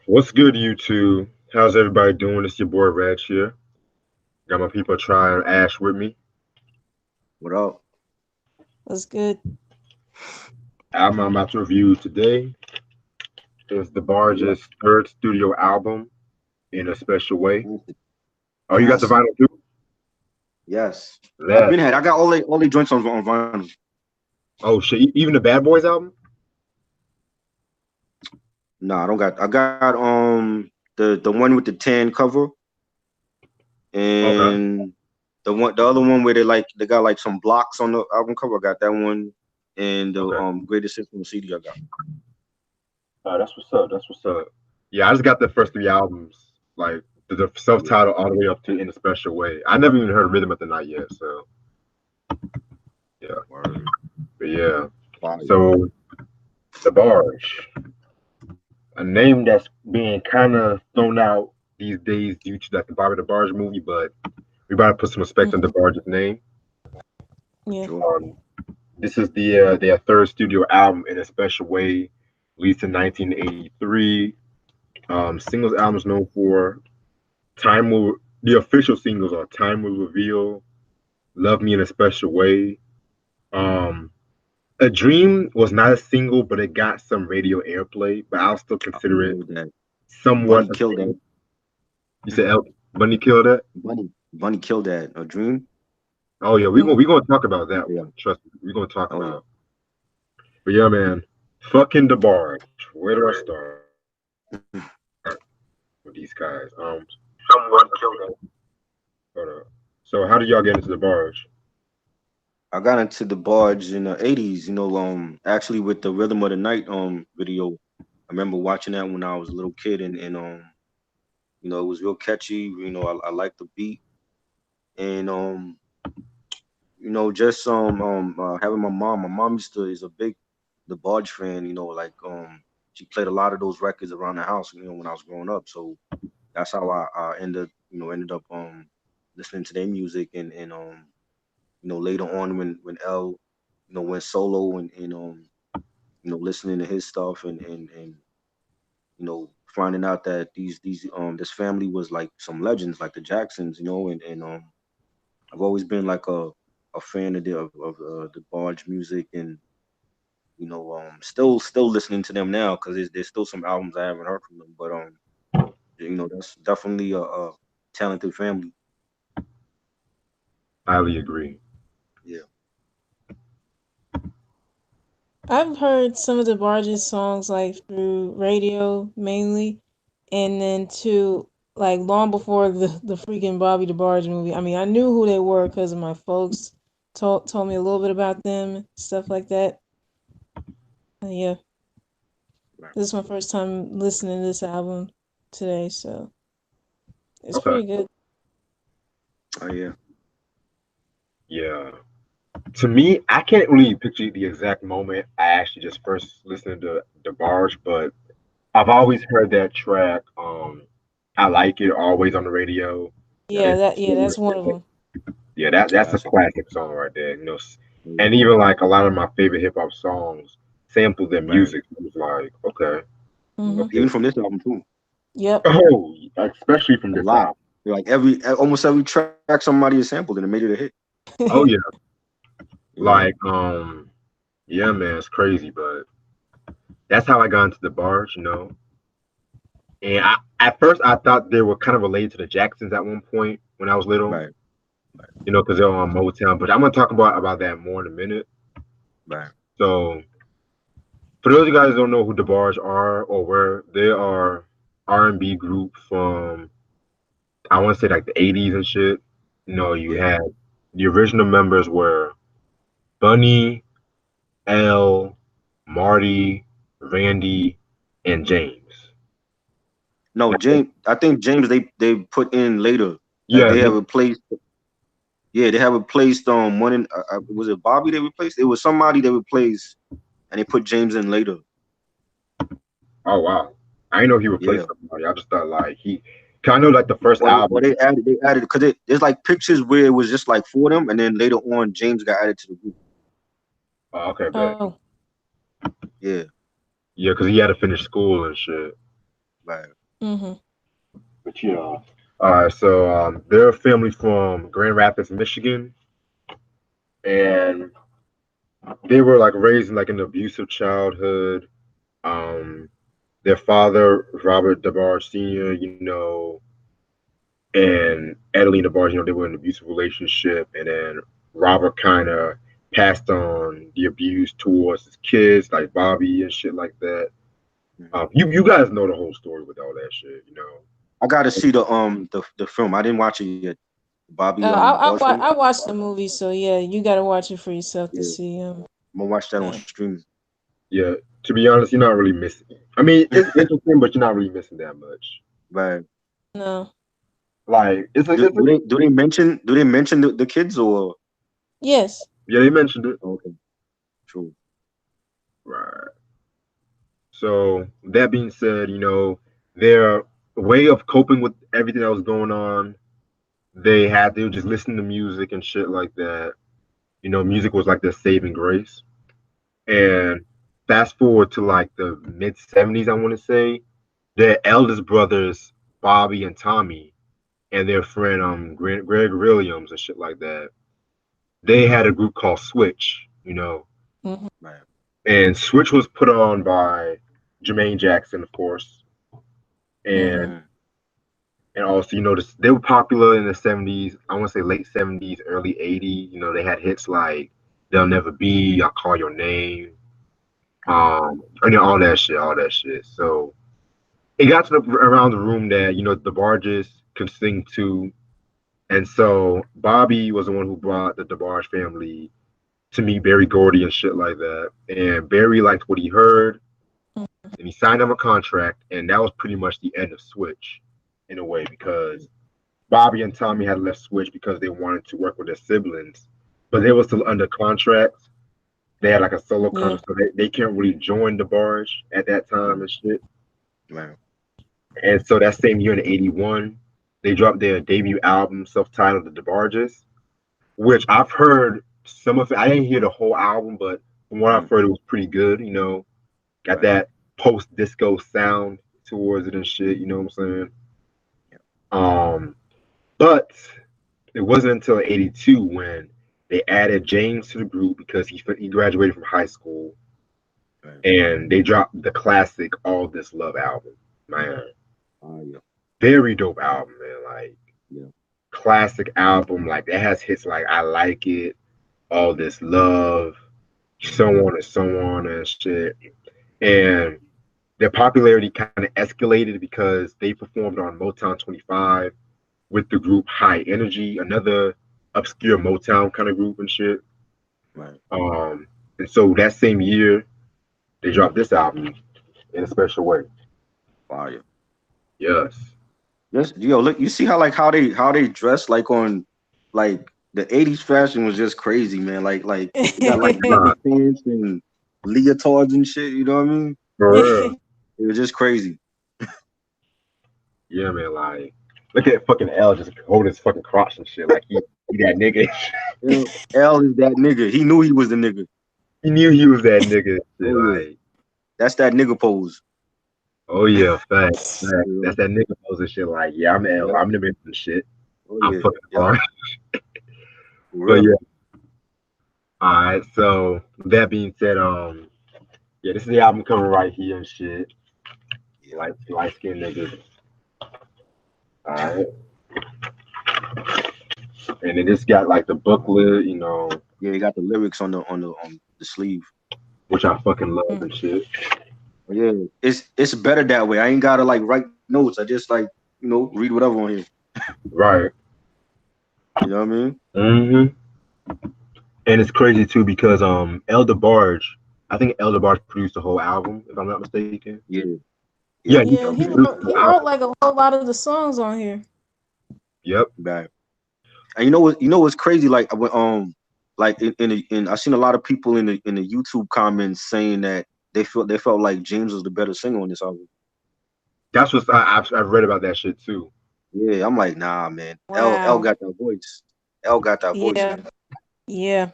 What's good, YouTube? How's everybody doing? It's your boy Reg here. Got my people Try and Ash with me. What up? Was good. Album I'm about to review today is DeBarge's third studio album in a special way. Oh, you got the Classic. vinyl too? Yes. I've been Let's. had. I got all the joints on vinyl. Oh shit! Even the Bad Boys album? Nah, I don't got. I got the one with the tan cover Okay. and the other one where they got like some blocks on the album cover. I got that one and the Okay. greatest hits from the CD I got. That's what's up. That's what's up. Yeah, I just got the first three albums, like the Yeah. self-titled all the way up to In a Special Way. I never even heard Rhythm of the Night yet, so yeah. Word. But yeah. Fire. So DeBarge, a name that's being kind of thrown out these days due to like the Bobby DeBarge movie, but we about to put some respect on Hmm. DeBarge's name. Yeah. Sure. This is their third studio album in a special way, released in 1983. Singles album is known for Time Will. The official singles are Time Will Reveal, Love Me in a Special Way. Um, a Dream was not a single, but it got some radio airplay. But I'll still I consider it killed that. somewhat Bunny a killed single. that. You said Bunny killed it. Bunny killed that. A dream. Oh yeah, Mm. we gonna talk about that Yeah. one. Trust me, we gonna talk Oh yeah. about. But yeah, man, fucking DeBarge. Where do I start with these guys? Someone killed it. Hold up. So how did y'all get into DeBarge? I got into the barge in the '80s. Actually with the Rhythm of the Night video. I remember watching that when I was a little kid, and it was real catchy. I liked the beat, and just having my mom. My mom is a big the Barge fan. She played a lot of those records around the house. When I was growing up, so that's how I ended up listening to their music, and later on when L went solo, and listening to his stuff, and finding out that these this family was like some legends like the Jacksons, and I've always been like a fan of the Barge music, and still listening to them now because there's still some albums I haven't heard from them, but that's definitely a talented family. Highly agree. Yeah. I've heard some of the Barges songs like through radio mainly, and then too like long before the freaking Bobby DeBarge movie. I mean, I knew who they were because of my folks told me a little bit about them, stuff like that. Yeah, Right. this is my first time listening to this album today, so it's Okay. pretty good. Oh yeah. Yeah. To me, I can't really picture the exact moment I actually just first listened to DeBarge, but I've always heard that track. I like it always on the radio. Yep. It's Yeah, that's one of them. yeah, that's a Classic. classic song right there. Yeah. And even like a lot of my favorite hip hop songs sample their Right. music. It was like, okay, Mhm. okay. Even from this album too. Yep. Oh, especially from A this lot. album. Like almost every track somebody has sampled and it made it a hit. Oh yeah, Yeah. like yeah, man, it's crazy, but that's how I got into the bars. And at first I thought they were kind of related to the Jacksons at one point when I was little, Right. because they're on Motown. But I'm gonna talk about that more in a minute. Right. So for those of you guys who don't know who DeBarge are or where they are, R&B group from I want to say like the 80s and shit. You Yeah. had the original members were Bunny, L, Marty, Randy, and James. No, James. I think James they put in later. Like Yeah, they have replaced. Yeah, they have replaced one in. Was it Bobby they replaced? It was somebody they replaced, and they put James in later. oh wow, I didn't know he replaced Yeah. somebody. I just thought like he kind of like the first Or album. they added because there's like pictures where it was just like for them, and then later on James got added to the group. Oh, okay, bet. Oh, Yeah. Yeah, because he had to finish school and shit. Right. Mhm. But yeah. All right, so they're a family from Grand Rapids, Michigan, and they were like raised in like an abusive childhood. Um, their father, Robert DeBarge Sr., and Adeline DeBarge, they were in an abusive relationship, and then Robert kind of passed on the abuse towards his kids, like Bobby and shit like that. Mhm. You guys know the whole story with all that shit. I gotta see the film. I didn't watch it yet. Bobby DeBarge film. I watched the movie, so yeah, you gotta watch it for yourself to Yeah, see. I'm gonna watch that on Yeah. streaming. Yeah, to be honest, you're not really missing. I mean, it's interesting, but you're not really missing that much. Right. No. Like, Do, do they do they mention the kids or Yes. yeah, they mentioned it. okay, true. Right. So that being said, their way of coping with everything that was going on, they were just listening to music and shit like that. Music was like their saving grace. And fast forward to like the mid 70s, I want to say, their eldest brothers, Bobby and Tommy, and their friend Greg Williams and shit like that, they had a group called Switch. Mhm. Right. And Switch was put on by Jermaine Jackson, of course, and Mhm. Mm, also, they were popular in the 70s. I want to say late 70s, early 80s. They had hits like "They'll Never Be," "I'll Call Your Name," all that shit, all that shit. So it got to around the room that the Barges could sing too, and so Bobby was the one who brought the DeBarge family to meet Barry Gordy and shit like that. And Barry liked what he heard, and he signed him a contract, and that was pretty much the end of Switch, in a way, because Bobby and Tommy had left Switch because they wanted to work with their siblings, but they were still under contract. They had like a solo Yeah. contract, so they can't really join the barge at that time and shit. right. And so that same year in '81, they dropped their debut album, self-titled "The DeBarges," which I've heard some of it. I didn't hear the whole album, but from what I've Mm, heard, it was pretty good. Got right. that post-disco sound towards it and shit. You know what I'm saying? Yeah. But it wasn't until '82 when they added James to the group because he graduated from high school, Right. and they dropped the classic "All This Love" album. Man, Yeah. very dope album, man. Like, Yeah. classic album. Like, it has hits like "I Like It," "All This Love," so Mm, on and so on and shit. And their popularity kind of escalated because they performed on Motown 25 with the group High Energy, another obscure Motown kind of group and shit. right. Um, and so that same year, they dropped this album in a special way. Fire. Yes. Yes, yo, look, you see how they dress like on like the 80s fashion was just crazy, man. Like they got like Nah, yoga pants and leotards and shit, you know what I mean? for real. It was just crazy. Yeah, man. Like, look at fucking L just holding his fucking crotch and shit. Like, he that nigga. L is that nigga. He knew he was the nigga. He knew he was that nigga. Shit. Oh yeah. Like, That's that nigga pose. oh yeah, fact. Fact. You That's know? that nigga pose and shit. Like, yeah, I'm L. Yep. I'm the man and shit. Oh I'm yeah. fucking Yep. hard. For But real. yeah. All right. So that being said, yeah, this is the album cover right here and shit. Yeah. Light skinned niggas. All right. And then it's got like the booklet, Yeah, he got the lyrics on the sleeve. which I fucking love and shit. Yeah. It's better that way. I ain't gotta like write notes. I just like, read whatever on here. Right. You know what I mean? hmm And it's crazy too because Elder Barge, I think Elder Barge produced the whole album, if I'm not mistaken. Yeah. Yeah, Yep. he Yeah, Yep. he Yep. produced wrote the whole he wrote album. like a whole lot of the songs on here. Yep. Right. And you know what's crazy? Like when like in I seen a lot of people in the YouTube comments saying that they felt like James was the better singer on this album. That's what I've read about that shit too. Yeah, I'm like, nah, man. L Wow. got that voice. L got that voice, Yeah. man. Yeah.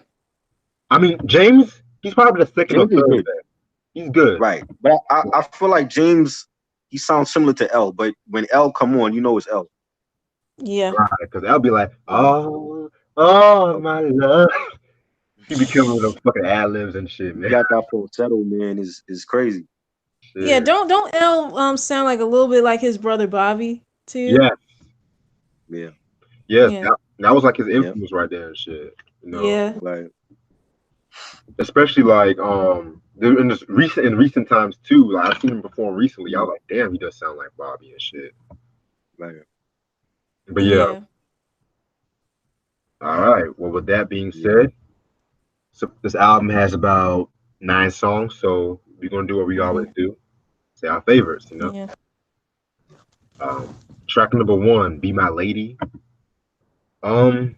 I mean, James, he's probably the second or James is third good, best. He's good. right? But I feel like James he sounds similar to L, but when L come on, you know it's L. Yeah. Right, because I'll be like, Yeah. oh Oh, my love. He be killing with those fucking ad libs and shit, he man. got that falsetto, man, is crazy. Yeah, Shit. don't L sound like a little bit like his brother Bobby too? Yes, Yeah, yes. Yeah. That was like his yeah, influence right there and shit. You know, Yeah. right. especially like in this recent times too. Like I've seen him perform recently. I was Mhm. like, damn, he does sound like Bobby and shit. Right. But yeah, Yeah. all right. Well, with that being Yeah. said, so this album has about 9 songs, so we're gonna do what we always Mhm. do: say our favorites. You know, Yeah. um, track number one, "Be My Lady."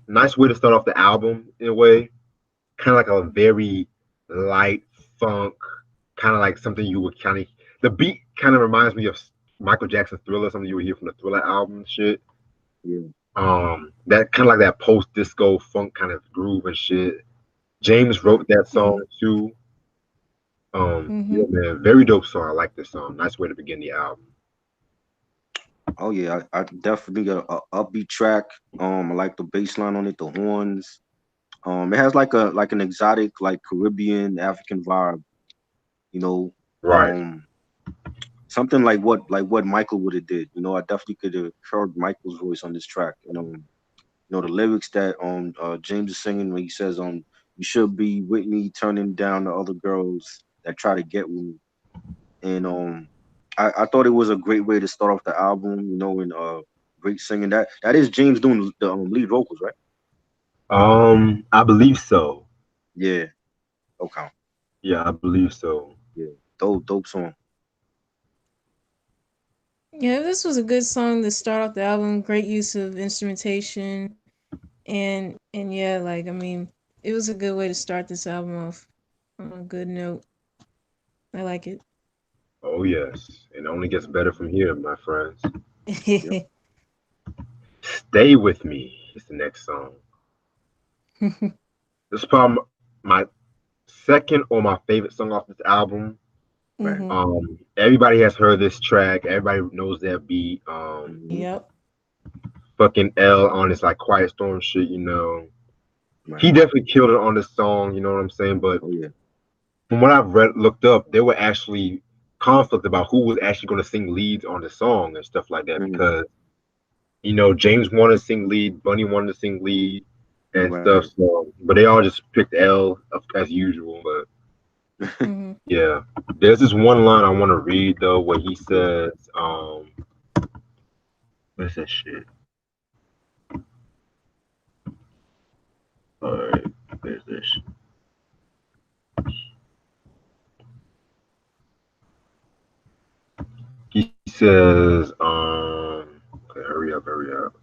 Nice way to start off the album in a way. Kind of like a very light funk, kind of like something you would kind of. The beat kind of reminds me of Michael Jackson's Thriller, something you would hear from the Thriller album and shit. Yeah. That kind of like that post disco funk kind of groove and shit. James wrote that song Mhm. too. Yeah, Mhm. man, very dope song. I like this song. Nice way to begin the album. Oh yeah, I definitely got a upbeat track. I like the bass line on it, the horns. It has like an exotic, like Caribbean, African vibe. You know, Right. um, something like what Michael would have did. You know, I definitely could have heard Michael's voice on this track. You know the lyrics that James is singing when he says you should be with me, turning down the other girls that try to get with me. And I thought it was a great way to start off the album. You know, and great singing. That is James doing the lead vocals, right? I believe so. Yeah. Okay. Yeah, I believe so. Yeah. Dope song. Yeah, this was a good song to start off the album. Great use of instrumentation, and yeah, like I mean, it was a good way to start this album off on a good note. I like Oh yes, it only gets better from here, my friends. Yep. it. Stay with me is the next song. This is probably my second or my favorite song off this album. Right. Mhm. Everybody has heard this track. Everybody knows that beat. Hmm. Yep. Fucking L on this like Quiet Storm shit. You know, he Right. definitely killed it on this song. You know what I'm saying? But Oh yeah. from what I've read, looked up, there were actually conflict about who was actually going to sing leads on the song and stuff like that Mm. because James wanted to sing lead, Bunny wanted to sing lead, and stuff. Right. So, but they all just picked L as usual. But Mhm. yeah, there's this one line I want to read though, where he Yeah. says, "What's that shit?" All right, there's this. He says, okay, hurry up.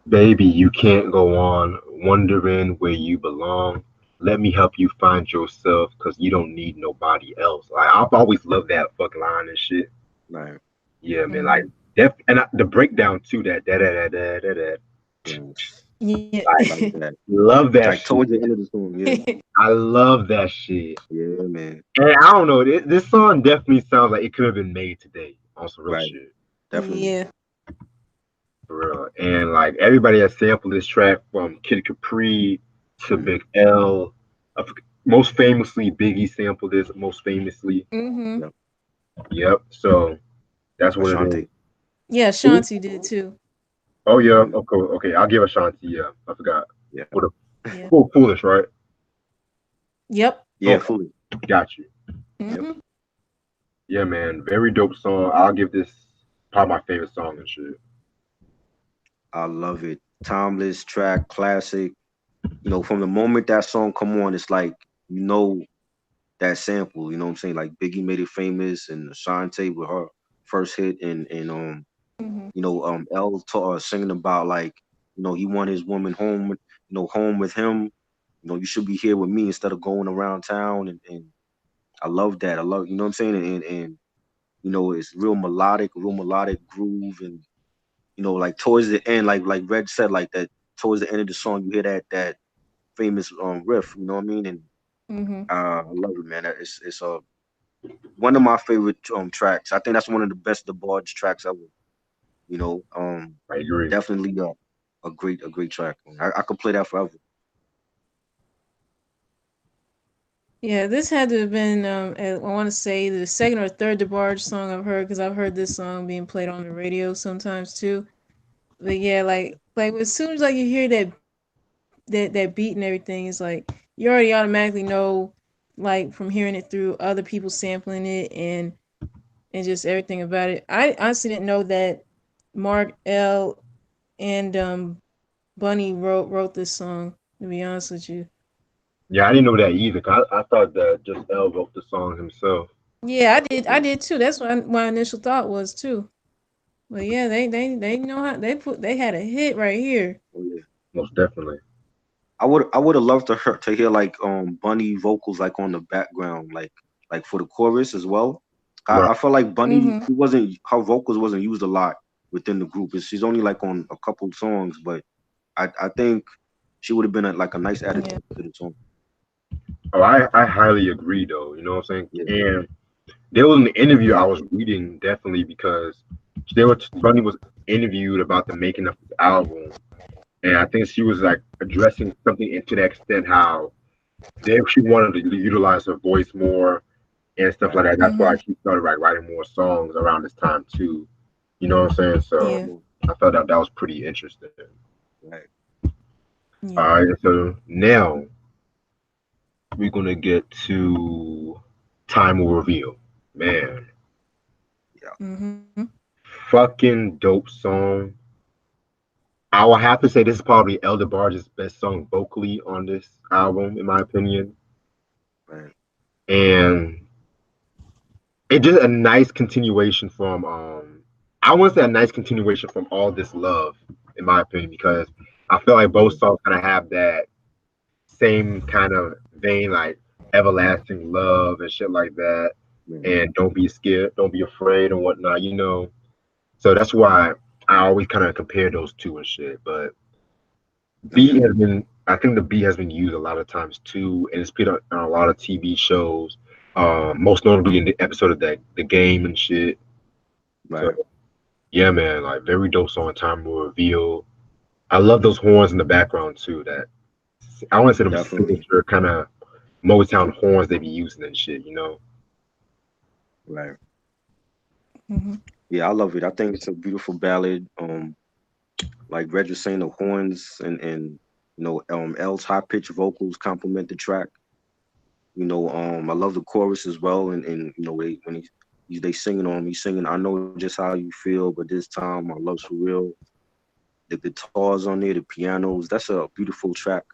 Baby, you can't go on wondering where you belong. Let me help you find yourself because you don't need nobody else. Like, I've always loved that fucking line and shit. Right. Yeah, man. Like, Mhm. the breakdown to that, da. Yes. Yeah. I Like, like that. love that Like shit. towards the end of the song. Yeah. I love that shit. Yeah, man. And I don't know, this song definitely sounds like it could have been made today on some real Right. shit. Definitely. Yeah. For real. And like everybody has sampled this track from Kid Capri to Hmm. Big L. Most famously, Biggie sampled this most famously. Mhm. Yep. Yep. So that's what it is. Ashanti. Yeah, Ooh. Shanti did too. Oh yeah. Hmm. Okay. Okay. I'll give Ashanti. Yeah. I forgot. Yeah. For the Yeah. foolish, right? Yep. Yeah. Okay. Fully. Got you. Yep. Mhm. Yeah, man. Very dope song. I'll give this probably my favorite song and shit. I love it. Timeless track, classic. You know, from the moment that song come on, it's like you know that sample. You know what I'm saying? Like Biggie made it famous, and Ashanti with her first hit, and Mhm. L singing about like he want his woman home, home with him. You should be here with me instead of going around town, and I love that. I love what I'm saying, and it's real melodic groove, and like towards the end, like Red said, like that towards the end of the song, you hear that famous riff. You know what I mean? And Mhm. I love it, man. It's one of my favorite tracks. I think that's one of the best DeBarge tracks ever. I agree. Definitely a great track. I could play that forever. Yeah, this had to have been, I want to say the second or third DeBarge song I've heard because I've heard this song being played on the radio sometimes too. But yeah, like as soon as like you hear that beat and everything, it's like you already automatically know, like from hearing it through other people sampling it and just everything about it. I honestly didn't know that Mark L and Bunny wrote this song. To be honest with you. Yeah, I didn't know that either. 'Cause I thought that just L wrote the song himself. Yeah, I did. I did too. That's what my initial thought was too. But yeah, they know how they had a hit right here. Oh, yeah. Most definitely. I would have loved to hear like Bunny vocals like on the background, like for the chorus as well. Right. I felt like Bunny, Mhm. she wasn't her vocals wasn't used a lot within the group. She's only like on a couple songs, but I think she would have been like a nice addition Yeah. to the song. Oh, I highly agree though. You know what I'm saying? Yeah, And there was an interview I was reading definitely because Bunny was interviewed about the making of the album, and I think she was like addressing something to the extent how she wanted to utilize her voice more and stuff right. like that. That's why Mhm. she started like writing more songs around this time too. You know what I'm saying? So Yeah. Mm, I thought that was pretty interesting. right. Yeah. All right, so now we're gonna get to time will reveal. Man, Yeah. Mhm. fucking dope song. I will have to say this is probably Elder Barge's best song vocally on this album, in my opinion. Right. And it's just a nice continuation from I want to say a nice continuation from All This Love, in my opinion, because I feel like both Yeah. songs kind of have that same kind of vein, like everlasting love and shit like that. Yeah. And don't be scared, don't be afraid and whatnot, you know. So that's why I always kind of compare those two and shit. But Okay. I think the beat has been used a lot of times too, and it's played on a lot of TV shows. Most notably in the episode of the game and shit. So Right. yeah, man, like very dope song. Time will reveal. I love those horns in the background too. That I want to say them Definitely. signature kind of Motown horns they be using and shit. You know. Right. Mhm. Yeah, I love it. I think it's a beautiful ballad. Like Reg was saying, the horns and L's high pitched vocals complement the track. I love the chorus as well, and when they singing on me singing, I know just how you feel, but this time my love's for real. The guitars on there, the pianos, that's a beautiful track.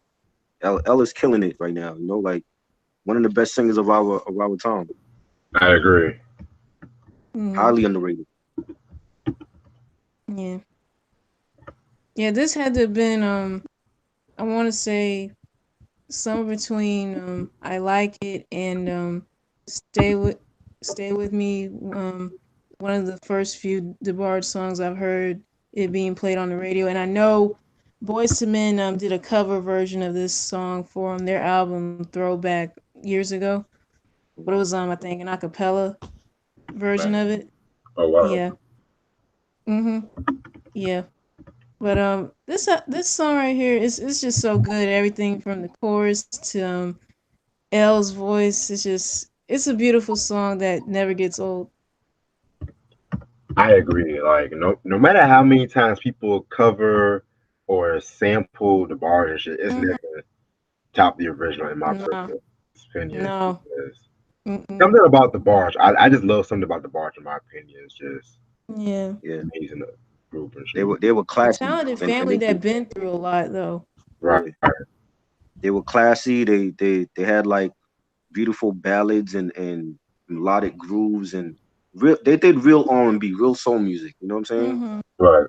L is killing it right now. Like one of the best singers of our time. I agree. Mhm. Highly underrated. Yeah. Yeah. This had to have been I want to say somewhere between I like it and stay with stay with me. One of the first few DeBarge songs I've heard it being played on the radio, and I know Boyz II Men did a cover version of this song for their album Throwback years ago, but it was I think an acapella version Right. of it. Oh wow. Yeah. Mhm. Yeah. But this song right here is it's just so good. Everything from the chorus to L's voice is just it's a beautiful song that never gets old. I agree. Like no matter how many times people cover or sample the bar and shit, it's Mhm. never top the original in my No. personal opinion. No. Because Mm-mm. something about the barge, I just love something about the barge in my opinion. It's just Yeah. Yeah. amazing group and They shit. were they were A classy, talented and family they that been through a lot though. Right. yeah, they were classy. They had like beautiful ballads and melodic grooves and real. They did real R&B, real soul music. You know what I'm saying? Mhm. Right.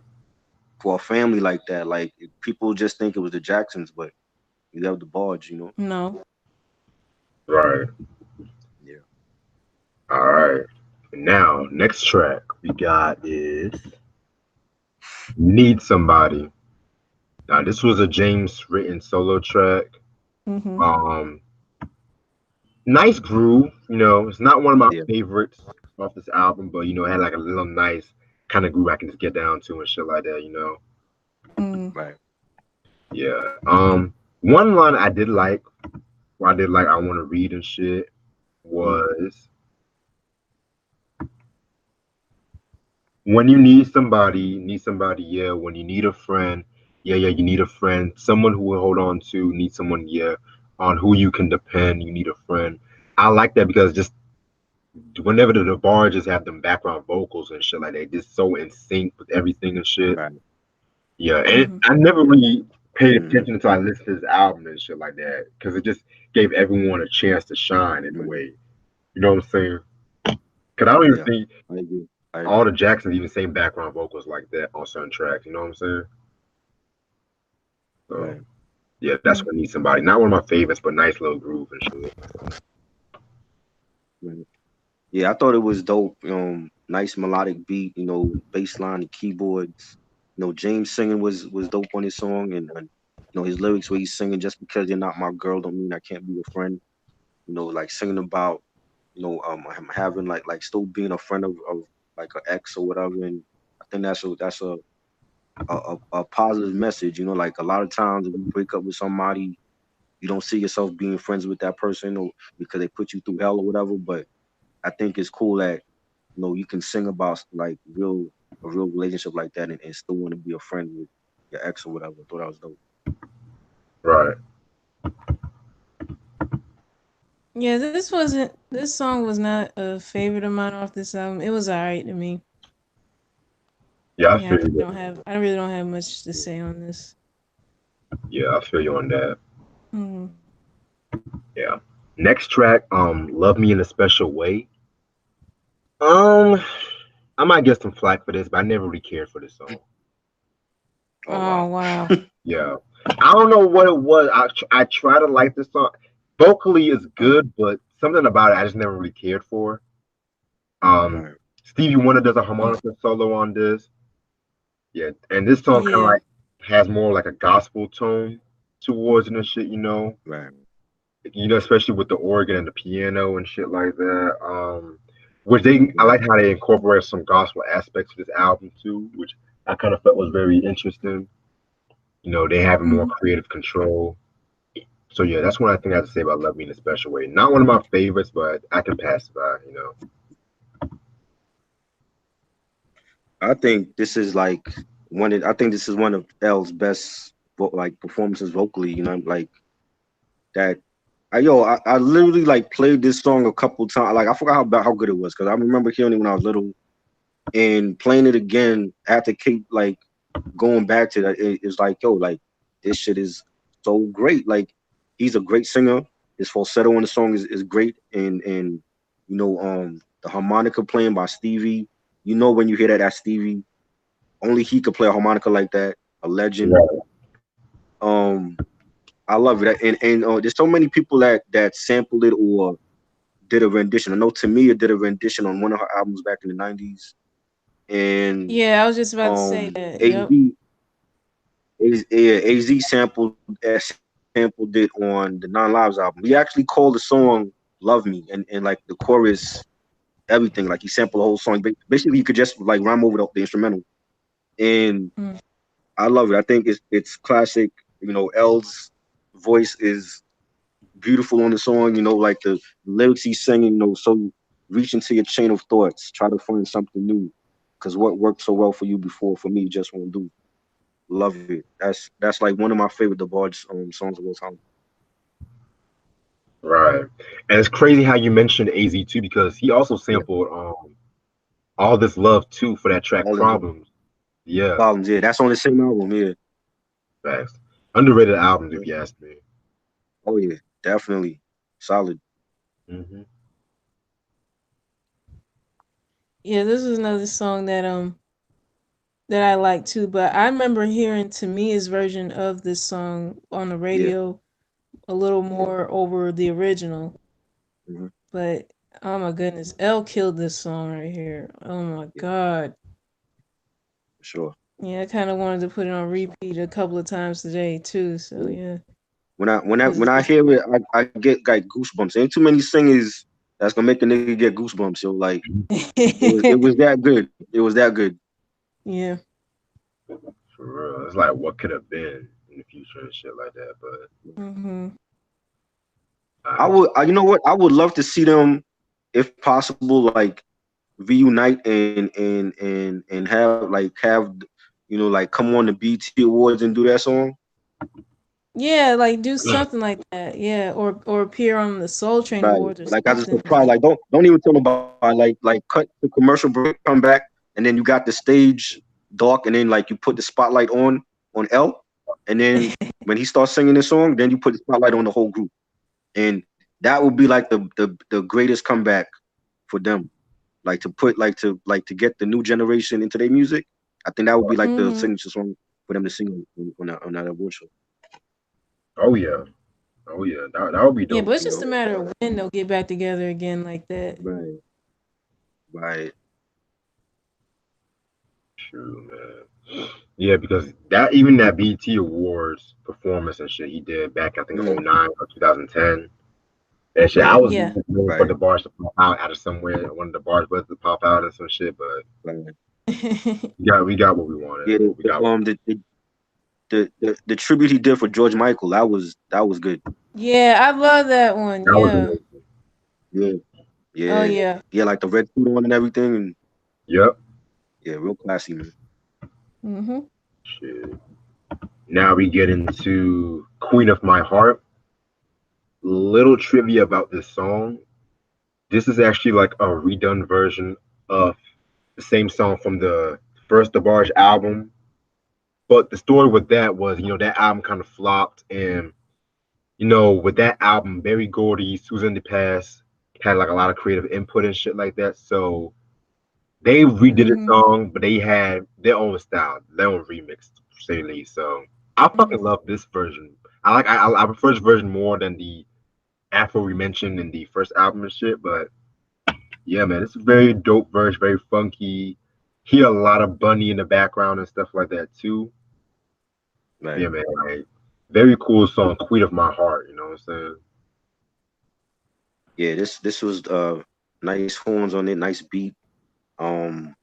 For a family like that, like people just think it was the Jacksons, but you have the Barge. No. Right. Yeah. All right. Now, next track we got is Need Somebody. Now, this was a James written solo track. Mhm. Um, Nice groove. It's not one of my Yeah, favorites off this album, but it had like a little nice kind of groove I can just get down to and shit like that. Mm. right. Yeah. One line I did like, or I did like, I want to read and shit Mm, was when you need somebody, yeah. When you need a friend, yeah, yeah, you need a friend, someone who will hold on to, need someone, yeah, on who you can depend. You need a friend. I like that because just whenever the bar just have them background vocals and shit like that, just so in sync with everything and shit. right. Yeah, and Mhm. I never really paid Mm-hmm. attention until I listened to his album and shit like that because it just gave everyone a chance to shine in a Right. way. You know what I'm saying? Because I don't even Yeah, think I agree. I all agree. the Jacksons even sing background vocals like that on certain tracks. You know what I'm saying? So Right. yeah, that's Mm. what I need somebody. Not one of my favorites, but nice little groove and shit. Right. Yeah, I thought it was dope. Nice melodic beat. Bass line, the keyboards. James singing was dope on his song, and his lyrics where he's singing, just because you're not my girl don't mean I can't be your friend. Like singing about him having like still being a friend of like an ex or whatever. And I think that's a positive message. Like a lot of times when you break up with somebody, you don't see yourself being friends with that person, or because they put you through hell or whatever. But I think it's cool that you can sing about like a real relationship like that, and still want to be a friend with your ex or whatever. I thought that was dope. Right. Yeah, this song was not a favorite of mine off this album. It was alright to me. Yeah, I Yeah, feel you. I really don't have much to say on this. Yeah, I feel you on that. Mm. Yeah. Next track, "Love Me in a Special Way." Um, I might get some flack for this, but I never really cared for this song. Oh Oh wow. wow. Yeah, I don't know what it was. I try to like this song. Vocally is Right, good, but something about it I just never really cared for. Um, right, Stevie Wonder does a Mm. harmonica solo on this. Yeah, and this song kind of Yeah. like has more like a gospel tone towards it and shit. right, Especially with the organ and the piano and shit like that. Which I right. like how they incorporate some gospel aspects to this album too, which I kind of felt was very interesting. They having more Mhm. creative control. So yeah, that's what I think I have to say about "Love Me in a Special Way." Not one of my favorites, but I can pass it by. I think this is like I think this is one of L's best like performances vocally. Like that. I literally like played this song a couple times. Like I forgot how good it was, because I remember hearing it when I was little and playing it again. I had to keep like going back to that. It's like, yo, like this shit is so great. Like he's a great singer. His falsetto on the song is great, and the harmonica playing by Stevie. When you hear that's Stevie. Only he could play a harmonica like that. A legend. Right, Um, I love it. And there's so many people that sampled it or did a rendition. I know Tamia did a rendition on one of her albums back in the '90s, and Yeah, I was just about to say that. Yep. Yeah, AZ sampled it on the Non Lives album. He actually called the song "Love Me," and like the chorus, everything. Like he sampled the whole song. Basically, you could just like rhyme over the instrumental, and Mm. I love it. I think it's classic. L's voice is beautiful on the song. Like the lyrics he's singing. So reach into your chain of thoughts. Try to find something new, because what worked so well for you before, for me, just won't do. Love it. That's like one of my favorite DeBarge songs of all time. right. And it's crazy how you mentioned AZ too, because he also Yeah, sampled "All This Love" too for that track all the "Problems." Yeah, problems. Yeah, that's on the same album. Yeah. facts. Underrated albums if you ask me. Oh yeah, definitely solid. Hmm. Yeah, this is another song that I like too, but I remember hearing Tamia's version of this song on the Yeah. radio a little more over the original. Hmm. But oh my goodness, L killed this song right here. Oh my Yeah, god. for sure. Yeah, I kind of wanted to put it on repeat a couple of times today too. So Yeah. yeah. When I hear it, I get like goosebumps. Ain't too many singers that's gonna make a nigga get goosebumps. Yo, like it was that good. It was that good. Yeah. For real. It's like what could have been in the future and shit like that. But Mhm. You know what? I would love to see them, if possible, like reunite and have like come on the BT Awards and do that song. Yeah, like do something like that. Yeah, or appear on the Soul Train Right. Awards or Like as a something. surprise. Like don't even tell nobody. Like cut the commercial break, come back, and then you got the stage dark, and then like you put the spotlight on L, and then when he starts singing this song, then you put the spotlight on the whole group, and that would be like the greatest comeback for them. Like to get the new generation into their music. I think that would be like the Mhm. signature song for them to sing on that award show. oh yeah, oh yeah, that would be Yeah, dope but it's too just a though. matter of when they'll get back together again like that. Right. Right. True, man. Yeah, because that even that BT Awards performance and shit he did back I think Mm, 09 or 2010. And shit, I yeah. was Yeah. looking for Right. the bars to pop out of somewhere. One of the bars was to pop out and some shit, but Right. we got what we wanted. Yeah. We got what The tribute he did for George Michael, that was good. Yeah, I love that one. that was Yeah. amazing. Yeah. Oh Yeah. yeah. Yeah. Like the red suit on and everything, and Yep. yeah, real classy, man. Mhm. Shit. Now we get into Queen of My Heart. Little trivia about this song. This is actually like a redone version of the same song from the first DeBarge album. But the story with that was, that album kind of flopped. And, with that album, Berry Gordy, Susan DePass had like a lot of creative input and shit like that. So they redid the Mhm. song, but they had their own style, their own remix, to say the least. So I fucking Mhm. love this version. I prefer this version more than the Afro we mentioned in the first album and shit. But yeah, man, it's a very dope verse, very funky. Hear a lot of Bunny in the background and stuff like that too. Right. Yeah, man, like very cool song, Queen of My Heart. You know what I'm saying? Yeah. This was nice horns on it, nice beat. Um,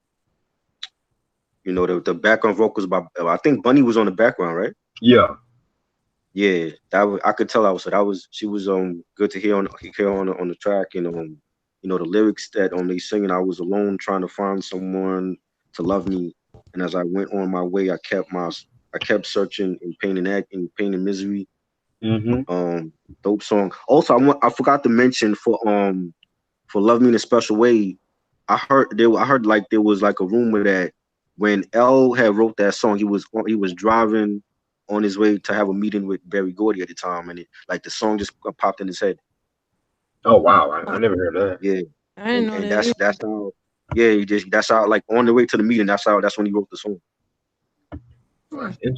the background vocals by I think Bunny was on the background, right? Yeah. Yeah, I could tell. She was good to hear on the track, and the lyrics that they singing. I was alone trying to find someone to love me, and as I went on my way, I kept searching in pain and misery. Mm-hmm. Um, Dope song. Also, I forgot to mention for Love Me in a Special Way. I heard like there was like a rumor that when L had wrote that song, he was driving on his way to have a meeting with Barry Gordy at the time, and like the song just popped in his head. Oh wow, I Oh, never heard that. Yeah, I didn't and know and that that's either. that's how. Yeah, that's how like on the way to the meeting. That's when he wrote the song. Oh, Hmm. that's Yeah.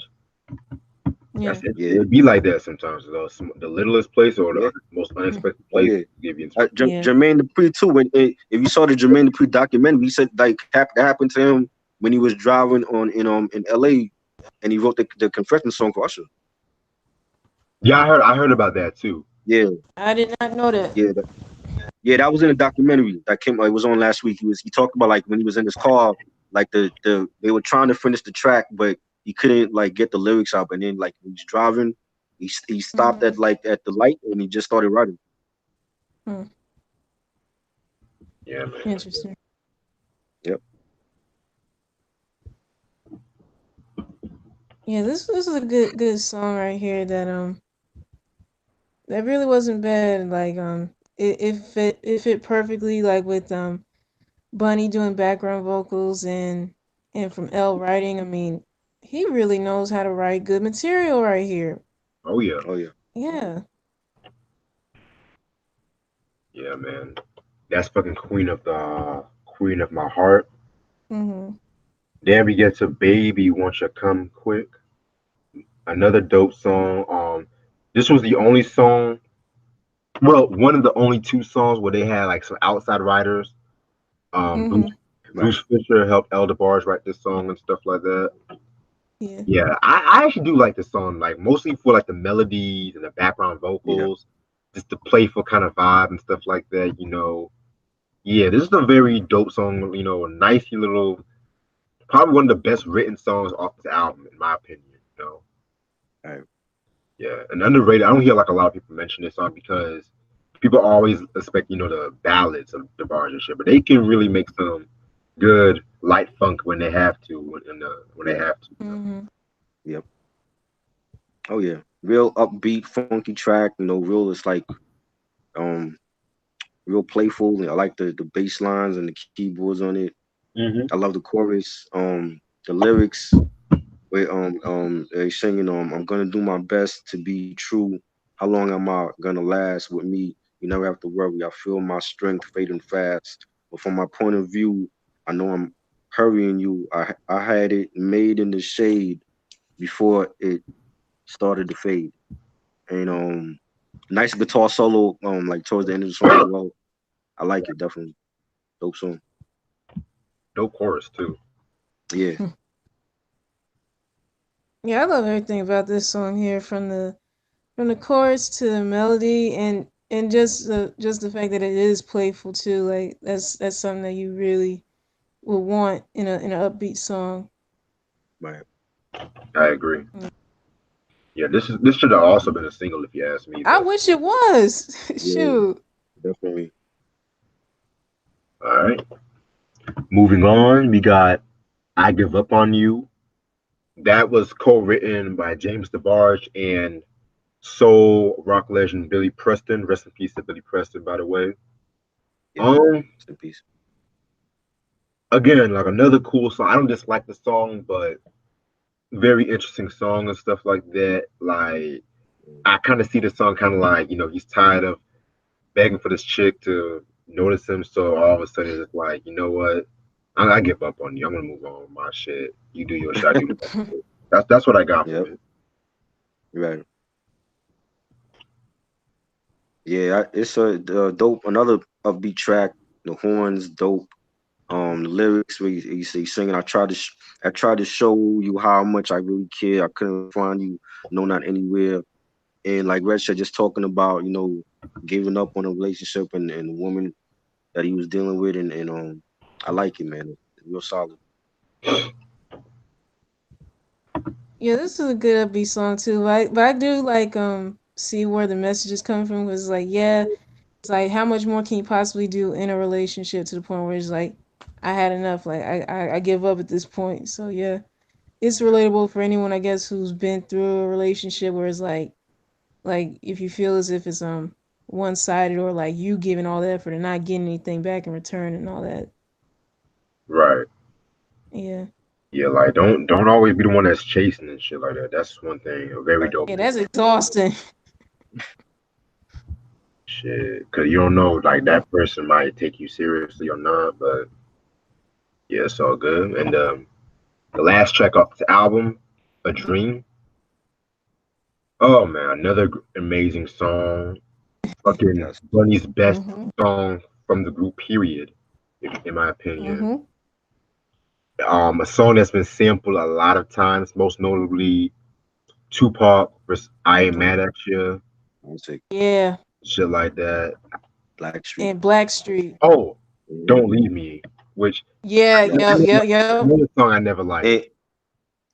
interesting. Yeah, It be like that sometimes. Though. The littlest place or yeah. the most Hmm. unexpected Oh place yeah. give you inspiration. Yeah. Jermaine Dupri too. If you saw the Jermaine Dupri documentary, he said like that happened to him when he was driving in L.A. and he wrote the confession song for Usher. Yeah, I heard about that too. Yeah, I did not know that. yeah, yeah. That was in a documentary that came. It was on last week. He talked about like when he was in his car, like they were trying to finish the track, but he couldn't like get the lyrics out. And then like when he's driving, he stopped Mhm. at the light and he just started writing. Hmm. Yeah, man. Interesting. Yep. Yeah, this is a good song right here that really wasn't bad. Like it fit perfectly like with Bunny doing background vocals and from L writing. I mean, he really knows how to write good material right here. Oh yeah, Oh yeah. Yeah. yeah, man. That's fucking Queen of My Heart. Mhm. Then we get to Baby Won't You Come Quick. Another dope song. This was the only song. Well, one of the only two songs where they had like some outside writers. Bruce Mhm. Right. Bruce Fisher helped Elder Bars write this song and stuff like that. Yeah. Yeah, I actually do like the song, like mostly for like the melodies and the background Yeah. vocals, just the playful kind of vibe and stuff like that. Yeah, this is a very dope song. A nice little, probably one of the best written songs off this album, in my opinion. All right. Yeah, and underrated. I don't hear like a lot of people mention this song because people always expect the ballads of the bars and shit, but they can really make some good light funk when they have to, when they Yeah. have to. Hmm. Yep. Oh yeah. Real upbeat, funky track. Real. It's like um, real playful. I like the bass lines and the keyboards on it. I love the chorus. The lyrics where they singing I'm gonna do my best to be true. How long am I gonna last with me? You never have to worry. I feel my strength fading fast. But from my point of view, I know I'm hurrying you. I had it made in the shade before it started to fade. And nice guitar solo like towards the end of the song as well. I like it definitely. Dope song. No chorus too. Yeah. Yeah, I love everything about this song here, from the chorus to the melody, and just the fact that it is playful too. Like that's something that you really would want in an upbeat song. Right. I agree. Yeah, this should have also been a single if you ask me, I but wish it was. Yeah. Shoot. Definitely. all right. Moving on, we got "I Give Up on You." That was co-written by James DeBarge and soul rock legend Billy Preston. Rest in peace to Billy Preston, by the way. Yeah. Um, Rest in peace. Again, like another cool song. I don't dislike the song, but very interesting song and stuff like that. Like I kind of see the song kind of like he's tired of begging for this chick to notice him, so all of a sudden it's like, you know what? I give up on you. I'm gonna move on with my shit. You do your shit. I do my shit. That's what I got from Yep. it. Right. Yeah. It's a dope. Another upbeat track. The horns dope. The lyrics where you say singing. I tried to show you how much I really care. I couldn't find you. No, not anywhere. And like Red said, just talking about giving up on a relationship and the woman that he was dealing with, and I like it, man. It's real solid. Yeah, this is a good upbeat song too. But I do like see where the message is coming from. Because like, yeah, it's like how much more can you possibly do in a relationship to the point where it's like I had enough. Like I give up at this point. So yeah, it's relatable for anyone I guess who's been through a relationship where it's like if you feel as if it's one sided, or like you giving all the effort and not getting anything back in return and all that. Right. Yeah. Yeah, like don't always be the one that's chasing and shit like that. That's one thing. A very Right. dope Yeah, that's exhausting. shit. Cause you don't know, like that person might take you seriously or not. But yeah, it's all good. And the last track off the album, "A Dream." Oh man, another amazing song. Fucking Yes. Bunny's best Mhm. song from the group. Period. In my opinion. Mhm. A song that's been sampled a lot of times, most notably Tupac versus "I Ain't Tupac. Mad at You," I'll take Yeah. shit like that. Black Street. And Blackstreet. Oh, Mhm. "Don't Leave Me," which Yeah. Yeah. Yep. another song I never liked.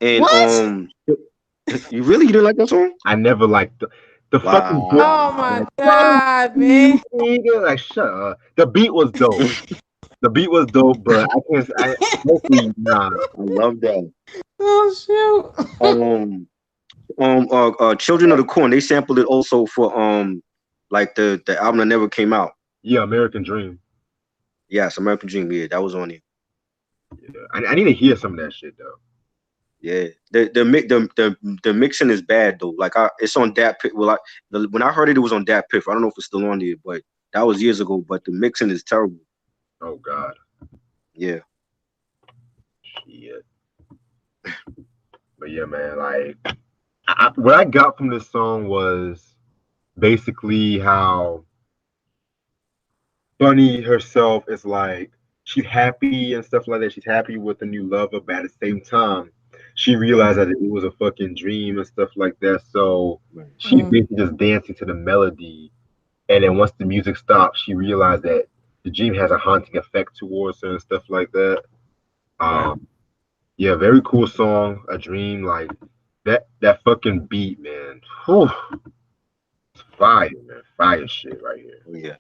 And What? you didn't like that song? I never liked the fucking book. Oh Wow. my Like, "Don't god, leave man. me," nigga. Like, shut up. The beat was dope. The beat was dope, but I can't. Mostly nah. I love that. Oh shoot. Um, Children of the Corn. They sampled it also for like the album that never came out. Yeah, American Dream. Yes, American Dream. Yeah, that was on it. Yeah, I need to hear some of that shit though. Yeah, the mixing is bad though. Like it's on Dat Piff. Well, when I heard it, it was on Dat Piff. I don't know if it's still on there, but that was years ago. But the mixing is terrible. Oh God. Yeah, Shit. But yeah, man. Like, what I got from this song was basically how Bunny herself is like she's happy and stuff like that. She's happy with the new lover, but at the same time, she realized that it was a fucking dream and stuff like that. So Right. she basically just dancing to the melody. And then once the music stopped, she realized that the dream has a haunting effect towards her and stuff like that. Right. Um, yeah, very cool song, A Dream. Like that fucking beat, man. Whew, fire, man. Fire shit right here. Oh, yeah.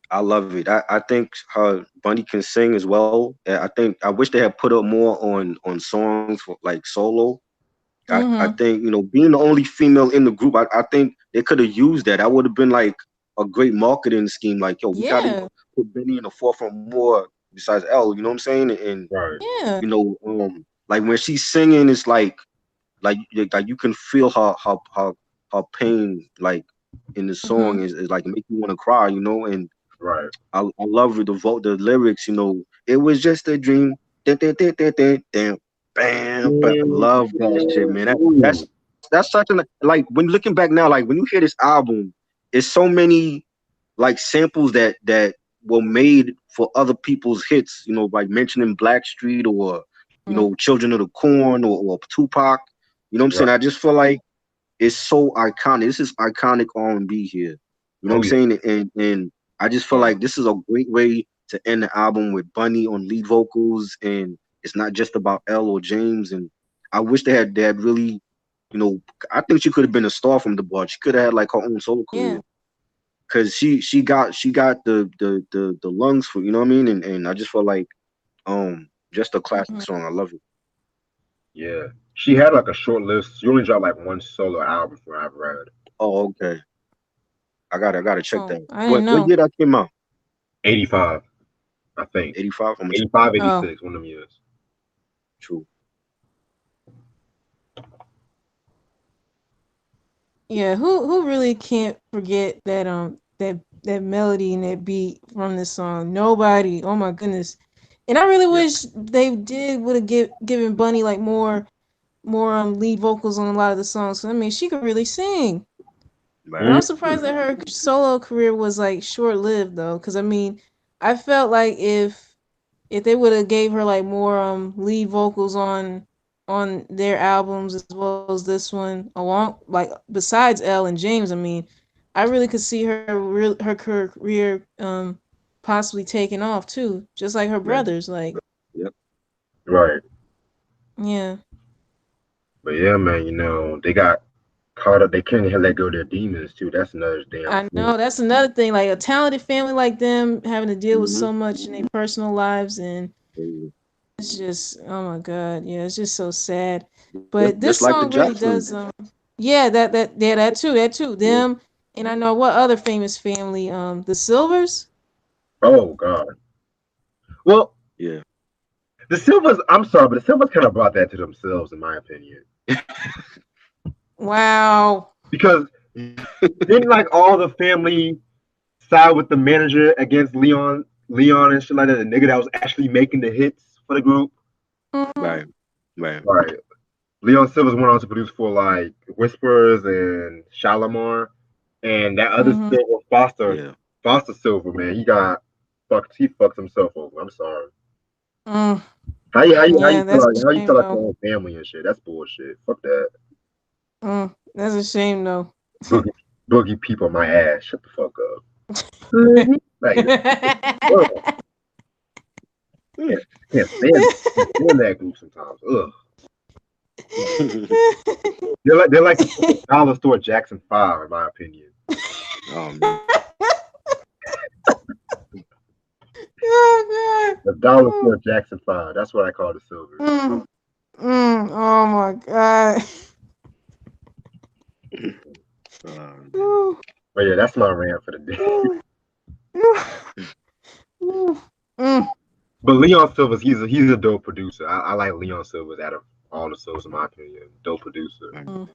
I love it. I think her Bunny can sing as well. I think I wish they had put up more on songs for, like solo. I Mm-hmm. think, being the only female in the group, I think they could have used that. That would have been like a great marketing scheme. Like, yo, we got to Yeah. put Benny in the forefront more besides L. You know what I'm saying? And Right, Yeah. like when she's singing, it's like you can feel her pain like in the Mm-hmm. song is like make you want to cry. And right. I love the lyrics. It was just a dream. Dun, dun, dun, dun, dun, dun, bam, but love that shit, man. That's such an like when looking back now, like when you hear this album, it's so many like samples that were made for other people's hits. Like mentioning Blackstreet or Children of the Corn or Tupac. You know what I'm saying? Right. I just feel like it's so iconic. This is iconic R&B here. You know what Oh I'm yeah. saying? And I just feel Yeah. like this is a great way to end the album with Bunny on lead vocals, and it's not just about L or James. And I wish they had really, you know, I think she could have been a star from the bar. She could have had like her own solo career Yeah. because she got the lungs for, you know what I mean. And I just felt like just a classic Mm-hmm. song. I love it. Yeah. She had like a short list. She only dropped like one solo album from what I've read. Oh, okay. I gotta check Oh, that. I didn't What know. year that came out? 85, I think. 85. I'm gonna check that 85, out. Oh, 86, one of them years. True. yeah. Who really can't forget that melody and that beat from this song? Nobody. Oh my goodness. And I really Yeah. wish they did would have given Bunny like more lead vocals on a lot of the songs. So, I mean, she could really sing. But Right. I'm surprised that her solo career was like short lived though, because I mean, I felt like if they would have gave her like more lead vocals on their albums as well as this one, along like besides Elle and James, I mean, I really could see her career possibly taking off too, just like her Right. brothers. Like, Yep. Right. yeah, But yeah, man, they got caught up. They couldn't let go of their demons too. That's another damn I thing. know that's another thing. Like a talented family like them having to deal with Mm-hmm. so much in their personal lives and Crazy. it's just, oh my God, yeah, it's just so sad. Just But this just like the song really Jacksons. does, yeah, that too. Yeah. Them, and I know what other famous family, the Silvers. Oh God. Well, Yeah. the Silvers. I'm sorry, but the Silvers kind of brought that to themselves, in my opinion, Wow. because didn't like all the family side with the manager against Leon and shit like that. The nigga that was actually making the hits for the group. Mm-hmm. Right. Right. Right. Leon Silvers went on to produce for like Whispers and Shalimar, and that other Mm-hmm. Silver Foster Yeah. Foster Silver, man, he got fucked. He fucked himself over. I'm sorry. Mm. How you Yeah, feel that's like a how you shame feel like though. your own family and shit? That's bullshit. Fuck that. That's a shame though. Boogie boogie people my ass. Shut the fuck up. Boogie. Like ugh, can't can't stand that group sometimes. Ugh. They're like the fucking dollar store Jackson Five, in my opinion. Oh man. Oh The dollar God. store Jackson Five. That's what I call the Silvers. Mm. Oh my God. Man. Ooh, But yeah, that's my rant for the day. ooh, ooh, ooh. Mm. But Leon Silvers, he's a dope producer. I like Leon Silvers out of all the Silvers, in my opinion. Dope producer. Right. Mm.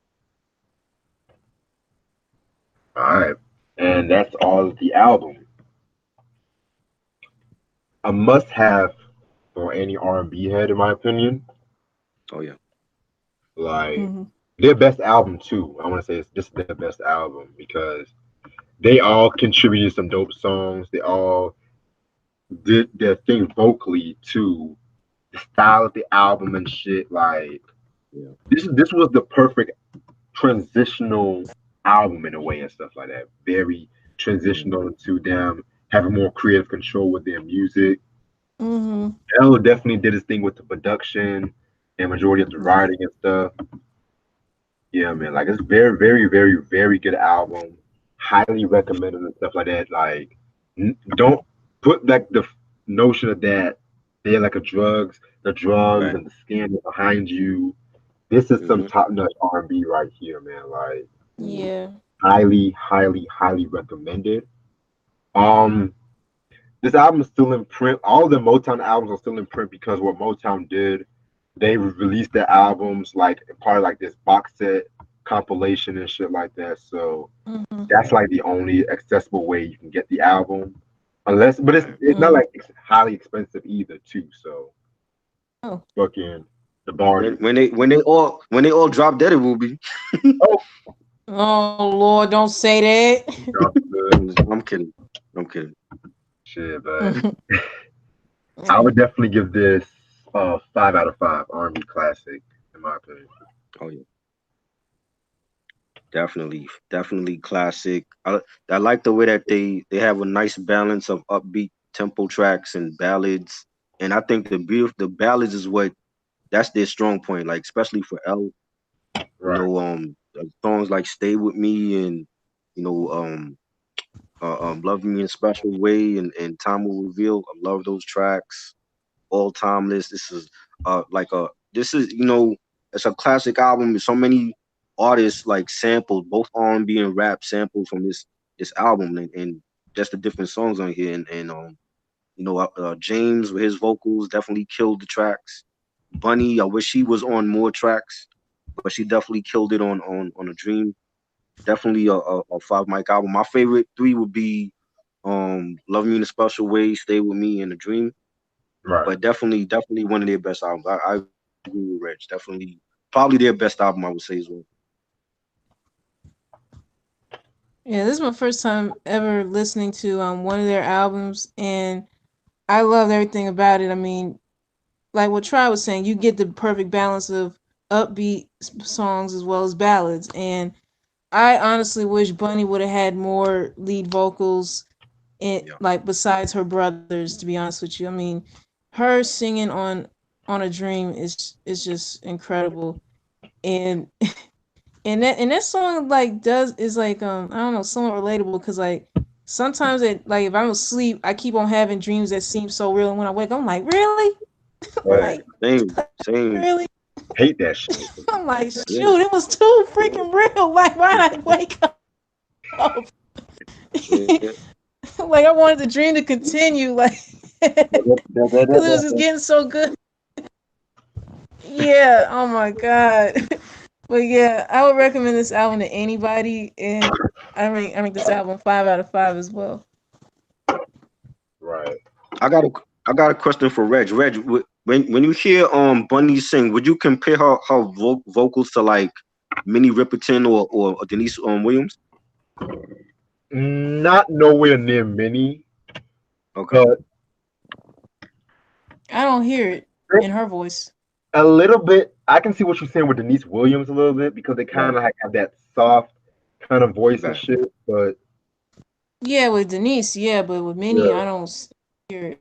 All right, and that's all of the album. A must-have for any R&B head, in my opinion. Oh yeah. Like Mhm. their best album too. I want to say it's just their best album because they all contributed some dope songs. They all did their thing vocally too. the style of the album and shit. Like Yeah. this was the perfect transitional album in a way and stuff like that. Very transitional to them having more creative control with their music. Mhm. L definitely did his thing with the production and majority of the Yeah. writing and stuff. Yeah, man. Like it's very, very, very, very good album. Highly recommended and stuff like that. Like, don't put like the notion of that they're like the drugs Right. and the scandal behind you. This is some Mm-hmm. top notch R&B right here, man. Like, Mm-hmm. Yeah. highly, highly, highly recommended. Um, this album is still in print. All the Motown albums are still in print because what Motown did, they released their albums like part of like this box set compilation and shit like that. So Mhm. that's like the only accessible way you can get the album. Unless, but it's Right. it's not Mhm. like it's highly expensive either, too. So Oh. fucking the bar. When they all drop dead, it will be. Oh, Oh Lord, don't say that. I'm kidding. I'm kidding. shit, but I would definitely give this 5 out of 5 R&B classic in my opinion. Oh yeah, definitely classic. I like the way that they have a nice balance of upbeat tempo tracks and ballads, and I think the ballads is what that's their strong point. Like especially for L, Right, songs like "Stay with Me" and you know "Love Me in a Special Way" and "Time Will Reveal." I love those tracks. All timeless. This is it's a classic album. So many artists like sampled both R&B and rap sampled from this album and just the different songs on here and James with his vocals definitely killed the tracks. Bunny, I wish she was on more tracks, but she definitely killed it on a Dream. Definitely a five mic album. My favorite three would be Love Me in a Special Way, Stay with Me, and A Dream, right. but definitely one of their best albums. I agree with Reg. Definitely, probably their best album, I would say as well. Yeah, this is my first time ever listening to one of their albums, and I loved everything about it. I mean, like what Try was saying, you get the perfect balance of upbeat songs as well as ballads. And I honestly wish Bunny would have had more lead vocals in Yeah, like besides her brothers, to be honest with you. I mean, her singing on a dream is just incredible. And and that song like does is like I don't know, somewhat relatable because like sometimes it like if I'm asleep I keep on having dreams that seem so real and when I wake up I'm like really Right. like same. really Hate that shit. I'm like Yeah, shoot it was too freaking real like why did I wake up yeah. like I wanted the dream to continue like because it was just getting so good. Yeah, oh my god. But yeah, I would recommend this album to anybody, and I mean this album 5 out of 5 as well. Right. I got a I got a question for Reg. Reg, when you hear Bunny sing, would you compare her vocals to like Minnie Riperton or Denise Williams? Not nowhere near many, Okay, but I don't hear it in her voice. a little bit. I can see what you're saying with Denise Williams a little bit because they kind right, of like have that soft kind of voice and right. shit. But Yeah, with Denise, yeah, but with Minnie, yeah, I don't hear it.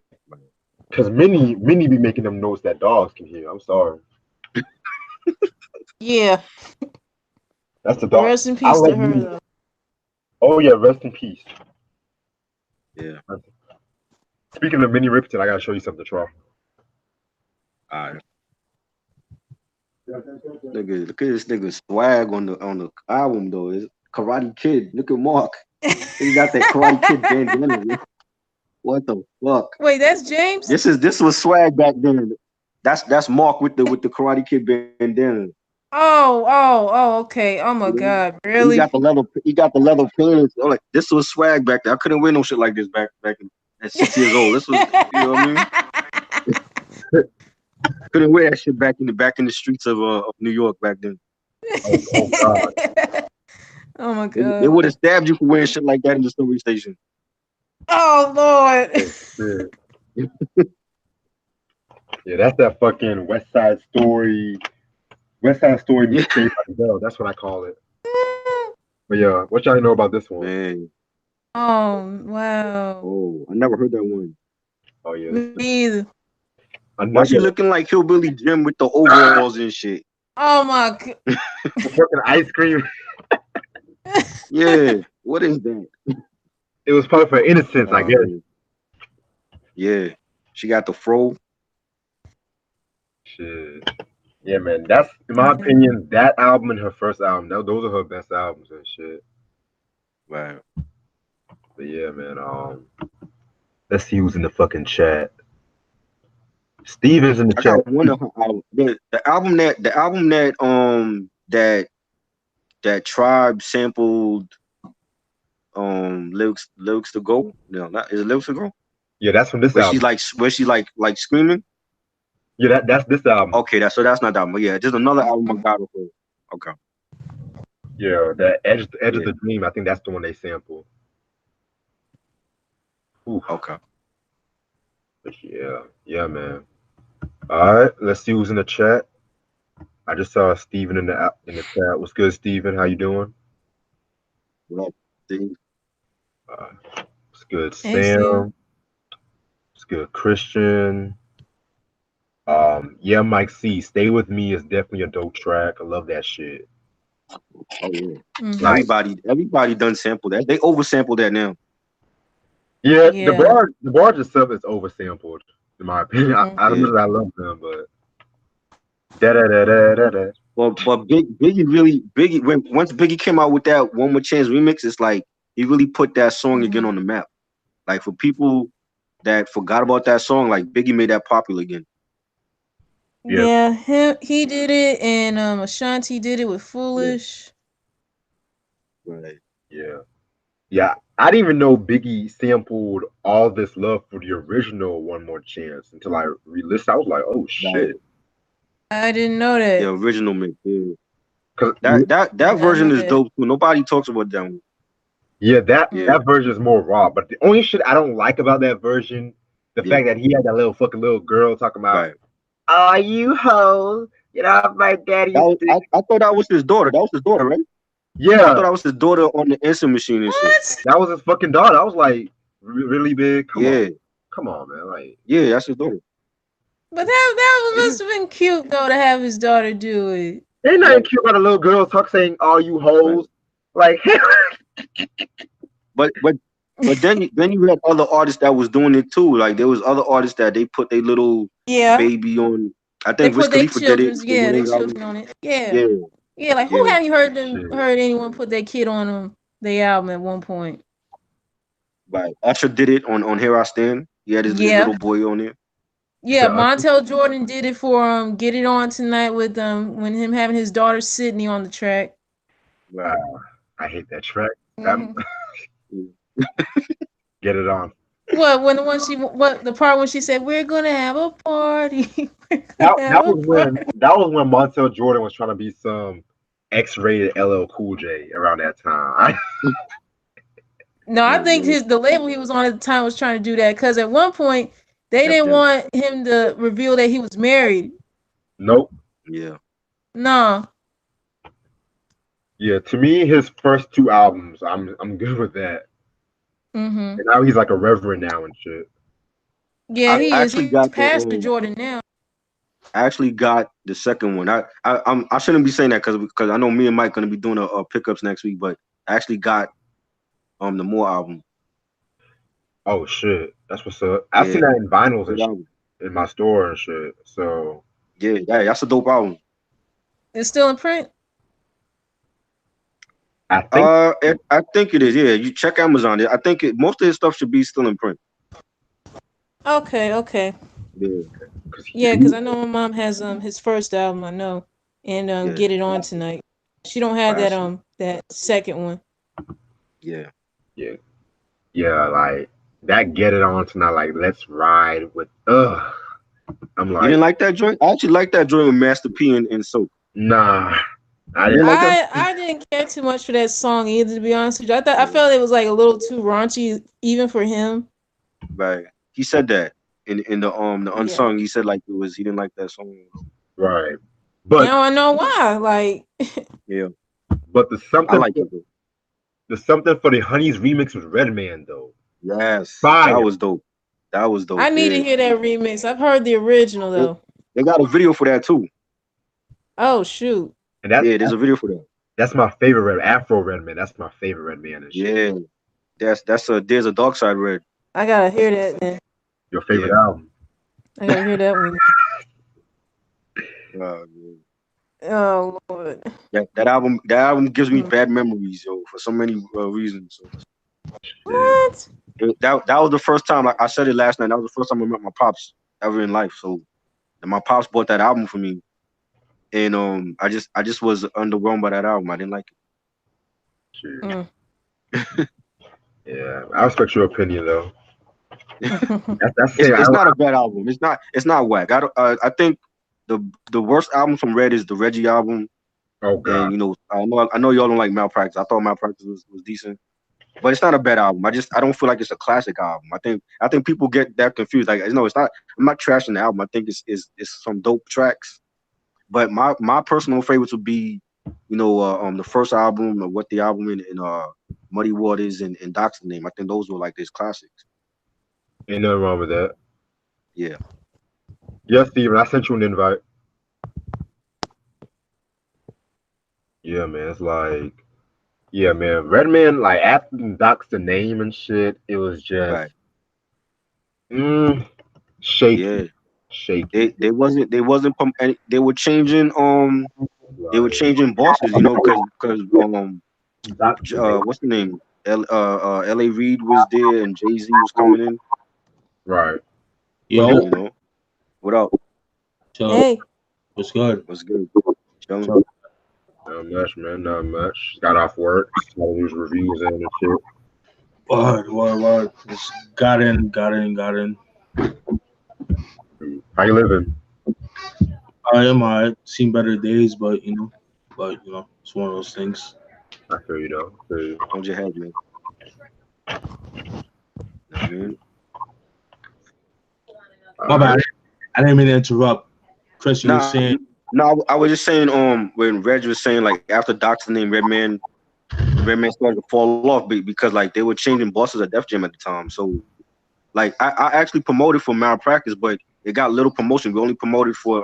because Minnie be making them notes that dogs can hear. I'm sorry. Yeah, That's the dog. rest in I peace to like her Minnie. though. Oh yeah, rest in peace. Yeah. Speaking of Minnie Riperton, I gotta show you something, Troy. All right. Look at this nigga swag on the album though. It's Karate Kid. Look at Mark. He got that Karate Kid bandana. What the fuck? Wait, that's James? This was swag back then. That's Mark with the Karate Kid bandana. Okay. Oh my You know? God, He really? got the leather pants. I'm like, this was swag back then. I couldn't wear no shit like this at 6 years old. This was, you know what I mean? Couldn't wear that shit back in the streets of New York back then. Oh God. Oh my They would have God. stabbed you for wearing shit like that in the subway station. Oh Lord. Oh, shit. Yeah, that's that fucking West Side Story Yeah, mixtape by Bell. That's what I call it. But yeah, what y'all know about this one? man. Oh wow. Oh, I never heard that one. Oh yeah, Me either. Why she another looking like Hillbilly Jim with the overalls and shit? Oh my god. fucking ice cream. Yeah, what is that? It was probably for innocence, I guess. Man. Yeah, she got the fro. Shit. Yeah, man. That's in my opinion. That album and her first album. Those are her best albums and shit. Right. But yeah, man. Let's see who's in the fucking chat. Steven's in the I chat. got one of her albums. The album that Tribe sampled lyrics to go. No, not is it lyrics to go? Yeah, that's from this Where album. she's like screaming. Yeah, that's this album. Okay, that's not that one. But yeah, just another album I got of her. Okay. Yeah, that Edge of Yeah. the Dream. I think that's the one they sample. Oof. Okay. But yeah, man. All right, let's see who's in the chat. I just saw Steven in the chat. What's good, Steven? How you doing? Well, see, What's good, Hey, Steve. Sam? What's good, Christian? Yeah, Mike C. Stay With Me is definitely a dope track. I love that shit. oh yeah. Mhm. Like, Everybody done sample that. They oversample that now. yeah, Yeah. the bar itself is oversampled, in my opinion. I Yeah. admit I love them, but da da da da da da. But Biggie once Biggie came out with that One More Chance remix, it's like he really put that song again on the map. Like for people that forgot about that song, like Biggie made that popular again. Yeah. He did it, and Ashanti did it with Foolish. Right. Yeah. I didn't even know Biggie sampled All This Love for the original One More Chance until I re-listened. I was like, oh shit. I didn't know The that. original mix. Yeah. 'Cause That version know is that. dope too. Nobody talks about that one. yeah, that Yeah. version is more raw. But the only shit I don't like about that version, the Yeah. fact that he had that little girl talking about, Right. "Oh, you hoes, get off my daddy's dick." I thought that was his daughter. That was his daughter, right? I Yeah, thought that was his daughter on the answering machine and shit. What? that was his fucking daughter. I was like, really big? Yeah. Come on, man. Like, Yeah, that's his daughter. But that must have been cute though to have his daughter do it. ain't nothing cute about a little girl saying, "Oh, you hoes." Like, But then you had other artists that was doing it too. Like there was other artists that they put their little baby on. I They think Wiz put their Khalifa did it. children's, their children on it. Yeah. Yeah. Like who Yeah. have you heard Shit. heard anyone put their kid on their album at one point? Right. Usher did it on Here I Stand. He had his little boy on there. Yeah, So, Montel Jordan did it for Get It On Tonight with when him having his daughter Sydney on the track. wow, I hate that track. Mhm. Get it on. What the part when she said we're gonna have a party. That was when Montel Jordan was trying to be some X-rated LL Cool J around that time. No, I think the label he was on at the time was trying to do that because at one point they didn't want him to reveal that he was married. Nope. Yeah. No. Yeah, to me, his first two albums, I'm good with that. Mm-hmm. And now he's like a reverend now and shit. Yeah, he is. Actually He's got Pastor Jordan now. I actually got the second one. I shouldn't be saying that because I know me and Mike gonna be doing a pickups next week, but I actually got the More album. Oh shit, that's what's up. I've seen that in vinyls and shit, in my store and shit. So yeah, that's a dope album. It's still in print. I think it is. Yeah, you check Amazon. I think most of his stuff should be still in print. Okay. Yeah, because I know my mom has his first album. I know, and Get It On Tonight. She don't have that second one. Yeah. Like that Get It On Tonight. Like Let's Ride with. I'm like, you didn't like that joint? I actually like that joint with Master P and Soap. Nah. I didn't care too much for that song either, to be honest with you. I felt it was like a little too raunchy even for him. Right. He said that. in the Yeah. unsung, he said like he didn't like that song. Right. But Now I know why. Like, Yeah, but the I something like it though. the something for the Honeys remix was Redman though. Yes, that Fire. was dope. That was I dope. need to Yeah, hear that remix. I've heard the original they, though. they got a video for that too. Oh shoot. And that Yeah, there's a video for that. that's my favorite Afro Redman. That's my favorite Redman and shit. Yeah, there's a Dark Side Red. I gotta hear that then. Your favorite Yeah, album. I gotta hear that one. yeah. Oh Lord. That album gives me Hmm. bad memories, yo, for so many reasons. So Shit. What? that was the first time, like I said it last night. That was the first time I met my pops ever in life. So and my pops bought that album for me, and I just was underwhelmed by that album. I didn't like Shit. Mm. Yeah. I respect your opinion though. Mm. That's it. saying It's not a bad album. It's not whack. I think the worst album from Red is the Reggie album, oh and god. I know y'all don't like Malpractice. I thought Malpractice was decent. But it's not a bad album. I don't feel like it's a classic album. I think people get that confused. Like it's not. I'm not trashing the album. I think it's some dope tracks. But my personal favorites would be, the first album, or what the album in Muddy Waters and Doc's Name. I think those were like his classics. Ain't nothing wrong with that. Yeah. Yes, Steven, I sent you an invite. Yeah, man. It's like yeah, man. Redman, like after Doc's the name and shit, it was just Right. mm, shaky. Yeah. Shaky. They were changing Like bosses, because Doc's the name. what's the name? L.A. Reid was there and Jay-Z was coming in. Right. Yo, You know, what up? so Hey. what's good? What's good? Chilling. So, Not much, man. Not much. Got off work. All these reviews in and shit. what? Just got in. How you living? I am. I seen better days, but it's one of those things. I feel you though. I feel you. Hold your head, man. I mean, My bad. I didn't mean to interrupt. Chris, you were nah, saying no, I was just saying, when Reg was saying, like, after Doc's name, Redman started to fall off because like they were changing bosses at Def Jam at the time. So like I actually promoted for Malpractice, but it got little promotion. We only promoted for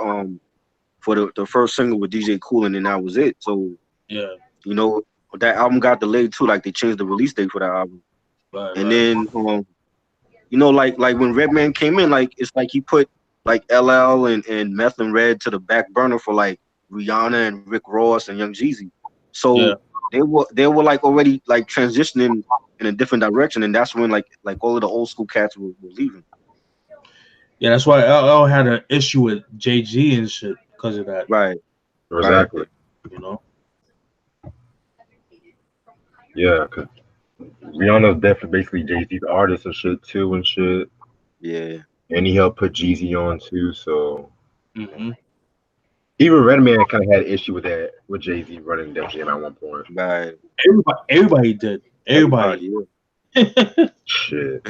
the first single with DJ Kool, and then that was it. So yeah, that album got delayed too. Like they changed the release date for that album, and right. then like when Redman came in, like it's like he put like LL and Meth and Red to the back burner for like Rihanna and Rick Ross and Young Jeezy. So Yeah. they were like already like transitioning in a different direction, and that's when like all of the old school cats were leaving. Yeah, that's why LL had an issue with JG and shit because of that. Right. Exactly. You know. Yeah, cause Rihanna's definitely basically Jay-Z's artist and shit too and shit. Yeah. And he helped put Jeezy on too, so Mm-hmm. even Redman kind of had an issue with that with Jay-Z running Def Jam at one point. Right. Everybody did. Everybody. Yeah. Shit.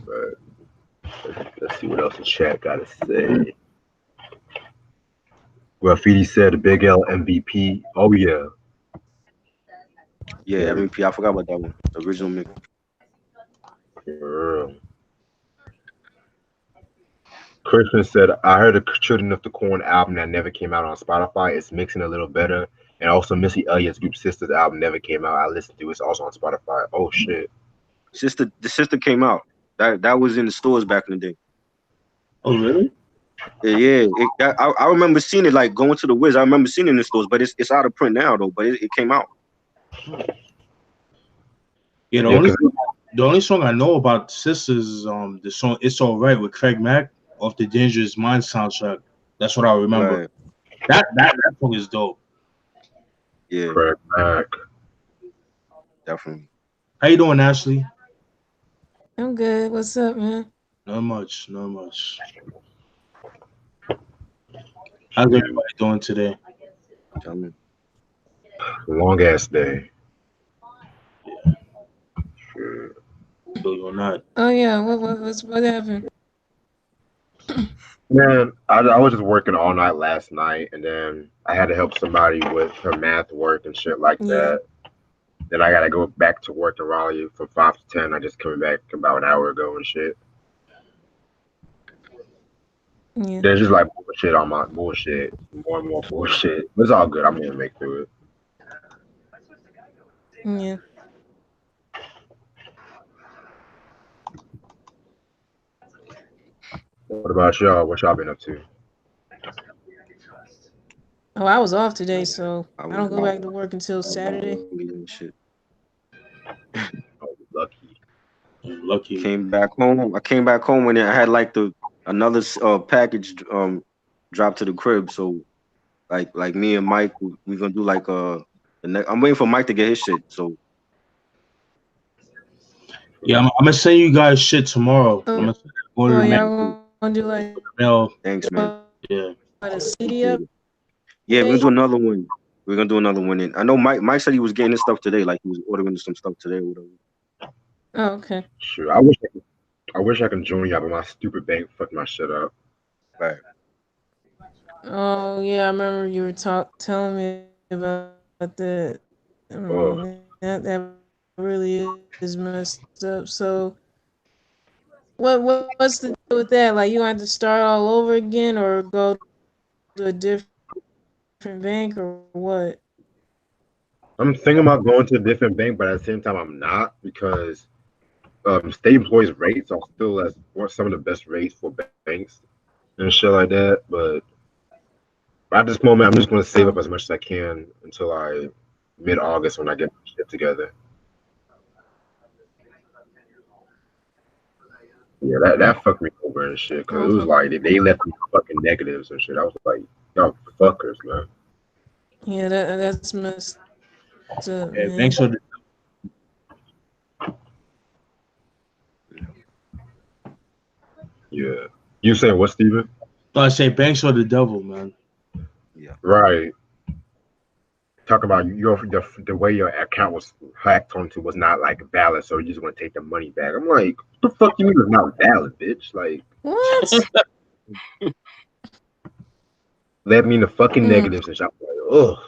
But let's see what else the chat got to say. Graffiti said Big L MVP. Oh yeah. Yeah. MVP. I forgot about that one. The original mix. For real. Christian said, I heard the Children of the Corn album that never came out on Spotify. It's mixing a little better. And also Missy Elliott's Group Sisters album never came out. I listened to it. It's also on Spotify. Oh shit. The sister came out. That was in the stores back in the day. Oh really? Yeah. I remember seeing it, like going to the Wiz. I remember seeing it in the stores, but it's out of print now though. But it came out. Yeah, the only song I know about Sisters is the song "It's Alright" with Craig Mack off the Dangerous Minds soundtrack. That's what I remember. Right. That song is dope. Yeah. Craig Mack. Definitely. How you doing, Ashley? I'm good. What's up, man? Not much. How's everybody doing today? Tell me. Long ass day. Shit. feel you on that. Oh yeah, what happened? Man, I was just working all night last night, and then I had to help somebody with her math work and shit like Yeah. that. Then I gotta go back to work in Raleigh from 5 to 10. I just coming back about an hour ago and shit. Yeah. There's just like bullshit on my bullshit, more and more bullshit. But it's all good. I'm gonna make through it. Yeah. What about y'all? What y'all been up to? Oh, I was off today, so I I was don't go back to work until Saturday. shit. Oh, lucky. I'm lucky. Came back home. I came back home and I had like another package dropped to the crib. So like me and Mike, we gonna do like I'm waiting for Mike to get his shit. So Yeah, I'm gonna send you guys shit tomorrow. Oh, I'm gonna go to the mail. y'all gonna do like thanks, man. Yeah. a CD up? Yeah, we're gonna do another one. We're gonna do another one. And I know Mike said he was getting his stuff today. Like he was ordering some stuff today or whatever. Oh, okay. Sure. I wish I could join y'all, but my stupid bank fucked my shit up. Right. Oh yeah, I remember you were telling me about that. Oh, That really is messed up. So what's the deal with that? Like you have to start all over again, or go to a different bank, or what? I'm thinking about going to a different bank, but at the same time, I'm not because state employees' rates are still as some of the best rates for banks and shit like that. But at this moment, I'm just going to save up as much as I can until mid-August when I get my shit together. Yeah, that fucked me over and shit because it was like they left me fucking negatives and shit. I was like, y'all fuckers, man. Yeah, that's messed up, Yeah, man. banks are. Yeah. You saying what, Steven? No, I say banks are the devil, man. Yeah. Right. Talk about the way your account was hacked onto was not like valid, so you just want to take the money back. I'm like, what the fuck you mean it's not valid, bitch? Like, What? let me in the fucking negatives and shit. I'm like, ugh.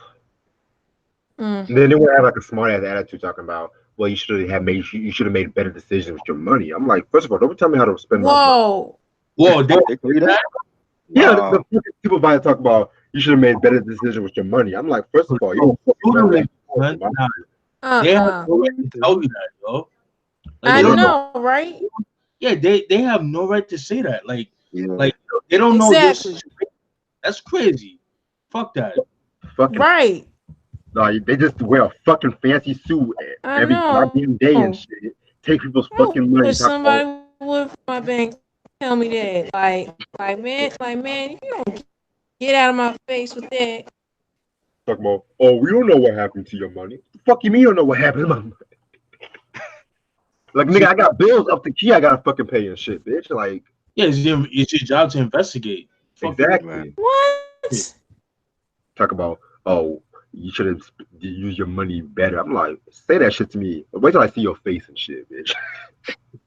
And then they would have like a smart ass attitude talking about, well, you should have made better decisions with your money. I'm like, first of all, don't tell me how to spend my money. Whoa, They tell you that? Yeah, Wow. the people about to talk about you should have made better decisions with your money. I'm like, first of all, you don't fucking man. They have no right to tell you that, yo. Like, I know, right? Yeah, they have no right to say that. Like, Yeah. like they don't know your Exactly. situation. That's crazy. Fuck that. Fucking Right. no, they just wear a fucking fancy suit I every know. goddamn day and shit. Take people's I fucking money. wish somebody would from my bank tell me that. Like man, you don't get out of my face with that. Talk about, oh, we don't know what happened to your money. The fuck you mean you don't know what happened to my money? Like, nigga, I got bills up the key I gotta fucking pay and shit, bitch. Like, yeah, it's your job to investigate. Fuck exactly. What? Talk about, oh, you should have used your money better. I'm like, say that shit to me. Wait till I see your face and shit, bitch.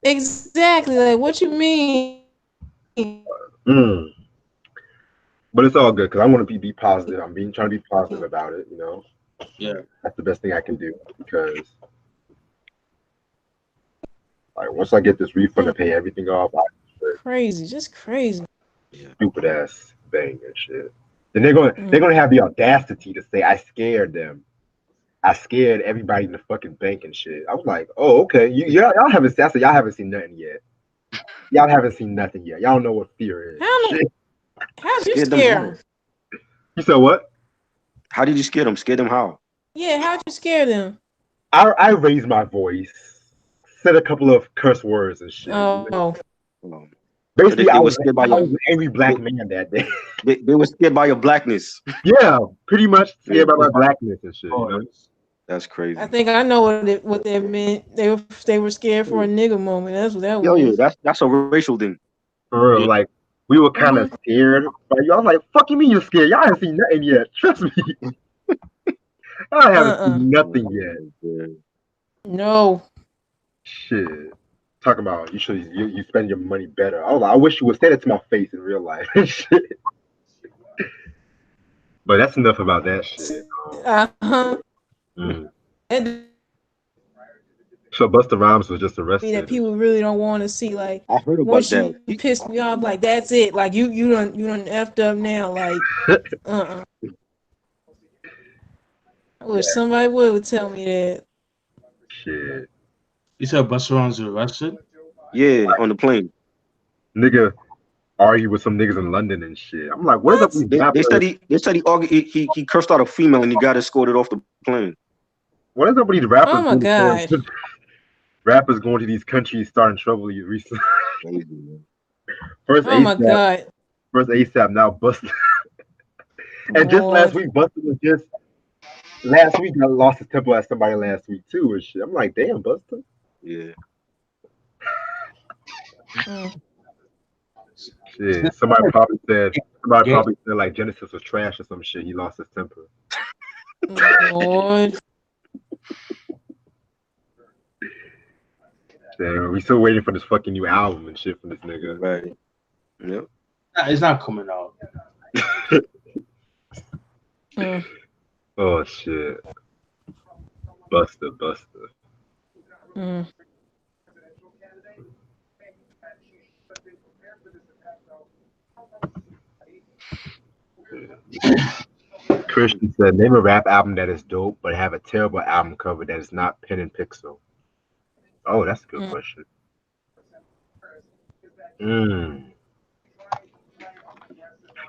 Exactly. Like, what you mean? But it's all good because I want to be positive. I'm trying to be positive about it, you know. Yeah. That's the best thing I can do because like once I get this refund and pay everything off, Crazy, just crazy. Stupid ass thing and shit. Then they're gonna have the audacity to say I scared them. I scared everybody in the fucking bank and shit. I was like, oh, okay. Y'all haven't seen. I said y'all haven't seen nothing yet. Y'all haven't seen nothing yet. Y'all don't know what fear is. How'd you scare them? You said what? How did you scare them? Scare them how? Yeah, how'd you scare them? I raised my voice, said a couple of curse words and shit. Oh. Basically, So I was an angry black man that day. They were scared by your blackness. Yeah, pretty much scared by my blackness and shit. You know? That's crazy. I think I know what that meant. They were scared for a nigga moment. That's what that was. Yeah, that's a racial thing. For real, like we were kind of scared, but y'all like, fuck you mean you're scared? Y'all haven't seen nothing yet. Trust me. I haven't seen nothing yet. No. Shit. talking about you spend your money better. I was like, I wish you would say that to my face in real life. Shit. But that's enough about that shit. And So Busta Rhymes was just that arrested. people really don't want to see. Like, I heard about once that. you piss me off, like that's it. Like you done effed up now. Like, I wish somebody would tell me that. Shit. You said Busta Rhymes was arrested? Yeah, on the plane. Nigga argue with some niggas in London and shit. I'm like, where's up these They rappers? said he cursed out a female and he got escorted off the plane. What is up with these rappers? Oh my god. Rappers going to these countries starting trouble recently. First Oh my god. First ASAP, now Busta. And just last week, Busta was just last week got lost his temper at somebody last week too and shit. I'm like, damn, Busta. Yeah. Shit. Somebody probably said like Genesis was trash or some shit. He lost his temper. Lord. Damn, we still waiting for this fucking new album and shit from this nigga. Right. Yep. It's not coming out. Oh shit. Busta. Christian said, name a rap album that is dope, but have a terrible album cover that is not pen and pixel. Oh, that's a good question.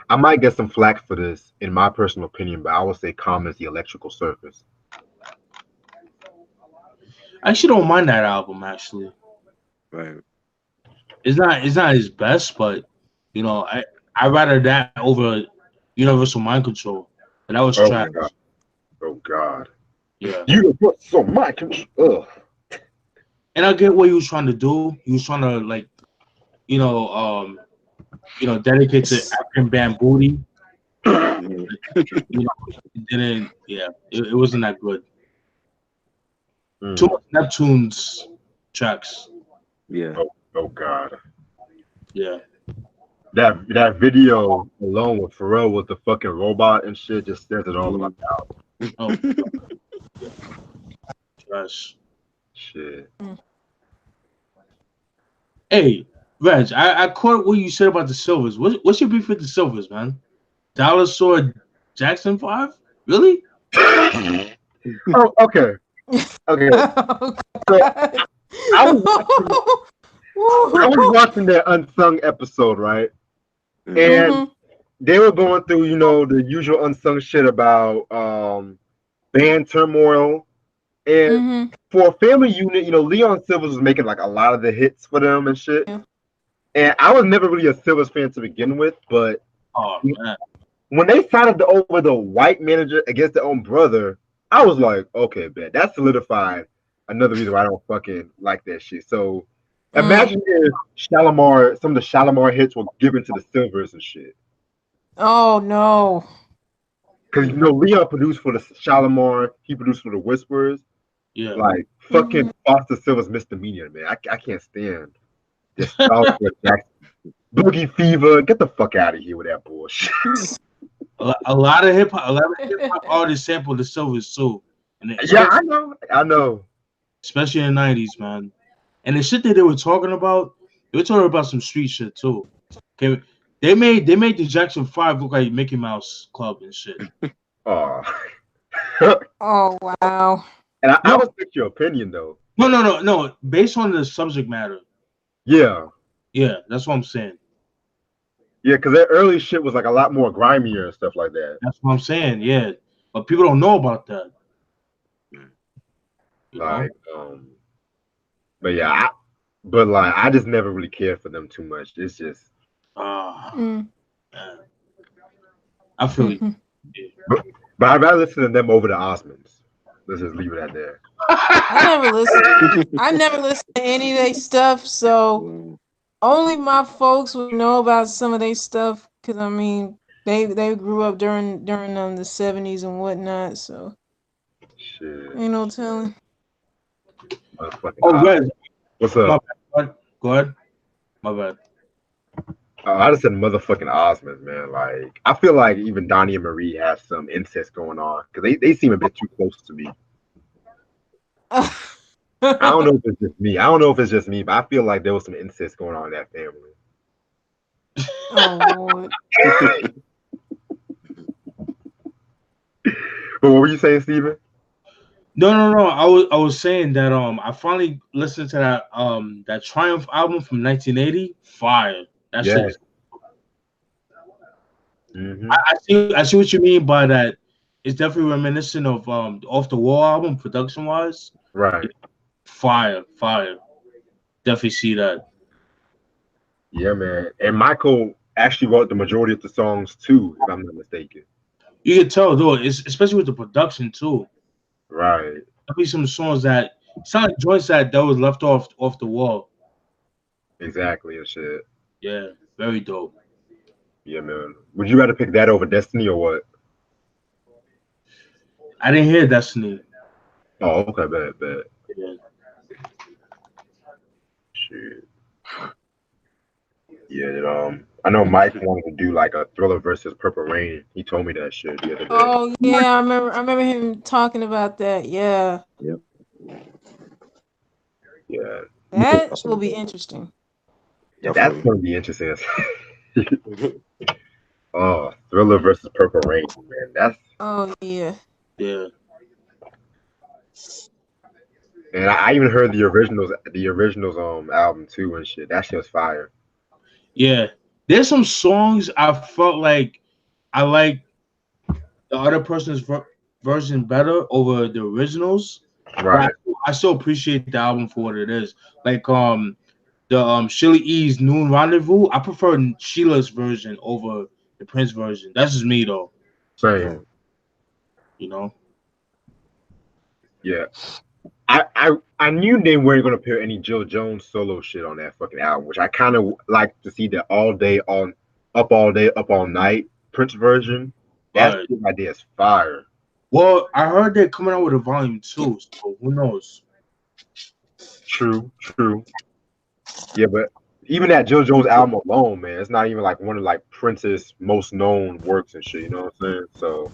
I might get some flack for this, in my personal opinion, but I would say Common's The Electrical Surface. I actually don't mind that album, actually. Right. It's not his best, but you know, I rather that over Universal Mind Control. And that was trash. Oh god. Yeah. Universal Mind Control. Ugh. And I get what he was trying to do. He was trying to dedicate to African band Booty. It wasn't that good. Too much Neptune's tracks. Yeah. Oh god. Yeah. That video alone with Pharrell with the fucking robot and shit just says it all about the album. Oh. Trash. Shit. Hey, Reg, I caught what you said about the Silvers. What's your beef with the Silvers, man? Dollar Store Jackson 5? Really? Oh, okay. So I was watching their Unsung episode, right? And they were going through, the usual unsung shit about band turmoil. And for a family unit, Leon Silvers was making like a lot of the hits for them and shit. Yeah. And I was never really a Silvers fan to begin with, but when they sided over the white manager against their own brother, I was like, okay, bet that solidified another reason why I don't fucking like that shit. So imagine if some of the Shalimar hits were given to the Silvers and shit. Oh no. Because Leon produced for the Shalimar, he produced for the Whispers. Yeah. Like fucking Foster Silver's misdemeanor, man. I can't stand this Boogie Fever. Get the fuck out of here with that bullshit. A lot of hip hop artists sample the Silvers too. I know. Especially in the 90s, man. And the shit that they were talking about some street shit too. Okay. They made the Jackson 5 look like Mickey Mouse Club and shit. Oh. Oh wow. And I respect your opinion though. No. Based on the subject matter. Yeah. Yeah, that's what I'm saying. Yeah, because their early shit was like a lot more grimier and stuff like that. That's what I'm saying, yeah. But people don't know about that. Like, but yeah, I just never really cared for them too much. It's just I feel you. But I'd rather listen to them over the Osmonds. Let's just leave it at that. I never listened to any of their stuff, so only my folks would know about some of their stuff. Cause I mean, they grew up during the 70s and whatnot, so shit. Ain't no telling. Reg, what's up? Go ahead. My bad. I just said motherfucking Osmonds, man. Like, I feel like even Donnie and Marie have some incest going on because they seem a bit too close to me. I don't know if it's just me. I don't know if it's just me, but I feel like there was some incest going on in that family. Oh Lord. But what were you saying, Steven? No. I was saying that I finally listened to that Triumph album from 1980. Fire. That Yeah. shit is. Mm-hmm. I see what you mean by that. It's definitely reminiscent of the Off the Wall album, production wise. Right. Fire. Definitely see that. Yeah, man. And Michael actually wrote the majority of the songs too, if I'm not mistaken. You can tell though, it's especially with the production too. Right. Definitely some songs that sound like joints that was left off the wall. Exactly and shit. Yeah, very dope. Yeah, man. Would you rather pick that over Destiny or what? I didn't hear Destiny. Oh, okay, bad. Yeah. Shit. Yeah, I know Mike wanted to do like a Thriller versus Purple Rain. He told me that shit the other day. Oh yeah, I remember him talking about that. Yeah. Yep. Yeah. That will be interesting. That's gonna be interesting. Oh, Thriller versus Purple Rain, man. That's Oh yeah. Yeah. and I even heard the originals album too and shit. That shit was fire. Yeah. There's some songs I felt like I like the other person's version better over the originals. Right. But I still appreciate the album for what it is. Like the Sheila E's Noon Rendezvous. I prefer Sheila's version over the Prince version. That's just me though. Same. You know. Yeah. I knew they weren't gonna put any Jill Jones solo shit on that fucking album, which I kind of like to see the up all day, up all night Prince version. That idea is fire. Well, I heard they're coming out with a volume 2, so who knows? True. Yeah, but even that Jill Jones album alone, man, it's not even like one of like Prince's most known works and shit. You know what I'm saying? So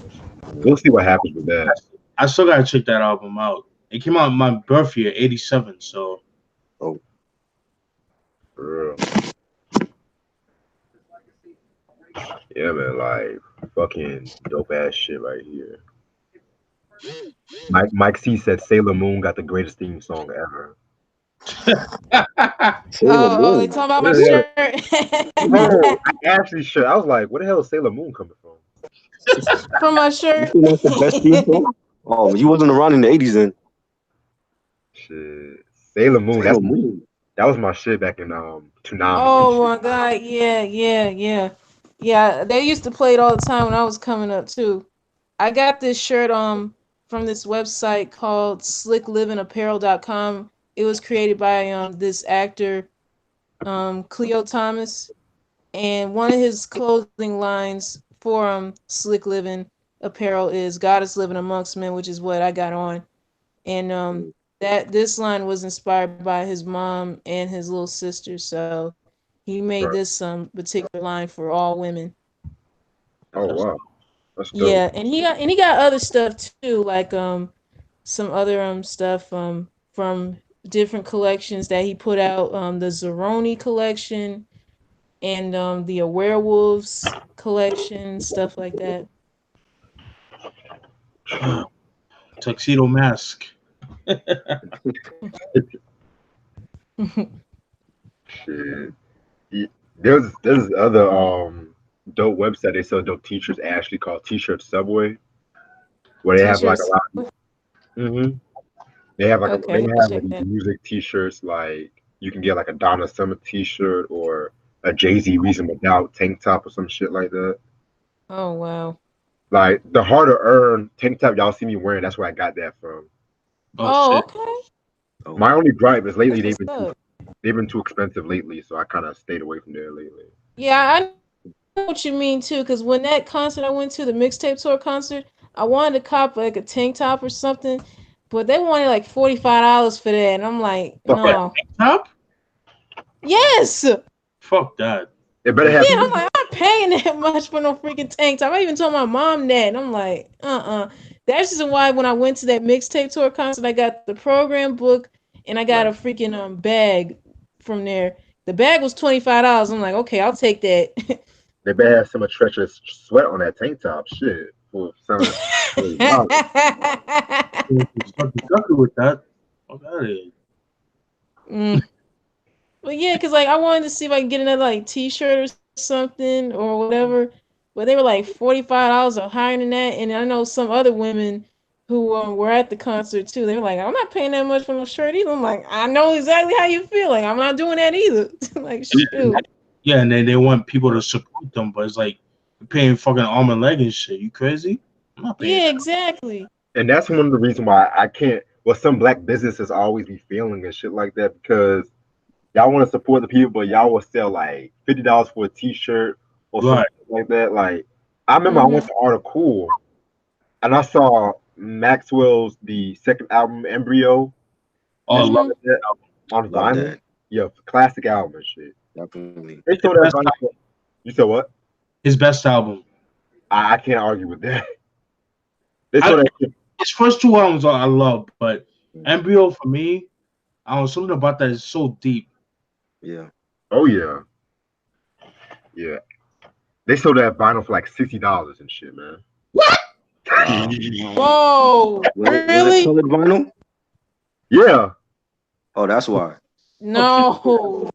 we'll see what happens with that. I still gotta check that album out. It came out my birth year, 87. So. Oh. For real. Yeah, man, like fucking dope ass shit right here. Mike C said Sailor Moon got the greatest theme song ever. Oh, they talking about my shirt. No, I actually sure. I was like, where the hell is Sailor Moon coming from? From my shirt. That's the best theme song? Oh, you wasn't around in the 80s then. Shit. Sailor Moon. That was my shit back in Toonami. Oh my god, yeah. They used to play it all the time when I was coming up too. I got this shirt from this website called slicklivingapparel.com. It was created by this actor Cleo Thomas, and one of his clothing lines for Slick Living Apparel is "God is living amongst men," which is what I got on, and that this line was inspired by his mom and his little sister, so he made this particular line for all women. Oh wow, that's dope. Yeah, and he got other stuff too, like some other stuff from different collections that he put out, the Zeroni collection and the Werewolves collection, stuff like that. Tuxedo Mask. Shit. There's other dope website they sell dope t-shirts actually called T-shirt Subway, where they have like a lot. They have like they have like music t-shirts, like you can get like a Donna Summer t-shirt or a Jay-Z Reasonable Doubt tank top or some shit like that. Oh wow. Like the hard to earn tank top y'all see me wearing, that's where I got that from. Oh okay. My only gripe is lately they've been too expensive lately, so I kind of stayed away from there lately. Yeah, I know what you mean too, because when that concert I went to, the mixtape tour concert, I wanted to cop like a tank top or something, but they wanted like $45 for that, and I'm like, no. Top? Yes. Fuck that. It better Yeah, have. I'm like, I'm not paying that much for no freaking tank top. I even told my mom that, and I'm like, That's just why when I went to that mixtape tour concert, I got the program book and I got a freaking bag from there. The bag was $25. I'm like, okay, I'll take that. They better have some treacherous sweat on that tank top. Shit, for some. Wow. Fuck with that. Fuck out of here. But yeah, cause like I wanted to see if I can get another like T-shirt or something or whatever, but they were like $45 or higher than that. And I know some other women who were at the concert too. They were like, I'm not paying that much for no shirt either. I'm like, I know exactly how you feel. Like I'm not doing that either. Like shoot. Yeah, and then they want people to support them, but it's like you're paying fucking arm and leg and shit. You crazy? I'm not paying. Yeah, exactly. And that's one of the reasons why I can't. Well, some black businesses always be failing and shit like that because y'all want to support the people, but y'all will sell like $50 for a T-shirt or something like that. Like I remember I went to Art of Cool and I saw Maxwell's the second album Embryo. Oh, I love that on vinyl. Yeah, classic album and shit. Definitely. They showed that vinyl. You said what? His best album. I can't argue with that. They showed that shit. His first two albums I love, but Embryo for me, I don't know, something about that is so deep. Yeah. Oh yeah. Yeah. They sold that vinyl for like $60 and shit, man. What? Whoa! Really? Was it colored vinyl? Yeah. Oh, that's why. No.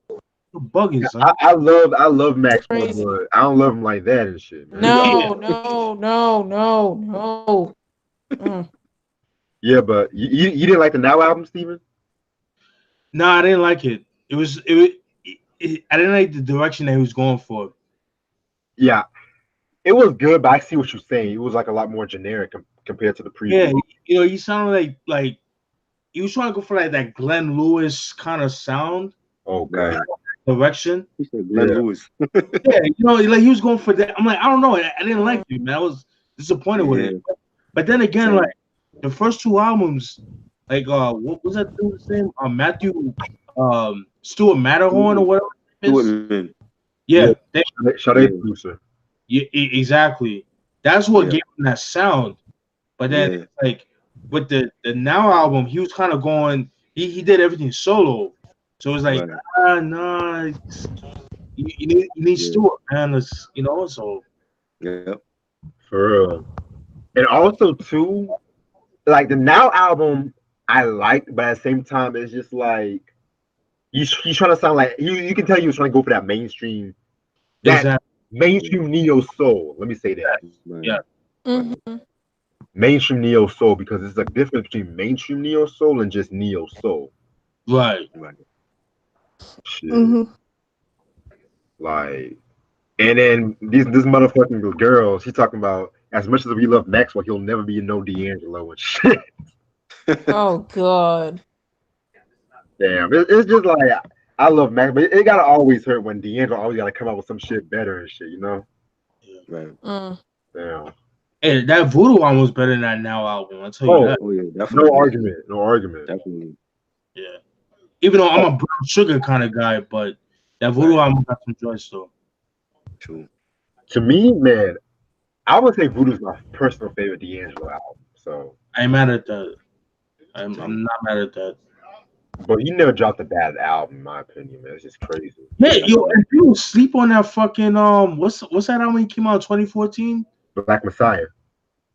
Bugging, son. I love Maxwell, but I don't love him like that and shit, man. No. Yeah, but you didn't like the Now album, Steven? No, I didn't like it. I didn't like the direction that he was going for. Yeah, it was good, but I see what you're saying. It was like a lot more generic compared to the previous. Yeah, he sounded like he was trying to go for like that Glenn Lewis kind of sound. Okay. Direction. He said Glenn Lewis. Yeah, like he was going for that. I'm like, I don't know. I didn't like it, man. I was disappointed with it. But then again, like the first two albums, like what was that dude's name? Matthew Stuart Matterhorn or whatever. Yeah. Sade producer. Yeah, exactly. That's what gave him that sound. But then like with the Now album, he was kind of going. He did everything solo. So it's like, nah, you need Stuart, man. So. Yeah. For real. And also, too, like the Now album, I liked, but at the same time, it's just like, he's trying to sound like, you can tell he was trying to go for that mainstream, mainstream neo soul. Let me say that. Yeah. Mm-hmm. Mainstream neo soul, because there's a difference between mainstream neo soul and just neo soul. Right. Shit. Mm-hmm. Like, and then this motherfucking girl, she's talking about as much as we love Maxwell, he'll never be no D'Angelo and shit. Oh God. Damn, it's just like I love Max, but it gotta always hurt when D'Angelo always gotta come out with some shit better and shit, you know? Right. Damn. Hey, that Voodoo album was better than that Now album. I'll tell you that. Oh yeah, definitely. No argument. Definitely. Yeah. Even though I'm a brown sugar kind of guy, but that Voodoo album got some joy still. True. To me, man, I would say Voodoo's my personal favorite D'Angelo album. So I ain't mad at that. I'm not mad at that. But he never dropped a bad album, in my opinion, man. It's just crazy. Yeah, and people sleep on that fucking what's that album he came out in 2014? Black Messiah.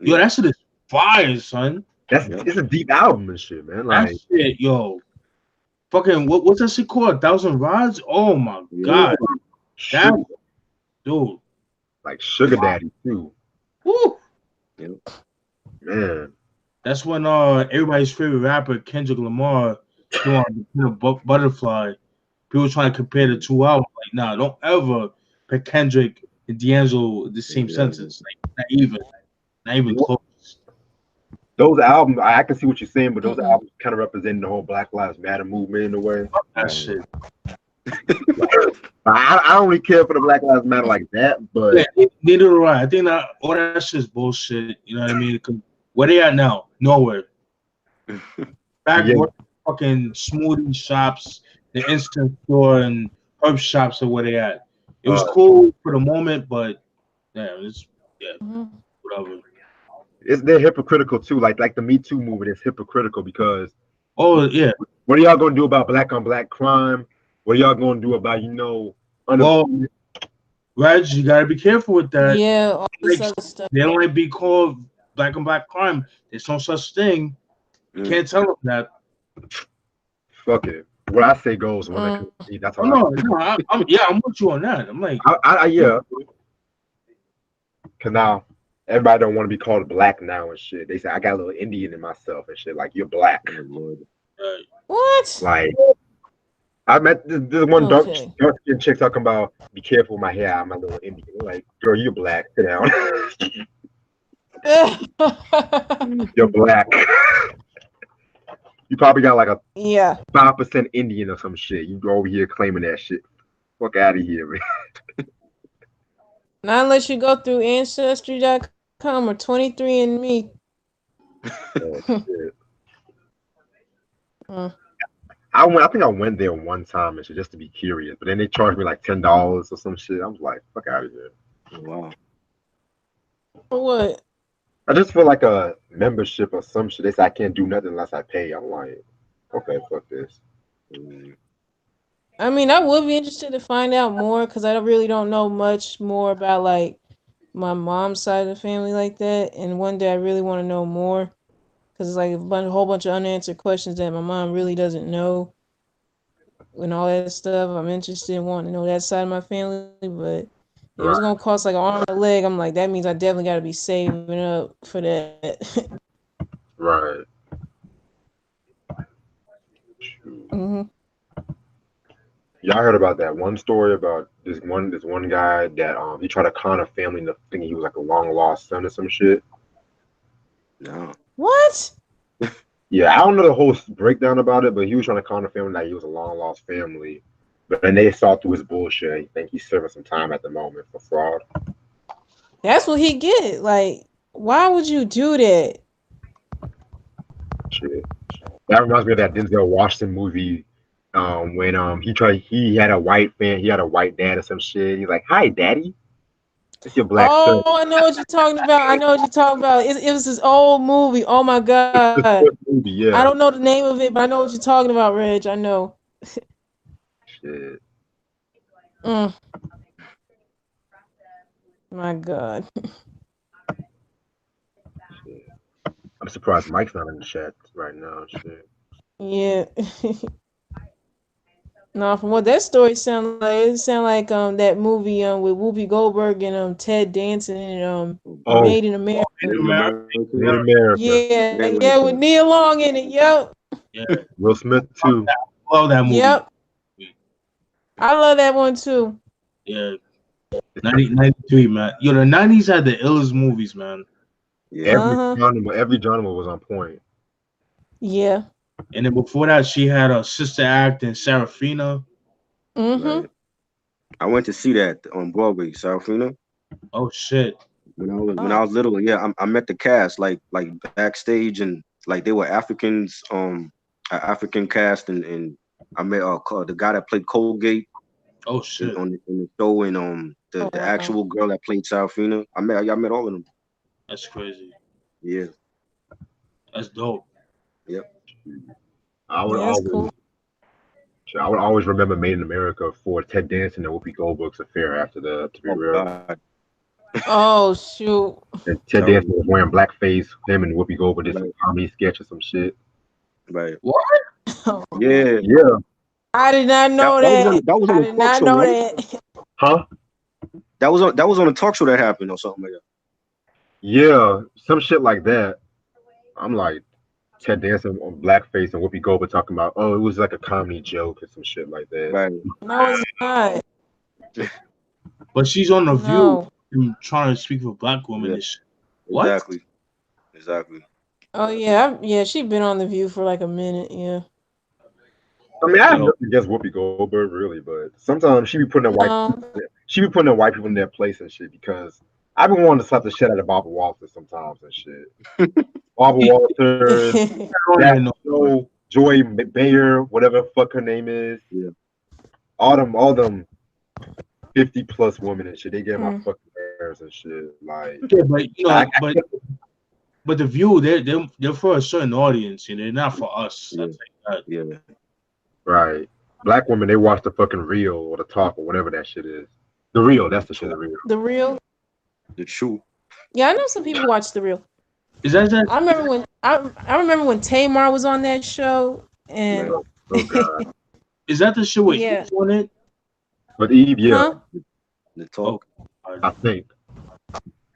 Yo, that shit is fire, son. It's a deep album and shit, man. Like that shit, yo. Fucking what's that shit called? 1,000 Rods? Oh my god. That dude. Like Sugar Daddy too. Woo. Yeah. Man. That's when everybody's favorite rapper, Kendrick Lamar, came on the Butterfly. People trying to compare the two albums. Like, nah, don't ever put Kendrick and D'Angelo in the same sentence. Like, not even close. Those albums, I can see what you're saying, but those albums kind of represent the whole Black Lives Matter movement in a way. That shit. I don't really care for the Black Lives Matter like that, but neither do I. I think that all that shit is bullshit. You know what I mean? Where they at now? Nowhere. Back working fucking smoothie shops, the instant store, and herb shops are where they at. It was cool for the moment, but whatever. They're hypocritical too. Like the Me Too movement is hypocritical because what are y'all gonna do about black on black crime? What are y'all gonna do about Reg, you gotta be careful with that. Yeah, all this other stuff. They don't like be called black on black crime. There's no such thing. You can't tell them that. Fuck it. What I say goes. That's all. I'm with you on that. I'm like, yeah. Cause now everybody don't want to be called black now and shit. They say I got a little Indian in myself and shit. Like you're black. What? Like I met this one dark skin chick talking about be careful with my hair. I'm a little Indian. I'm like, girl, you're black. Sit down. You're black. You probably got like a 5% Indian or some shit. You go over here claiming that shit. Fuck out of here, man. Not unless you go through Ancestry.com or 23andMe. Oh, shit. I think I went there one time and shit just to be curious, but then they charged me like $10 or some shit. I was like, fuck out of here. Wow. For what? I just feel like a membership or some shit. They say I can't do nothing unless I pay. I'm like, okay, fuck this. I mean, I would be interested to find out more because I really don't know much more about like my mom's side of the family like that. And one day I really want to know more because it's like a whole bunch of unanswered questions that my mom really doesn't know and all that stuff. I'm interested in wanting to know that side of my family, but if it's gonna cost like an arm and a leg, I'm like, that means I definitely got to be saving up for that. Right. Y'all heard about that one story about this one guy that he tried to con a family into thinking he was like a long lost son or some shit. No. What? Yeah, I don't know the whole breakdown about it, but he was trying to con a family that he was a long lost family. But then they saw through his bullshit. I think he's serving some time at the moment for fraud. That's what he get. Like, why would you do that? Shit. That reminds me of that Denzel Washington movie. When he had a white dad or some shit. He's like, "Hi, daddy." It's your black son. I know what you're talking about. It was this old movie. Oh my god. Movie, yeah. I don't know the name of it, but I know what you're talking about, Reg. I know. Shit. My god. Shit. I'm surprised Mike's not in the chat right now. Shit. Yeah. No, from what that story sounded like, it sounded like that movie with Whoopi Goldberg and Ted Danson and Made in America. Made in America. Yeah, with Nia Long in it. Yep. Yeah. Will Smith too. I love that movie. Yep. I love that one too. Yeah. 93, man. Yo, the 90s had the illest movies, man. Yeah. Every genre was on point. Yeah. And then before that, she had a Sister Act and Serafina. Right. I went to see that on Broadway, Serafina. Oh shit! When I was little, yeah, I met the cast like backstage, and like they were Africans, African cast, and I met the guy that played Colgate. Oh shit! In the show, and the actual girl that played Serafina. I met all of them. That's crazy. Yeah. That's dope. Yep. I would always remember Made in America for Ted Danson and Whoopi Goldberg's affair after the Tribero. Oh shoot! And Ted Danson was wearing blackface. Him and Whoopi Goldberg did some comedy sketch or some shit. Right. What? Yeah. I did not know that. That was on a talk show, right? That. Huh? That was on a talk show that happened or something like that. Yeah, some shit like that. I'm like, Ted Danson on blackface and Whoopi Goldberg talking about, it was like a comedy joke or some shit like that. Right. No, it's not. But she's on The View trying to speak for black women. Yeah. What? Exactly. Oh yeah, she's been on The View for like a minute. Yeah. I mean, I have nothing against Whoopi Goldberg really, but sometimes she be putting the white people in their place and shit because I've been wanting to slap the shit out of Barbara Walters sometimes and shit. Barbara Walters, Joy Bayer, whatever the fuck her name is. Yeah. all them 50+ women and shit. They get my fucking nerves and shit. Like, yeah, but you know, but the View, they're for a certain audience, and they're not for us. Yeah. Like Yeah. right. Black women, they watch the fucking Reel or the Talk or whatever that shit is. The Reel, that's the shit. The Reel. The Real. The Truth. Yeah, I know some people watch The Real. Is that? I remember when Tamar was on that show, and Oh god. Is that the shit with Yeah. Eve on it? But Eve, yeah, huh? The Talk. I think.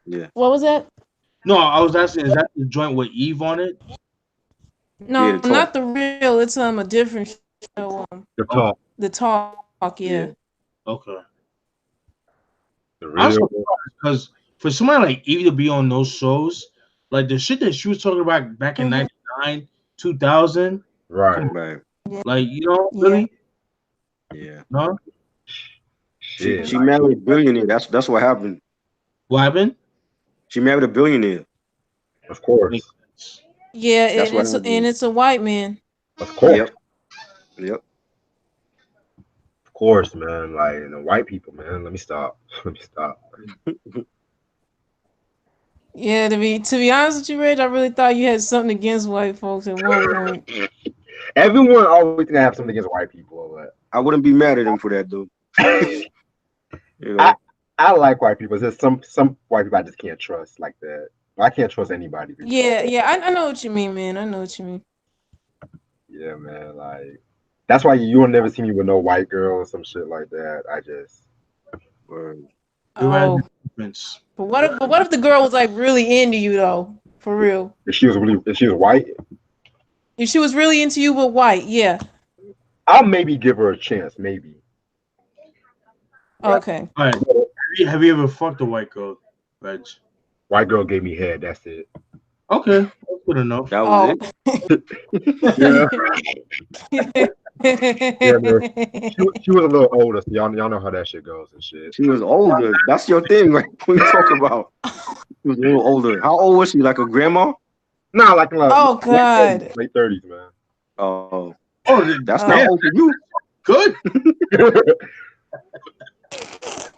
Yeah. What was that? No, I was asking, is that the joint with Eve on it? No, Yeah, The Talk. not The Real. It's a different show. The Talk. The Talk. Yeah. Okay. The I'm Reel. surprised because for somebody like Eve to be on those shows, like the shit that she was talking about back in '99, 2000, Right. Right. like really, Yeah. no. Shit. She married a billionaire. That's what happened. What happened? She married a billionaire. Of course. Yeah, That's what and it's a white man. Of course. Yep. Of course, man. Like the white people, man. Let me stop. Let me stop. Yeah, to be honest with you, Reg, I really thought you had something against white folks at one point. Everyone always gonna have something against white people, but I wouldn't be mad at him for that, though. You know? I like white people. There's some white people I just can't trust like that. I can't trust anybody. Yeah, I know what you mean, man. I know what you mean. Yeah, man. Like that's why you'll never see me with no white girl or some shit like that. I just. Oh, but what if the girl was like really into you though, for real? If she was white, if she was really into you but white, yeah. I'll maybe give her a chance, maybe. Okay. All right. Have you ever fucked a white girl, Reg? White girl gave me head. That's it. Okay, that's good enough. That was it. Yeah, man. She was a little older, so y'all know how that shit goes and shit. She was older. That's your thing, right? What you talking about? She was a little older. How old was she? Like a grandma? Nah, like oh god, late 30s, man. Oh, that's not old for you. Good.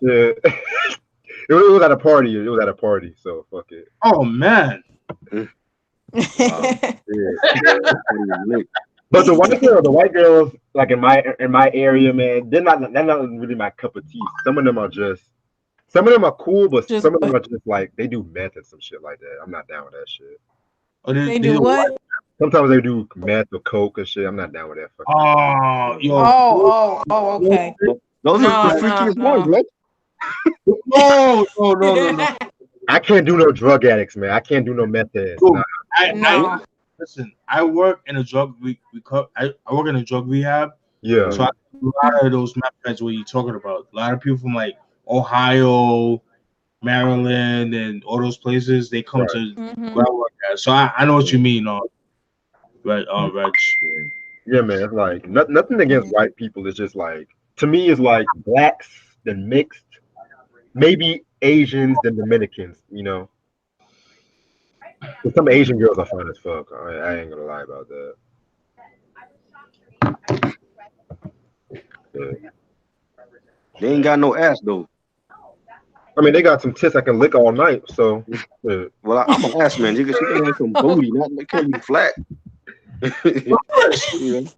Yeah. It was at a party. It was at a party, so fuck it. Oh man. Yeah. But the white girls, like in my area, man, they're not really my cup of tea. Some of them are cool, but some of them are just like they do meth and some shit like that. I'm not down with that shit. Oh, they do what? Sometimes they do meth or coke and shit. I'm not down with that. Okay. Those are the freakiest ones, right? No. I can't do no drug addicts, man. I can't do no meth heads. No. Listen, I work in a drug I work in a drug rehab. Yeah. So I do a lot of those meth heads what you're talking about. A lot of people from like Ohio, Maryland, and all those places, they come to where I work at. So I know what you mean, Reg. Yeah, man. It's like nothing against white people. It's just like, to me, it's like blacks, then mixed, maybe Asians, then Dominicans, you know. Some Asian girls are fine as fuck. I ain't gonna lie about that. Yeah. They ain't got no ass though. I mean, they got some tits I can lick all night. So, yeah. Well, I'm an ass man. She can have some booty. It can't be flat.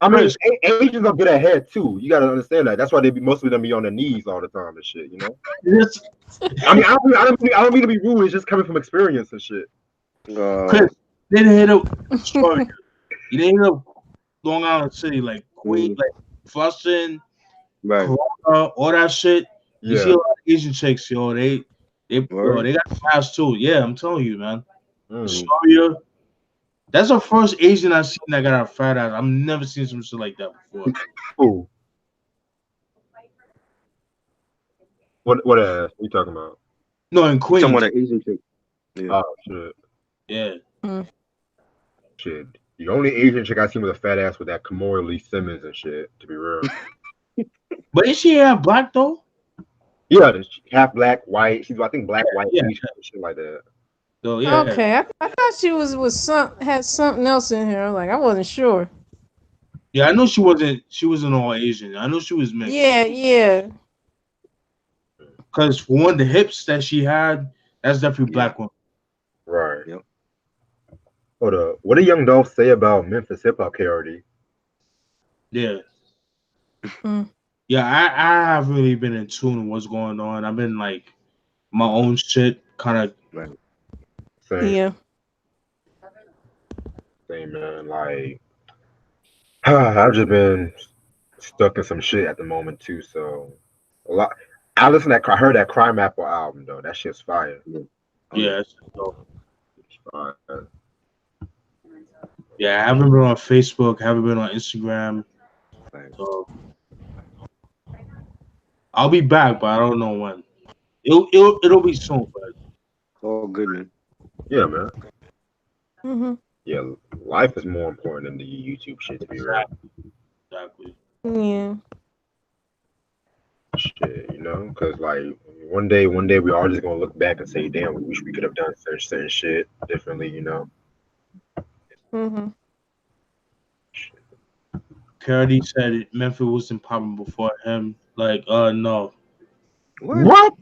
I mean, Asians are good at head too. You gotta understand that. That's why most of them be on their knees all the time and shit. You know. I mean, I don't mean to be rude. It's just coming from experience and shit. Chris, they didn't hit up. Sorry, you didn't hit up Long Island City, like Queens, like Flushing, right? Corona, all that shit. You see a lot of Asian chicks, yo. They got class too. Yeah, I'm telling you, man. Astoria. That's the first Asian I've seen that got a fat ass. I've never seen some shit like that before. Ooh. What ass? What are you talking about? No, in Queens. Someone an Asian chick. Yeah. Oh shit. Yeah. Shit. The only Asian chick I seen with a fat ass was that Kimora Lee Simmons and shit. To be real. But is she half black though? Yeah, half black, white. She's I think black, white, Asian, shit like that. So yeah. Okay, I thought she had something else in here. Like I wasn't sure. Yeah, I know she wasn't all Asian. I know she was mixed. Yeah. Because for one, the hips that she had, that's definitely black woman. Right. Yep. Hold up. What did Young Dolph say about Memphis hip hop KRD? Yeah. Mm. Yeah, I haven't really been in tune with what's going on. I've been like my own shit kind of. Right. Same, Yeah. same man. Like, I've just been stuck in some shit at the moment too. So a lot. I heard that Crime Apple album though. That shit's fire. Yeah. Yeah. So, It's fire. yeah, I haven't been on Facebook, haven't been on Instagram. Right. So I'll be back, but I don't know when. It'll be soon, but It's all good, man. Yeah, man. Mhm. Yeah, life is more important than the YouTube shit. To be real, exactly. Yeah. shit, because like one day we are just gonna look back and say, damn, we wish we could have done certain shit differently. Mhm. Cardi said Memphis wasn't popping before him. Like, no. What?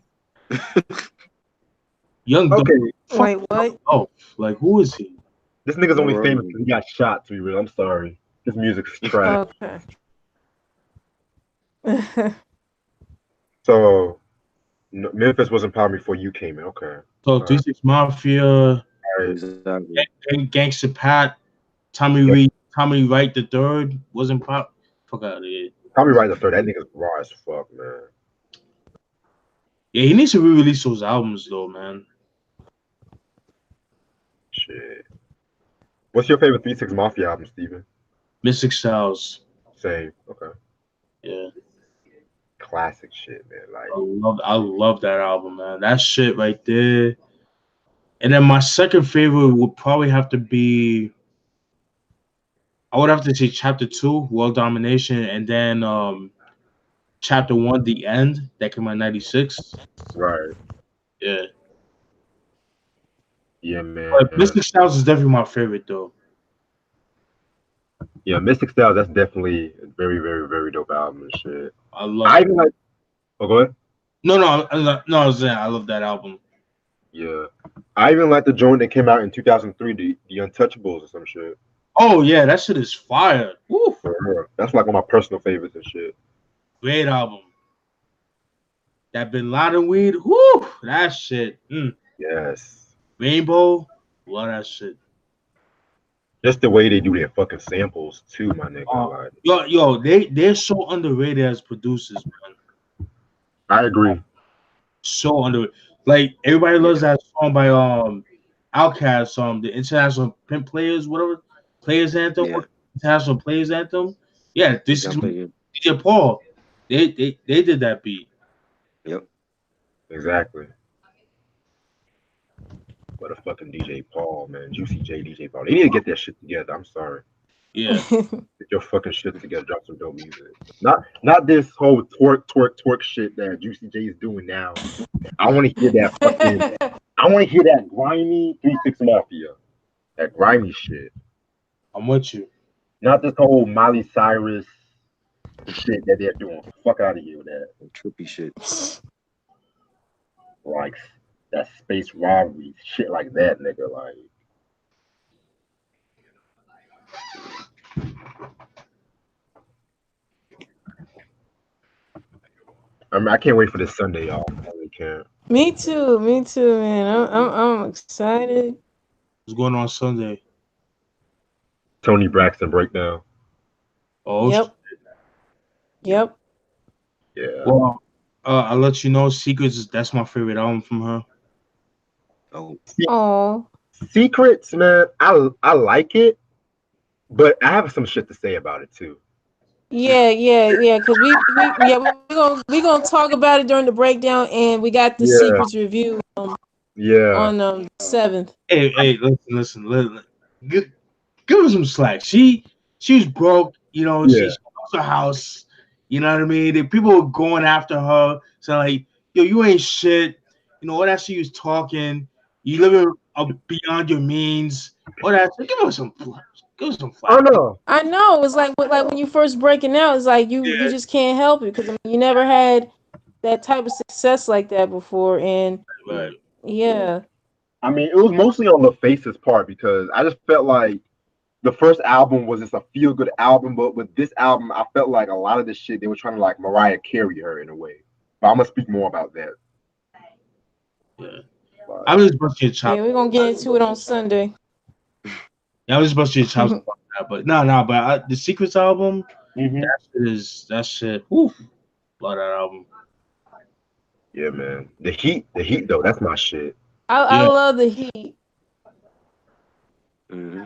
Young Dolph. Okay, Fuck Wait, what? Dolph. Like, who is he? this nigga's only Never heard famous of him. because he got shot. To be real, I'm sorry. His music's trash. Okay. So Memphis wasn't popping before you came in. Okay. So, All right. 36 Mafia, All right. Exactly. Gangsta Pat, Tommy Wright the third wasn't pop. Fuck out of here. Tommy Wright the third. That nigga's raw as fuck, man. Yeah, he needs to re-release those albums though, man. Shit. What's your favorite 3-6 Mafia album, Steven? Mystic Styles. Same. Okay. Yeah. Classic shit, man. Like, I love that album, man. That shit right there. And then my second favorite would probably have to be, I would have to say Chapter 2, World Domination, and then Chapter 1, The End, that came out in 96. right. Yeah. Yeah, man. But Mystic Styles is definitely my favorite though. Yeah, Mystic Styles, that's definitely a very, very, very dope album and shit. I love I it. even like. Oh, go ahead. No, I was saying I love that album. Yeah, I even like the joint that came out in 2003, the Untouchables or some shit. Oh yeah, that shit is fire. Woo. For real. That's like one of my personal favorites and shit. Great album. That Bin Laden weed, whoo, that shit. Yes. Rainbow, love that shit. Just the way they do their fucking samples too, my nigga. Like, Yo, they're so underrated as producers, man. I agree. So underrated. Like everybody loves that song by Outkast, the International Pimp Players, whatever, Players Anthem, Yeah. International Players Anthem. Yeah, this is Exactly. DJ Paul. They did that beat. Yep. Exactly. What a fucking DJ Paul, man. Juicy J, DJ Paul. They need to get their shit together. I'm sorry. Yeah. Get your fucking shit together. Drop some dope music. Not this whole twerk shit that Juicy J is doing now. I want to hear that fucking. I want to hear that grimy 3-6 Mafia. That grimy shit. I'm with you. Not this whole Miley Cyrus shit that they're doing. Fuck out of here with that. Trippy shit. Like that space robbery shit like that, nigga. Like. I can't wait for this Sunday, y'all. I really can't. Me too, man. I'm excited. What's going on Sunday? Tony Braxton breakdown. Oh, Yep. Yep. Yeah. Well, I'll let you know. Secrets, that's my favorite album from her. Oh. Secrets, man. I like it, but I have some shit to say about it too. Yeah. Because we're gonna talk about it during the breakdown, and we got the Secrets review. On 7th. Hey, listen. Give her some slack. She was broke, she lost her house. You know what I mean? The people were going after her, so like, yo, you ain't shit. All that shit you was talking. You living beyond your means. All that. So give Give some Oh flack. no. I know. It's like when you first breaking out, it's like you just can't help it because I mean, you never had that type of success like that before, and Right. yeah. I mean, it was mostly on the Faces part because I just felt like the first album was just a feel good album, but with this album, I felt like a lot of this shit they were trying to like Mariah Carey her in a way. But I'm gonna speak more about that. Yeah. But, I'm just busting your chops. Yeah, we're gonna get into it on Sunday. Yeah, I'm just busting your chops about that. But but the Secrets album, mm-hmm. that shit. Whew, love that album. Yeah, man. The heat though, that's my shit. I Yeah. love the Heat. Mm-hmm.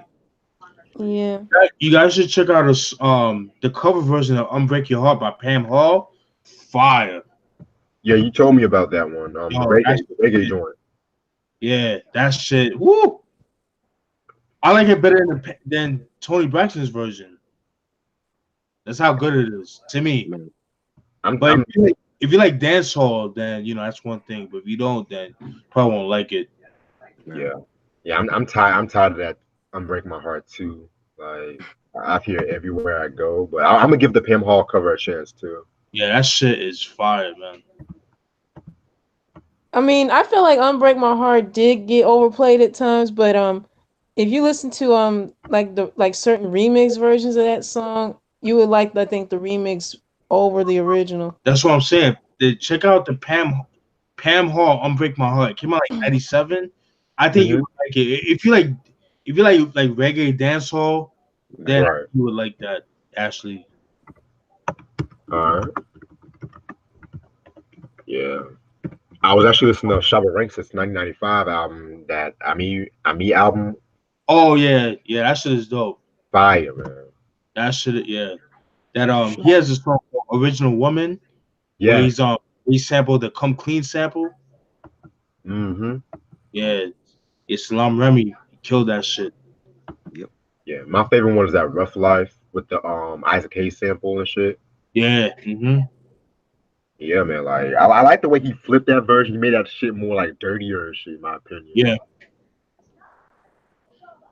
Yeah. You guys should check out the cover version of "Unbreak Your Heart" by Pam Hall. Fire. Yeah, you told me about that one. The Oh, reggae joint. yeah, that shit. Woo! I like it better than Tony Braxton's version. That's how good it is to me. Man. But if you like dancehall, then that's one thing. But if you don't, then you probably won't like it. Yeah. I'm tired. I'm tired of that. Unbreak My Heart too. Like I hear it everywhere I go. But I'm gonna give the Pam Hall cover a chance too. Yeah, that shit is fire, man. I mean, I feel like "Unbreak My Heart" did get overplayed at times, but if you listen to like certain remix versions of that song, you would like I think the remix over the original. That's what I'm saying. Check out the Pam Hall "Unbreak My Heart." It came out like '97. I think you would like it. If you like reggae dancehall, then Right. you would like that. Ashley. All right. Yeah. I was actually listening to Shabba Ranks' 1995 album, that I Me album. Oh yeah, that shit is dope. Fire, man. That shit, yeah. That he has a song called "Original Woman" where Yeah. he sampled the "Come Clean" sample. Mm-hmm. Yeah, it's Salam Remy. He killed that shit. Yep. Yeah. My favorite one is that Rough Life with the Isaac Hayes sample and shit. Yeah. Yeah, man. Like I like the way he flipped that version. He made that shit more like dirtier and shit, in my opinion. Yeah.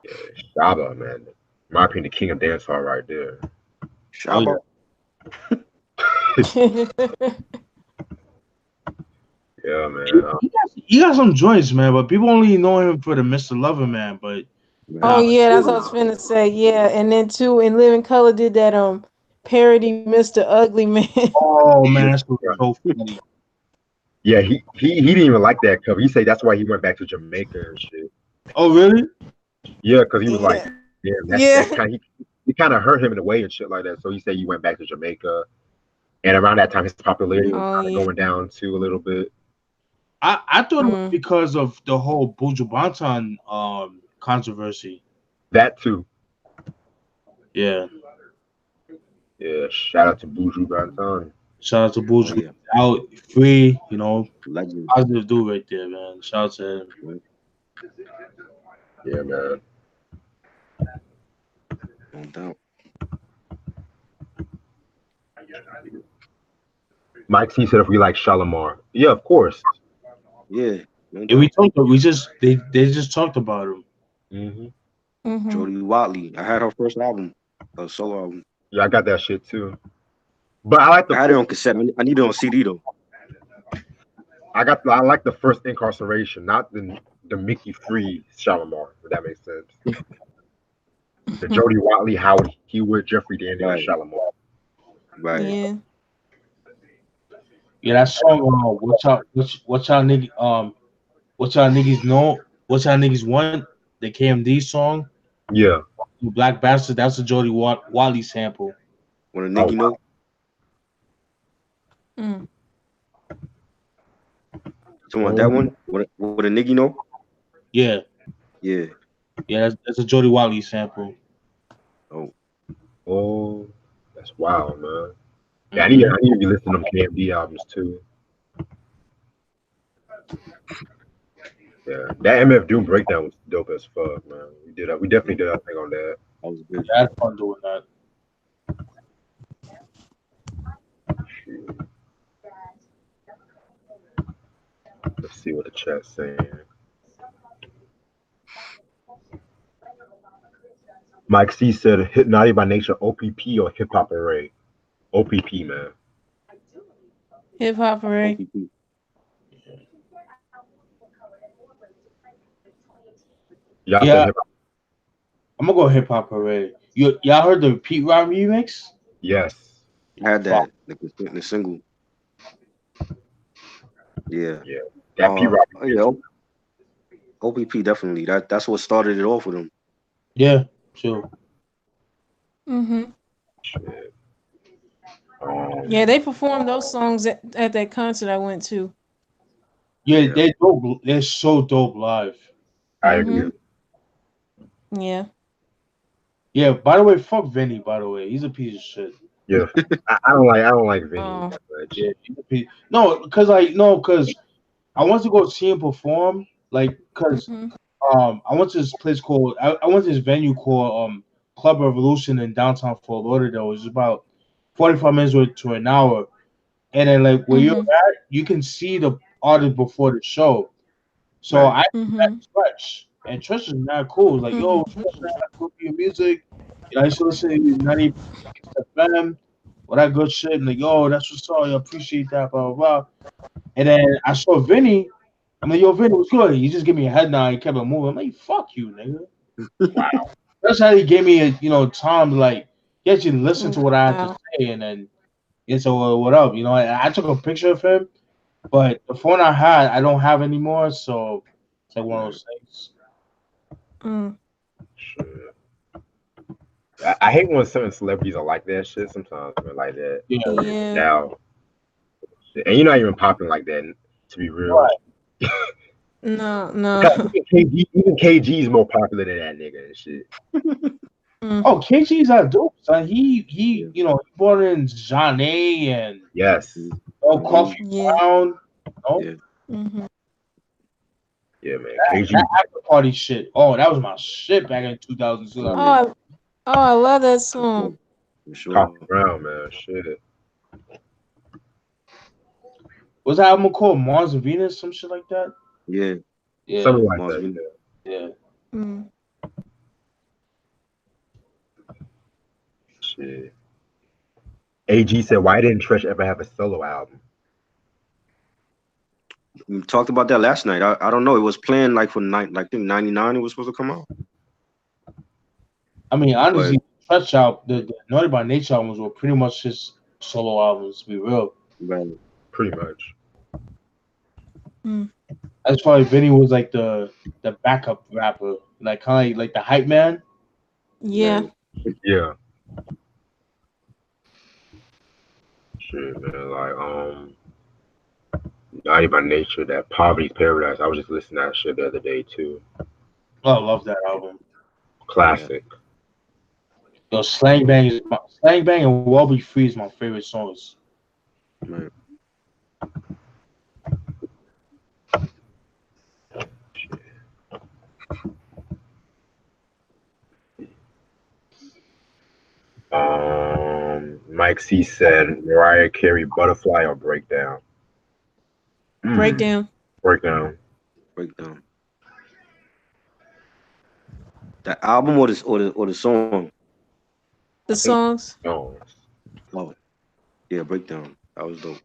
Yeah. Shabba, man. In my opinion, the king of dancehall right there. Shaba. Yeah, man. He got some joints, man, but people only know him for the Mr. Lover Man. But Oh yeah, that's what I was finna say. Yeah, and then too, in Living Color did that parody Mr. Ugly Man. oh man, that's so funny. Yeah, he didn't even like that cover. He said that's why he went back to Jamaica and shit. Oh really? Yeah, because he was like, Yeah. damn, Yeah. that kind of he kind of hurt him in a way and shit like that. So he said he went back to Jamaica, and around that time his popularity was kind of going down too a little bit. I thought it was because of the whole Buju Banton controversy. That too. Yeah. Yeah. Shout out to Buju Banton. Shout out to Buju. Oh, yeah. Out free, Legend. positive dude right there, man. Shout out to him. Yeah, man. No doubt. Mike C said if we like Shalimar. Yeah, of course. Yeah. No Yeah, doubt. they just talked about him. Mm-hmm. Jodie Watley. I had her first album, a solo album. Yeah, I got that shit too. But I like I had it on cassette. I need it on CD though. I like the first Incarceration, not the Mickey Free Shalimar, if that makes sense. The Jodie Watley, Howard Hewitt, Jeffrey Daniel, and Shalimar. Right. Yeah. Yeah, that song. What y'all niggas know? What y'all niggas want? The KMD song. Yeah. Black Bastard. That's a Jodie Watley sample. When a nigga know. So want that one? What a nigga know? Yeah. Yeah. Yeah, that's a Jodie Watley sample. Oh, that's wild, man. Yeah, I need to be listening to them KMD albums too. Yeah, that MF Doom breakdown was dope as fuck, man. We definitely did our thing on that. That was good. I had fun doing that. Let's see what the chat's saying. Mike C said, "Naughty by Nature, OPP or Hip Hop Array?" OPP, man. Hip Hop Array. OPP. Y'all Yeah. said hip hop. I'm gonna go Hip Hop Array. Y'all heard the Pete Rock remix? Yes. I had that the single. Yeah. Yeah. That P Rock. Yeah. OPP definitely. That's what started it off with him. Yeah, sure. Shit. Yeah, they performed those songs at that concert I went to. Yeah, they're dope. They're so dope live. I agree. Yeah. Yeah. By the way, fuck Vinny. By the way, he's a piece of shit. Yeah. I don't like Vinny Oh. that much. Yeah, he's a piece. No, because I want to go see him perform. Like, because I went to this place called I went to this venue called Club Revolution in downtown Fort Lauderdale. It was about 45 minutes to an hour, and then like where you're at, you can see the artist before the show. So I met Stretch, and Stretch is not cool. Like, yo, Stretch, man, I love your music. You know, I used to listen to 90 FM, all that good shit. And like, yo, that's what's up. I appreciate that, blah, blah, blah. And then I saw Vinny. I'm like, yo, Vinny, what's good? He just gave me a head nod. He kept it moving. I'm like, fuck you, nigga. Wow. That's how he gave me time to like get you to listen to what I had to say, and then it's what up. You know, I took a picture of him, but the phone I had, I don't have anymore, so it's like one of those things. I hate when certain celebrities are like that shit sometimes, man, like that. Yeah. Now, and you're not even popping like that, to be real. Right. No. Even KG is more popular than that nigga and shit. Oh, KG's not dope, son. He brought in Johnny and Coffee Brown. Yeah, man. KG. That after party shit. Oh, that was my shit back in 2002. I love that song. Coffee Brown, man. Shit. What's that album called? Mars and Venus, some shit like that? Yeah. Something like Mars that. Yeah. Shit. AG said, "Why didn't Tresh ever have a solo album?" We talked about that last night. I don't know. It was planned like for I think 99 it was supposed to come out. I mean, honestly, Tresh out the Naughty by Nature albums were pretty much his solo albums, to be real. Right. Pretty much. That's probably Vinny was like the backup rapper, like kind of like the hype man. Yeah. Yeah. Shit, man. Like Naughty by Nature, that Poverty's Paradise. I was just listening to that shit the other day too. Oh, I love that album. Classic. Yo, Slang Bang and Well Be Free is my favorite songs. Right. Mike C said, Mariah Carey, Butterfly or Breakdown? Breakdown. Breakdown. The album or the song? The songs. Oh, yeah, Breakdown. That was dope.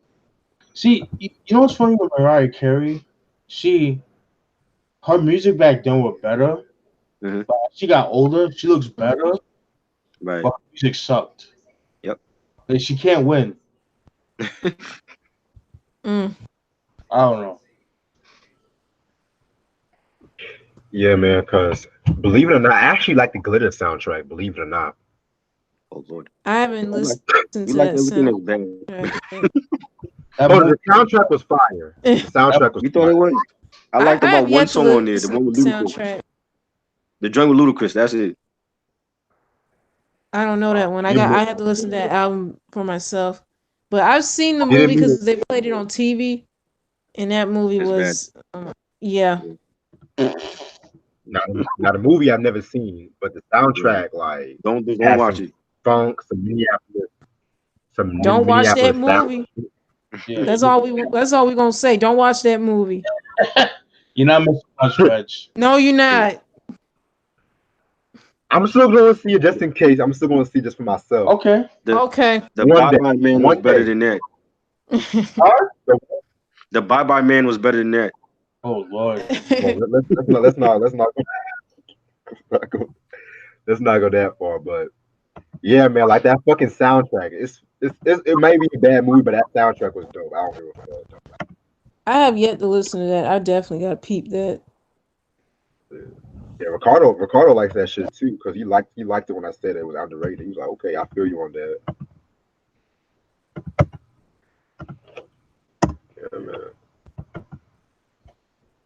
See, you know what's funny with Mariah Carey? Her music back then was better. But as she got older, she looks better. Right. But her music sucked. Yep. Like, she can't win. I don't know. Yeah, man, because believe it or not, I actually like the Glitter soundtrack, believe it or not. Oh, Lord. I haven't listened to you like that everything soundtrack. that's bad. The soundtrack was fire. The soundtrack was You thought it was? I liked about one song on there, the listen one with to the Ludacris. soundtrack. The joint with Ludacris, that's it. I don't know that one. I had to listen to that album for myself. But I've seen the movie because they played it on TV, and that movie was yeah. Now the movie I've never seen, but the soundtrack, like, don't watch it. Funk, some Minneapolis, Don't watch that movie. Yeah. That's all we gonna say. Don't watch that movie. You're not missing much, Reg. No, you're not. I'm still going to see it just in case. I'm still going to see just for myself. Okay. Okay. The One Bye day. Bye Man was One better day. than that. Huh? The Bye Bye Man was better than that. Oh Lord. Well, let's not go, let's not go that far. But yeah, man, like that fucking soundtrack. It may be a bad movie, but that soundtrack was dope. I don't give a fuck. I have yet to listen to that. I definitely got to peep that. Yeah, Ricardo likes that shit too because he liked it when I said it was underrated. He was like, okay, I feel you on that. Yeah, man.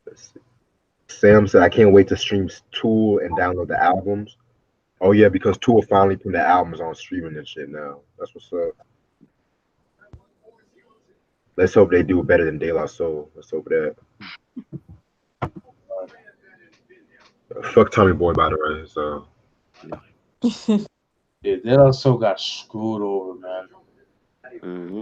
Let's see. Sam said, I can't wait to stream Tool and download the albums. Oh yeah, because Tool finally put the albums on streaming and shit now. That's what's up. Let's hope they do it better than De La Soul. Let's hope that. Fuck Tommy Boy, by the way. So Yeah, they also got screwed over, man. Mm-hmm.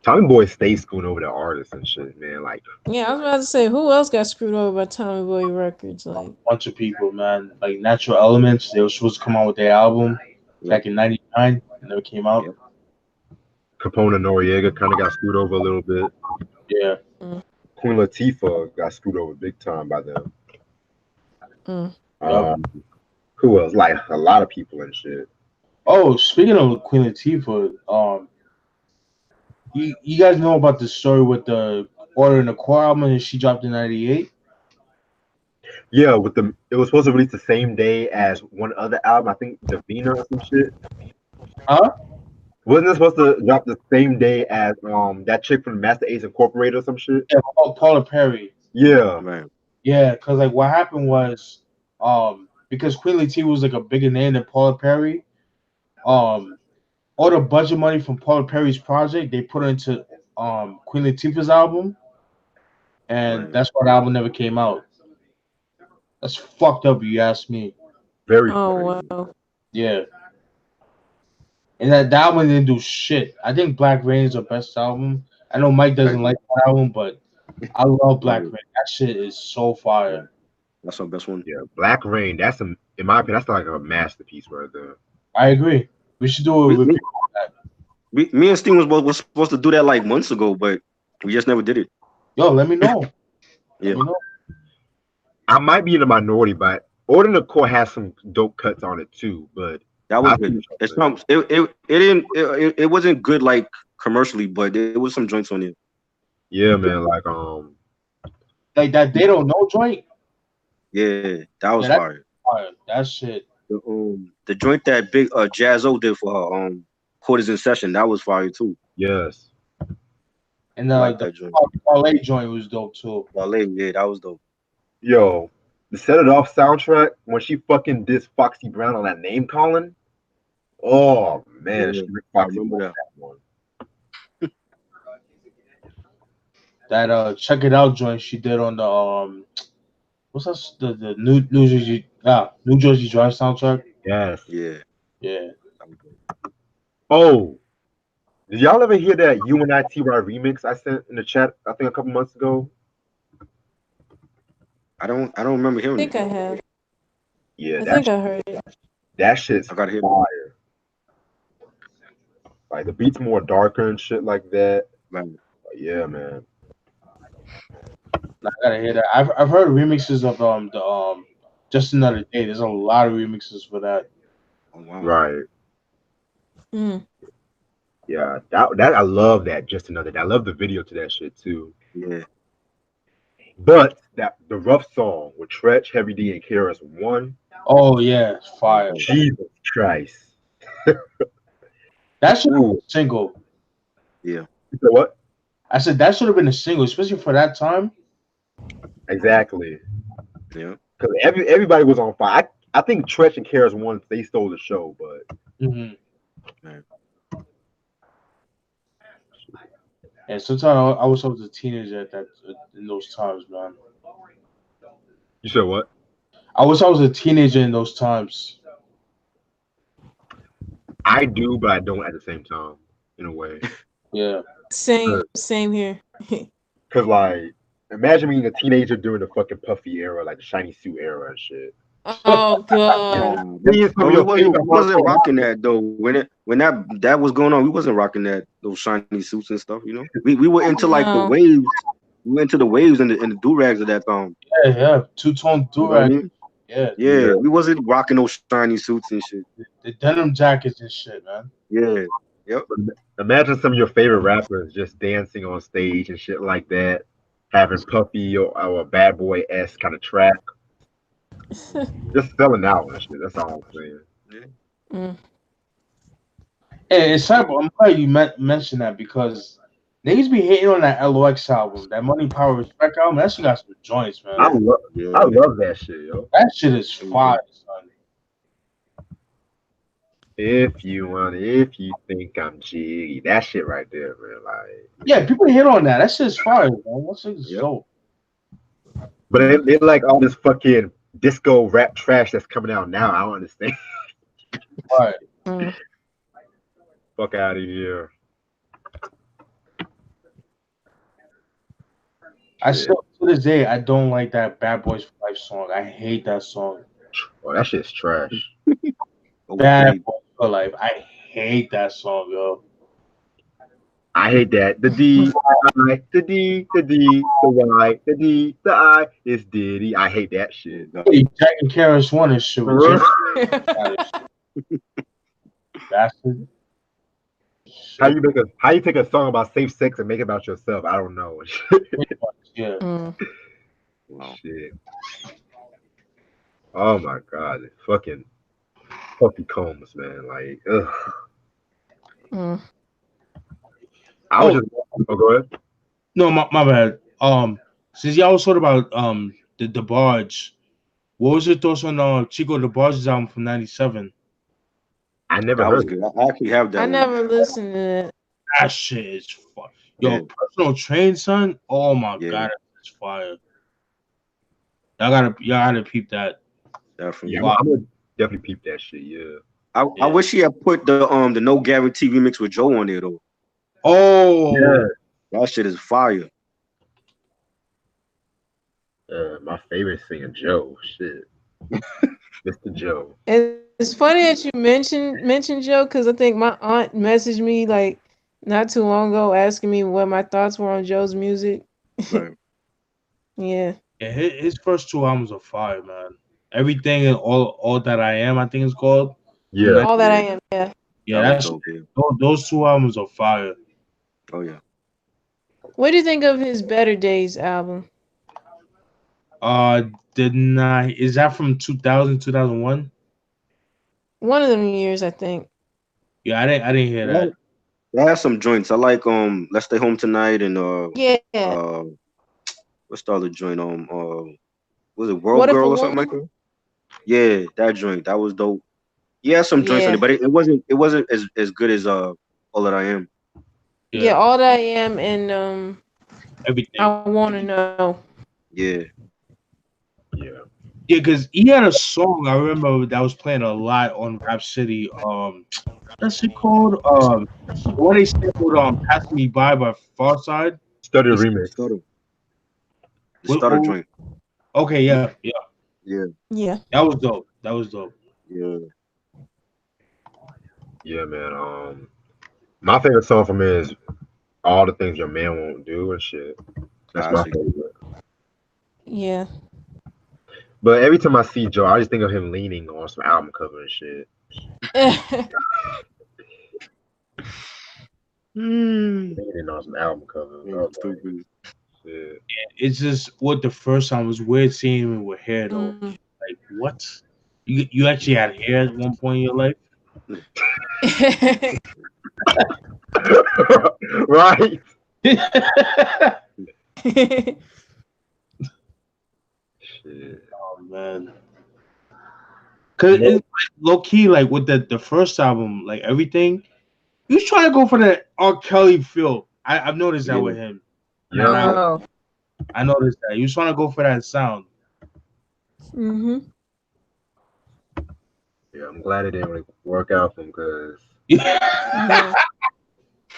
Tommy Boy stays screwing over the artists and shit, man. Like, Yeah, I was about to say, who else got screwed over by Tommy Boy Records? Like, Bunch of people, man. Like Natural Elements, they were supposed to come out with their album back in '99, and never came out. Yep. Capone and Noriega kind of got screwed over a little bit. Yeah. Queen Latifah got screwed over big time by them. Yup. Who else? Like a lot of people and shit. Oh, speaking of Queen Latifah, you guys know about the story with the Order in the Core album that she dropped in '98? Yeah, it was supposed to release the same day as one other album. I think Davina or some shit. Huh? Wasn't it supposed to drop the same day as that chick from Master Ace Incorporated or some shit? Yeah, Paula Perry. Yeah. Man. Yeah, because like what happened was, because Queen Latifah was like a bigger name than Paula Perry, all the budget money from Paula Perry's project they put into Queen Latifah's album, and Right. that's why the album never came out. That's fucked up, if you ask me. Very oh funny. wow. Yeah, and that album didn't do shit. I think Black Rain is the best album. I know Mike doesn't like that album, but I love Black Rain. That shit is so fire. That's our best one. Yeah, Black Rain. In my opinion, that's like a masterpiece right there. I agree. We should do a Me, review. me and Steve was supposed to do that like months ago, but we just never did it. Yo, let me know. Yeah. Let me know. I might be in the minority, but Order in the Core has some dope cuts on it too. But That was good. It's not. It wasn't good like commercially, but there was some joints on it. Yeah, man. Like that They Don't Know joint. Yeah, that was Yeah, fire. That shit. The joint that Big Jazzo did for her Quarters in Session, that was fire too. Yes. And like the that joint. Parlay joint was dope too. Wale, yeah, that was dope. Yo, the Set It Off soundtrack when she fucking dissed Foxy Brown on that name calling. Oh man, Yeah, she I remember that. one. That Check It Out joint she did on the what's that the New Jersey Drive soundtrack. Yes. Yeah. Oh, did y'all ever hear that UNITY remix I sent in the chat? I think a couple months ago. I don't remember I hearing think it. I have. Yeah, I think I heard it. that shit's I gotta hear fire. Like the beat's more darker and shit like that. Man. Yeah, man. I gotta hear that. I've heard remixes of the Just Another Day. There's a lot of remixes for that. Oh wow. Right. Mm. Yeah, that I love that. Just Another Day. I love the video to that shit too. Yeah. But the rough song with Tretch, Heavy D, and KRS One. Oh yeah, it's fire. Jesus Christ. That should have been Ooh. a single. Yeah. You said what? I said that should have been a single, especially for that time. Exactly. Yeah. Because everybody was on fire. I think Tretch and KRS One, they stole the show, but Man. And sometimes I was a teenager in those times, man. You said what? I was a teenager in those times. I do, but I don't at the same time, in a way. Yeah. Same here. Because, like, imagine being a teenager during the fucking Puffy era, like the shiny suit era and shit. Oh god. Nah, Singing some but of we your wasn't favorite we wasn't hardcore. rocking that though. When that was going on, we wasn't rocking that those shiny suits and stuff. You know, we were into like the No. waves. We went into the waves and the do rags of that time. Yeah. Two-tone You know what I durag. mean? Yeah. Yeah, we wasn't rocking those shiny suits and shit. The denim jackets and shit, man. Yeah, yep. Imagine some of your favorite rappers just dancing on stage and shit like that, having Puffy or a Bad Boy S kind of track, just selling out and shit. That's all I'm saying. Yeah. Mm. Hey, it's sad, but I'm glad you mentioned that because niggas be hating on that LOX album, that Money Power Respect album. That shit got some joints, man. I Yeah. love, I Yeah. love that shit, yo. That shit is It was fire, dope. son. If you think I'm jiggy, that shit right there, man. Like, Yeah, people hit on that. That shit is fire, man. That shit is Yep. dope. but they like all this fucking disco rap trash that's coming out now. I don't understand. Right. Mm. Fuck out of here. I Shit. still to this day I don't like that Bad Boys for Life song. I hate that song. Oh, that shit's trash. Bad Okay. Boys for Life. I hate that song, yo. I hate that. The D, the I, the D, the D, the Y, the D, the I is Diddy. I hate that shit. Hey, Jack and Karis One and shit with Jim. Bastard. How you take a song about safe sex and make it about yourself? I don't know. Yeah. Mm. Wow. Shit. Oh my god. Fucking Puffy Combs, man. Like, ugh. Mm. I was Oh, just go ahead. no, my bad. Since y'all was talking about the DeBarge, what was your thoughts on Chico DeBarge's album from '97? I never That was heard it. good. I actually have I that one. never listened to that. That shit is fire. Yo, Yeah. Personal Train, son. Oh my Yeah. god, that's fire. Y'all gotta peep that. Definitely. Yeah, Wow. I'm gonna definitely peep that shit, yeah. I Yeah. wish he had put the no guarantee remix with Joe on there though. Oh, Yeah. That shit is fire. My favorite singer, Joe. Shit. Mr. Joe. It's funny that you mentioned Joe, because I think my aunt messaged me like not too long ago asking me what my thoughts were on Joe's music. Right. Yeah. yeah, his first two albums are fire, man. Everything and all that I am, I think it's called. Yeah. All that I am. Yeah. Yeah, That was that's dope, yeah. those two albums are fire. Oh yeah. What do you think of his Better Days album? Didn't I? Is that from 2000, 2001? One of them years, I think. Yeah, I didn't hear that. They have some joints. I like Let's Stay Home Tonight and Yeah. what's the other joint was it World What if a Girl or something like woman? that? Yeah, that joint. That was dope. Yeah, some joints on Yeah. it, but it wasn't as good as All That I Am. Yeah, All That I Am and Everything. I Wanna Know. Yeah. Yeah. Yeah, because he had a song I remember that was playing a lot on Rap City. What's it called? What they sampled "Pass Me by Farside. Study It's- remix. The What- stutter what- joint. Okay, yeah. Yeah. Yeah. That was dope. Yeah. Yeah, man. My favorite song from him is All the Things Your Man Won't Do and shit. That's my Classic. favorite. Yeah. But every time I see Joe, I just think of him leaning on some album cover and shit. Leaning on some album cover. I was like, Stupid. shit. It's just what the first time was weird seeing him with hair though. Mm. Like what? You actually had hair at one point in your life? Right? Shit. Oh man. Cause it's like, low key, like with the first album, like everything, he was trying to go for the R. Kelly feel. I've noticed that Yeah. with him. Yeah. Oh. I noticed that. He was trying to go for that sound. Mhm. Yeah, I'm glad it didn't really work out for him because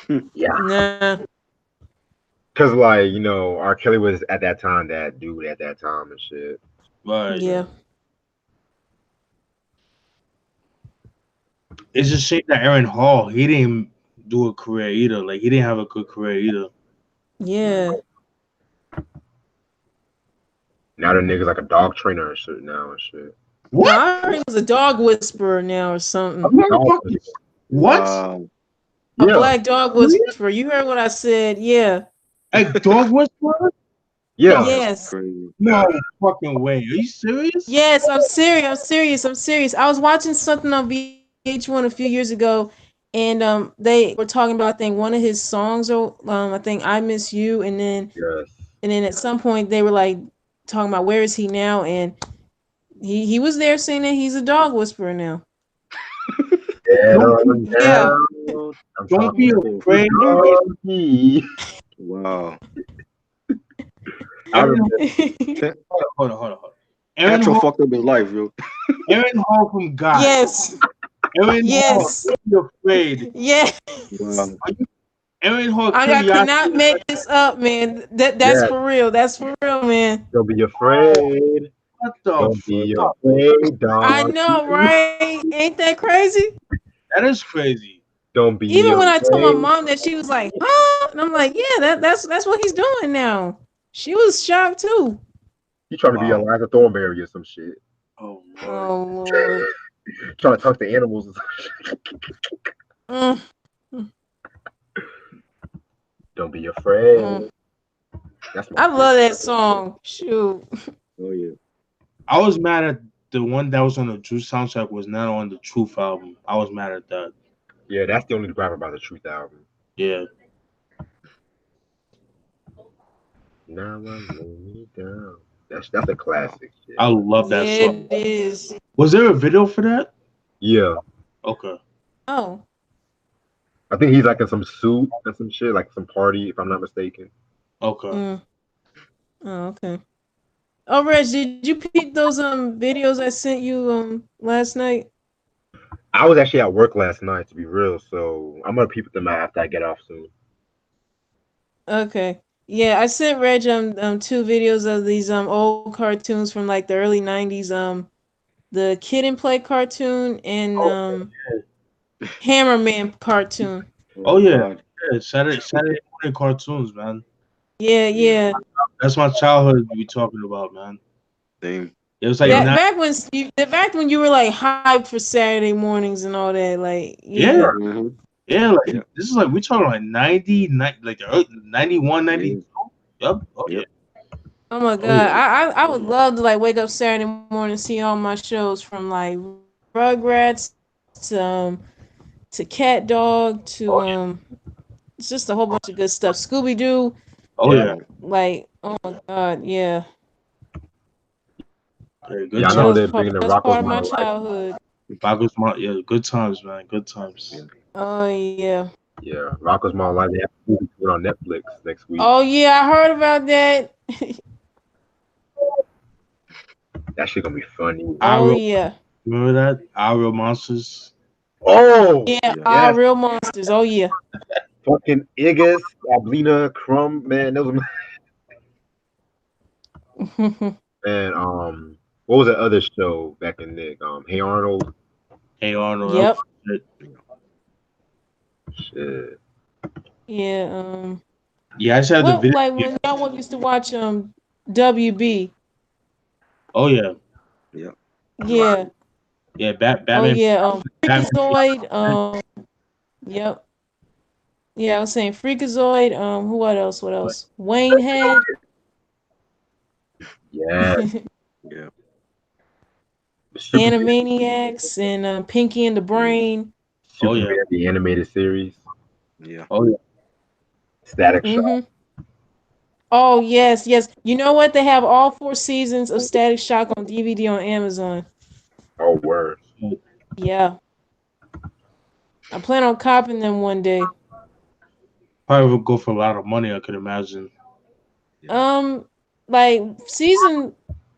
No. yeah. Nah. Cause like, R. Kelly was at that time that dude at that time and shit. But Yeah. it's a shame that Aaron Hall, he didn't do a career either. Like he didn't have a good career either. Yeah. Now the nigga's like a dog trainer and shit now and shit. No, I heard he was a dog whisperer now or something. What? Wow. A Yeah. black dog whisperer. You heard what I said? Yeah. A dog whisperer? Yeah. Yes. Crazy. No fucking way. Are you serious? Yes, I'm serious. I was watching something on VH1 a few years ago, and they were talking about, I think, one of his songs, or I think "I Miss You," and then at some point they were like talking about where is he now, and he was there saying that he's a dog whisperer now. Yeah. Don't be afraid. Wow. I remember. Hold on. Petro fucked up his life, yo. Aaron Hall from God. Yes. Aaron Yes. Hall, don't be afraid. Yes. Wow. Aaron Hall, I could not make this up, man. That's for real. That's for real, man. Don't be afraid. What the Don't be fuck? afraid, dog. I know, right? Ain't that crazy? That is crazy. Don't be Even when I told my afraid. mom that, she was like, "Huh?" And I'm like, "Yeah, that's what he's doing now." She was shocked too. He trying to be Eliza Thornberry or some shit. Oh Lord. Oh Lord. Trying to talk to animals. Don't be afraid. That's I love that song. Shoot. Oh yeah. I was mad at the one that was on the Truth soundtrack was not on the Truth album. I was mad at that. Yeah, that's the only rapper by the Truth album. Yeah. Now I lay me down. That's a classic. Shit. I love that song. It is. Was there a video for that? Yeah. Okay. Oh. I think he's like in some suit and some shit, like some party, if I'm not mistaken. Okay. Oh, okay. Oh, Reg, did you peep those videos I sent you last night? I was actually at work last night, to be real, so I'm gonna peep them out after I get off soon. Okay. Yeah, I sent Reg 2 videos of these old cartoons from like the early 90s, the Kid and Play cartoon and Hammerman cartoon. Oh yeah. Saturday morning cartoons, man. Yeah. That's my childhood we talking about, man. Same. It was like back when you were like hyped for Saturday mornings and all that, like yeah. Mm-hmm. Yeah, like this is like we talking like 90, like the early 91, 92. Yep. Oh yeah. Oh my god, I would love to like wake up Saturday morning and see all my shows from like Rugrats to Cat Dog to it's just a whole bunch of good stuff. Scooby Doo. Oh yeah. Like oh my god, yeah. Good I know they're bringing the That's part Rocco's of my Model childhood. Yeah, good times, man. Good times. Oh yeah. Yeah, Rocco's Model Life. They have to put it on Netflix next week. Oh yeah, I heard about that. That shit gonna be funny. Yeah. Remember that? Our Real Monsters. Oh yeah, Our Real Monsters. Oh yeah. Fucking Iggus, Ablina, Crumb, man. Those and what was that other show back in the Hey Arnold? Hey Arnold. Yep. Shit. Yeah. Yeah, I just had the video. Like when y'all used to watch WB. Oh yeah. Yeah. Yeah, Batman. Oh yeah. Freakazoid. Yep. Yeah, I was saying Freakazoid. What else? Wayne Head. Yeah. Yeah. Animaniacs and Pinky and the Brain. Superman, the animated series. Yeah. Oh yeah. Static Shock. Oh yes. You know what? They have all 4 seasons of Static Shock on DVD on Amazon. Oh word. Yeah. I plan on copping them one day. Probably would go for a lot of money, I could imagine. Like season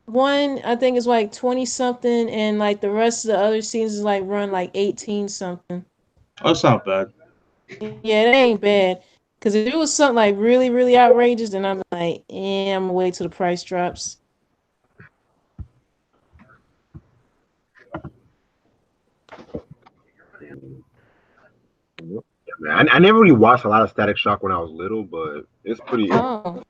1, I think is like 20 something, and like the rest of the other seasons like run like 18 something. Oh, it's not bad. Yeah, it ain't bad. Cause if it was something like really, really outrageous, then I'm like, I'm gonna wait till the price drops. man. I never really watched a lot of Static Shock when I was little, but it's pretty. Oh.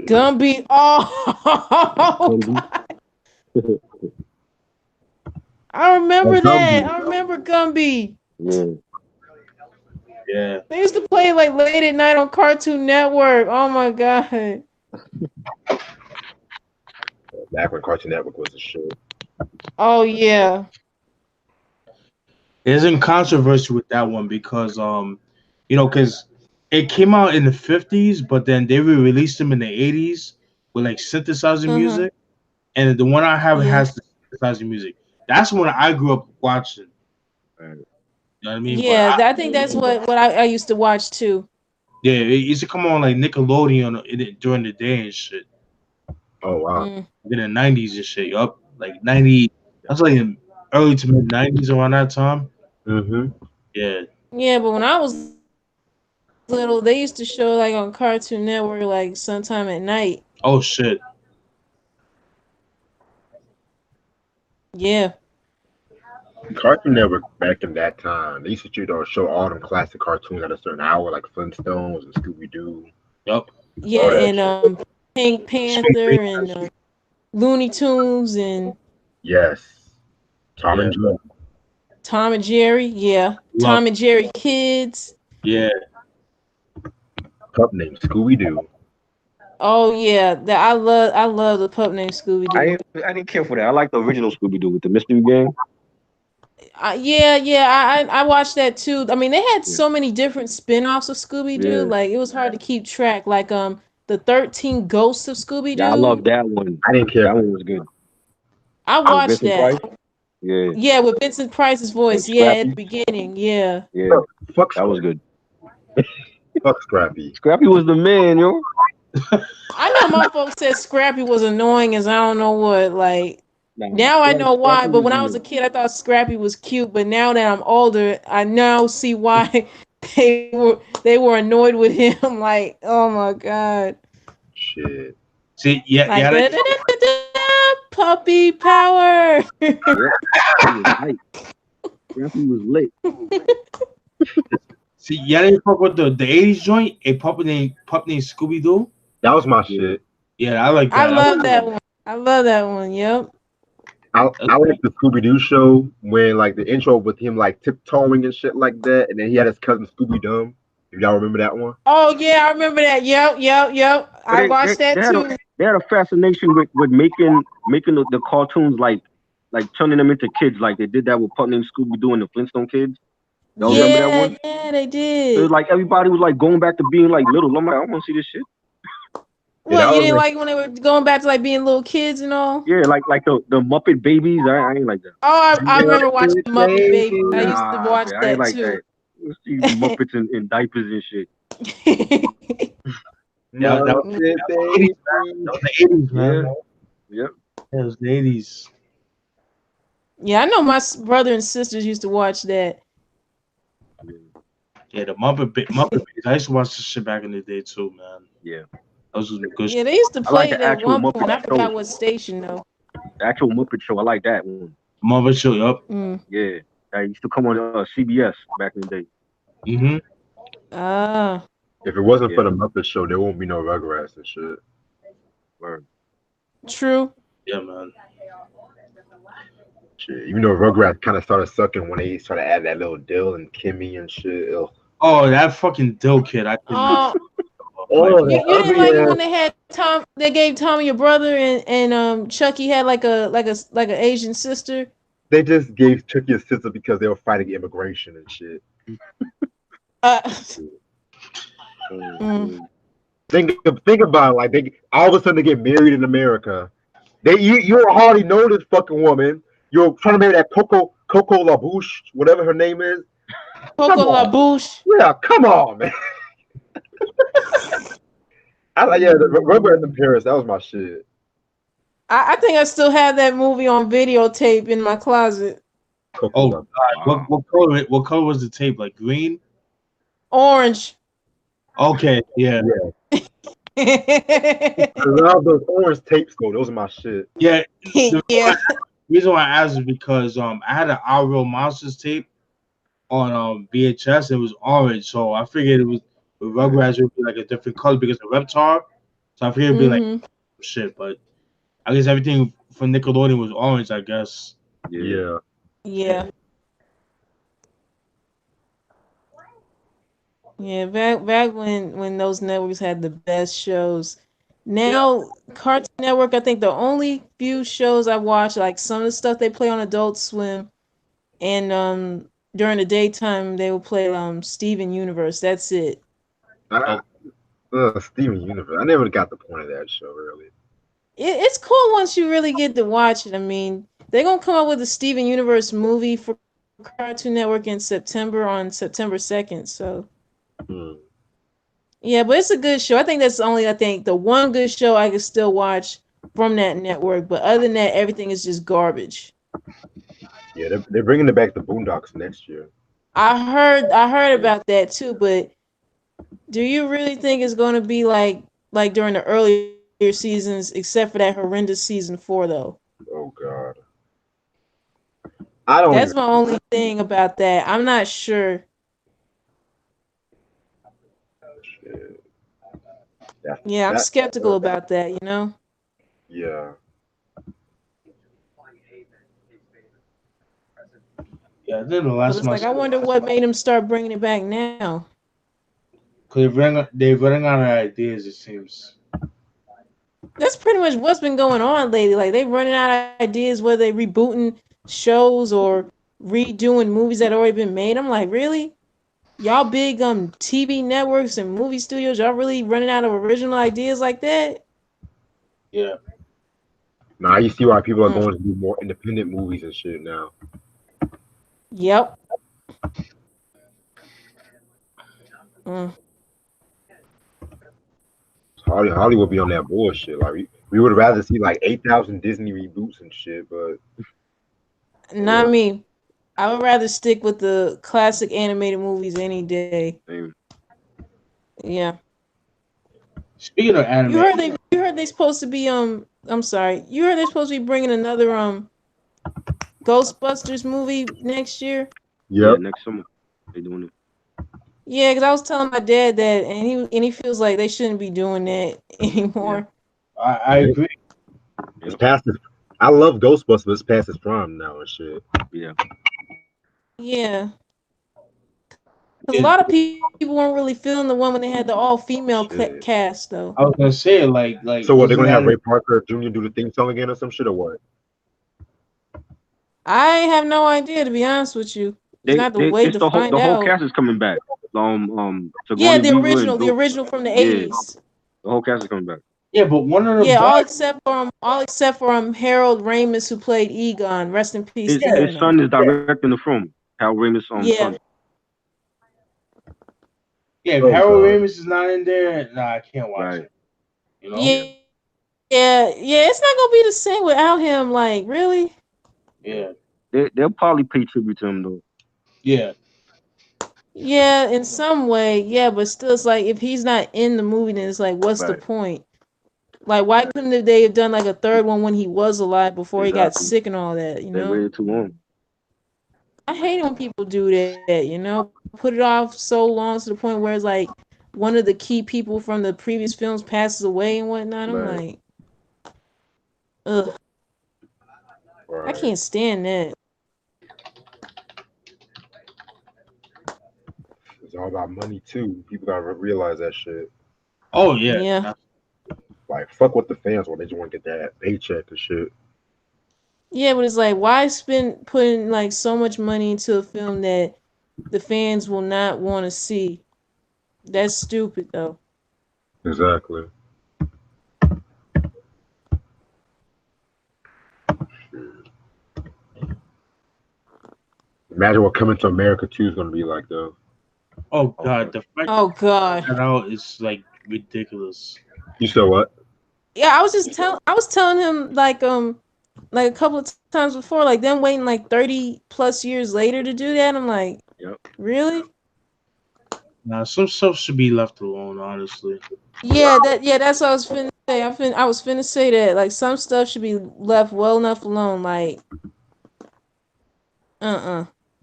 Gumby. Oh, God. I remember that. I remember Gumby. Yeah. Yeah. They used to play like late at night on Cartoon Network. Oh my God. Back when Cartoon Network was a show. Oh yeah. There's in controversy with that one because because it came out in the 50s, but then they re-released them in the 80s with like synthesizer music, and the one I have has the synthesizer music. That's when I grew up watching. You know what I mean? Yeah, I think that's what I used to watch too. Yeah, it used to come on like Nickelodeon during the day and shit. Oh wow. In the 90s and shit. Yup, like 90. That's like in early to mid 90s around that time. Yeah. Yeah, but when I was little, they used to show like on Cartoon Network like sometime at night. Oh shit. Yeah. Cartoon Network back in that time, they used to show all them classic cartoons at a certain hour, like Flintstones and Scooby Doo. Yup. Yeah, and Pink Panther and Looney Tunes and yes, Tom and Jerry. Tom and Jerry, yeah. Tom and Jerry Kids. Yeah. Pup named Scooby Doo. Oh yeah, that I love the pup named Scooby Doo. I didn't care for that. I like the original Scooby Doo with the mystery gang. I watched that too. I mean, they had so many different spin-offs of Scooby Doo. Yeah. Like it was hard to keep track. Like the 13 Ghosts of Scooby Doo. Yeah, I love that one. I didn't care. That one was good. I watched Vincent that. Price? Yeah. Yeah, with Vincent Price's voice. Yeah, at the beginning. Yeah. Yeah. Fuck that was good. Fuck Scrappy. Scrappy was the man, yo. I know my folks said Scrappy was annoying as I don't know what. Like now I know why, but when I was a kid, I thought Scrappy was cute. But now that I'm older, I now see why they were annoyed with him. Like, oh my God. Shit. See, like, puppy power. Scrappy was lit. See, y'all didn't fuck with the 80s joint, a pup named Scooby Doo. That was my shit. Yeah, I like that. I love that one. I love that one. Yep. I like the Scooby Doo show when like the intro with him like tiptoeing and shit like that, and then he had his cousin Scooby Dum. If y'all remember that one? Oh yeah, I remember that. Yep. I watched that too. They had a fascination with making the cartoons like turning them into kids. Like they did that with Pup Named Scooby Doo and the Flintstone Kids. Y'all remember that one? Yeah, they did. It was like everybody was like going back to being like little. I'm like, I want to see this shit. What, you didn't like when they were going back to like being little kids and all? Yeah, like the Muppet Babies. I ain't like that. Oh, I remember watching the Muppet Babies. I used to watch that I ain't like too. That. You see the Muppets in diapers and shit. Yeah, that was the 80s, man. Yep. That was the 80s. Yeah, I know my brother and sisters used to watch that. Yeah, the Muppet Babies. I used to watch this shit back in the day too, man. Yeah. Those was good. Yeah, they used to play it at one Muppet point. I forgot show. what station though. The actual Muppet Show. I like that one. Muppet Show, yup. Yeah. That used to come on CBS back in the day. Mm-hmm. Ah. If it wasn't for the Muppet Show, there won't be no Rugrats and shit. Word. True. Yeah, man. Shit. Even though Rugrats kind of started sucking when they started add that little Dill and Kimmy and shit. Ugh. Oh, that fucking Dill kid. I couldn't. You didn't like it when they had Tom? They gave Tommy your brother and Chucky had like an Asian sister. They just gave Chucky a sister because they were fighting immigration and shit. Think about it, like they all of a sudden they get married in America. You hardly know this fucking woman. You're trying to marry that Coco LaBouche, whatever her name is. Coco LaBouche. Yeah, come on, man. I like the Rugrats in Paris. That was my shit. I think I still have that movie on videotape in my closet. Oh God! What color was the tape? Like green? Orange. Okay, yeah. I love those orange tapes though. Those are my shit. Yeah. The reason why I asked is because I had an Our Real Monsters tape on VHS. It was orange, so I figured it was with Rugrats would be like a different color because of Reptar. So I figured it'd be like shit, but I guess everything from Nickelodeon was orange. I guess. Yeah. Yeah. Yeah, back when those networks had the best shows. Now Cartoon Network, I think the only few shows I watch, like some of the stuff they play on Adult Swim, and during the daytime they will play Steven Universe. That's it. Steven Universe. I never got the point of that show really. It's cool once you really get to watch it. I mean, they're gonna come up with a Steven Universe movie for Cartoon Network in September on September 2nd. So. Yeah, but it's a good show. I think that's the one good show I can still watch from that network. But other than that, everything is just garbage. Yeah, they're bringing it back to Boondocks next year. I heard about that too. But do you really think it's going to be like during the earlier seasons, except for that horrendous season 4 though? Oh God, I don't. That's my only thing about that. I'm not sure. Shit. Yeah, I'm skeptical about that. You know. Yeah. Yeah, then the last But it's I wonder what made them start bringing it back now. Cause they're running out of ideas. It seems. That's pretty much what's been going on lately. Like they running out of ideas, whether they rebooting shows or redoing movies that already been made. I'm like, really? Y'all big TV networks and movie studios, y'all really running out of original ideas like that? Yeah. Now you see why people are going to do more independent movies and shit now. Yep. Hollywood be on that bullshit. Like we would rather see like 8,000 Disney reboots and shit, but not me. I would rather stick with the classic animated movies any day. Yeah. Speaking of anime, you heard they supposed to be I'm sorry. You heard they're supposed to be bringing another Ghostbusters movie next year? Yeah, next summer they doing it. Yeah, because I was telling my dad that, and he feels like they shouldn't be doing that anymore. Yeah. I agree. It's past it. I love Ghostbusters, but it's past its prime now and shit. Yeah. Yeah. Because a lot of people weren't really feeling the one when they had the all-female cast, though. I was gonna say like. So what? They're gonna have Ray Parker Jr. do the theme song again or some shit or what? I have no idea, to be honest with you. The whole cast is coming back. Yeah, the original from the 80s. The whole cast is coming back. Yeah, but one of them. Yeah, all except for Harold Ramis, who played Egon. Rest in peace. His son is directing the film. Harold Ramis' son. Yeah, if Harold Ramis is not in there, nah, I can't watch it. You know? Yeah, it's not gonna be the same without him. Like, really? Yeah. They'll probably pay tribute to him though. Yeah. Yeah, in some way, yeah, but still, it's like if he's not in the movie, then it's like, what's the point? Like, why couldn't they have done like a third one when he was alive before he got sick and all that? You know, they waited too long. I hate when people do that. You know, put it off so long to the point where it's like one of the key people from the previous films passes away and whatnot. I'm like, ugh, I can't stand that. It's all about money too. People gotta realize that shit. Oh yeah. Yeah. Like fuck what the fans want. They just want to get that paycheck and shit. Yeah, but it's like, why putting like so much money into a film that the fans will not want to see? That's stupid, though. Exactly. Imagine what Coming to America 2 is gonna be like, though. Oh God, the fact that out is like ridiculous. You said what? Yeah, I was telling him like a couple of times before, like them waiting like 30 plus years later to do that. I'm like, really? Nah, some stuff should be left alone, honestly. Yeah, that's what I was finna say. I was finna say that like some stuff should be left well enough alone. Like,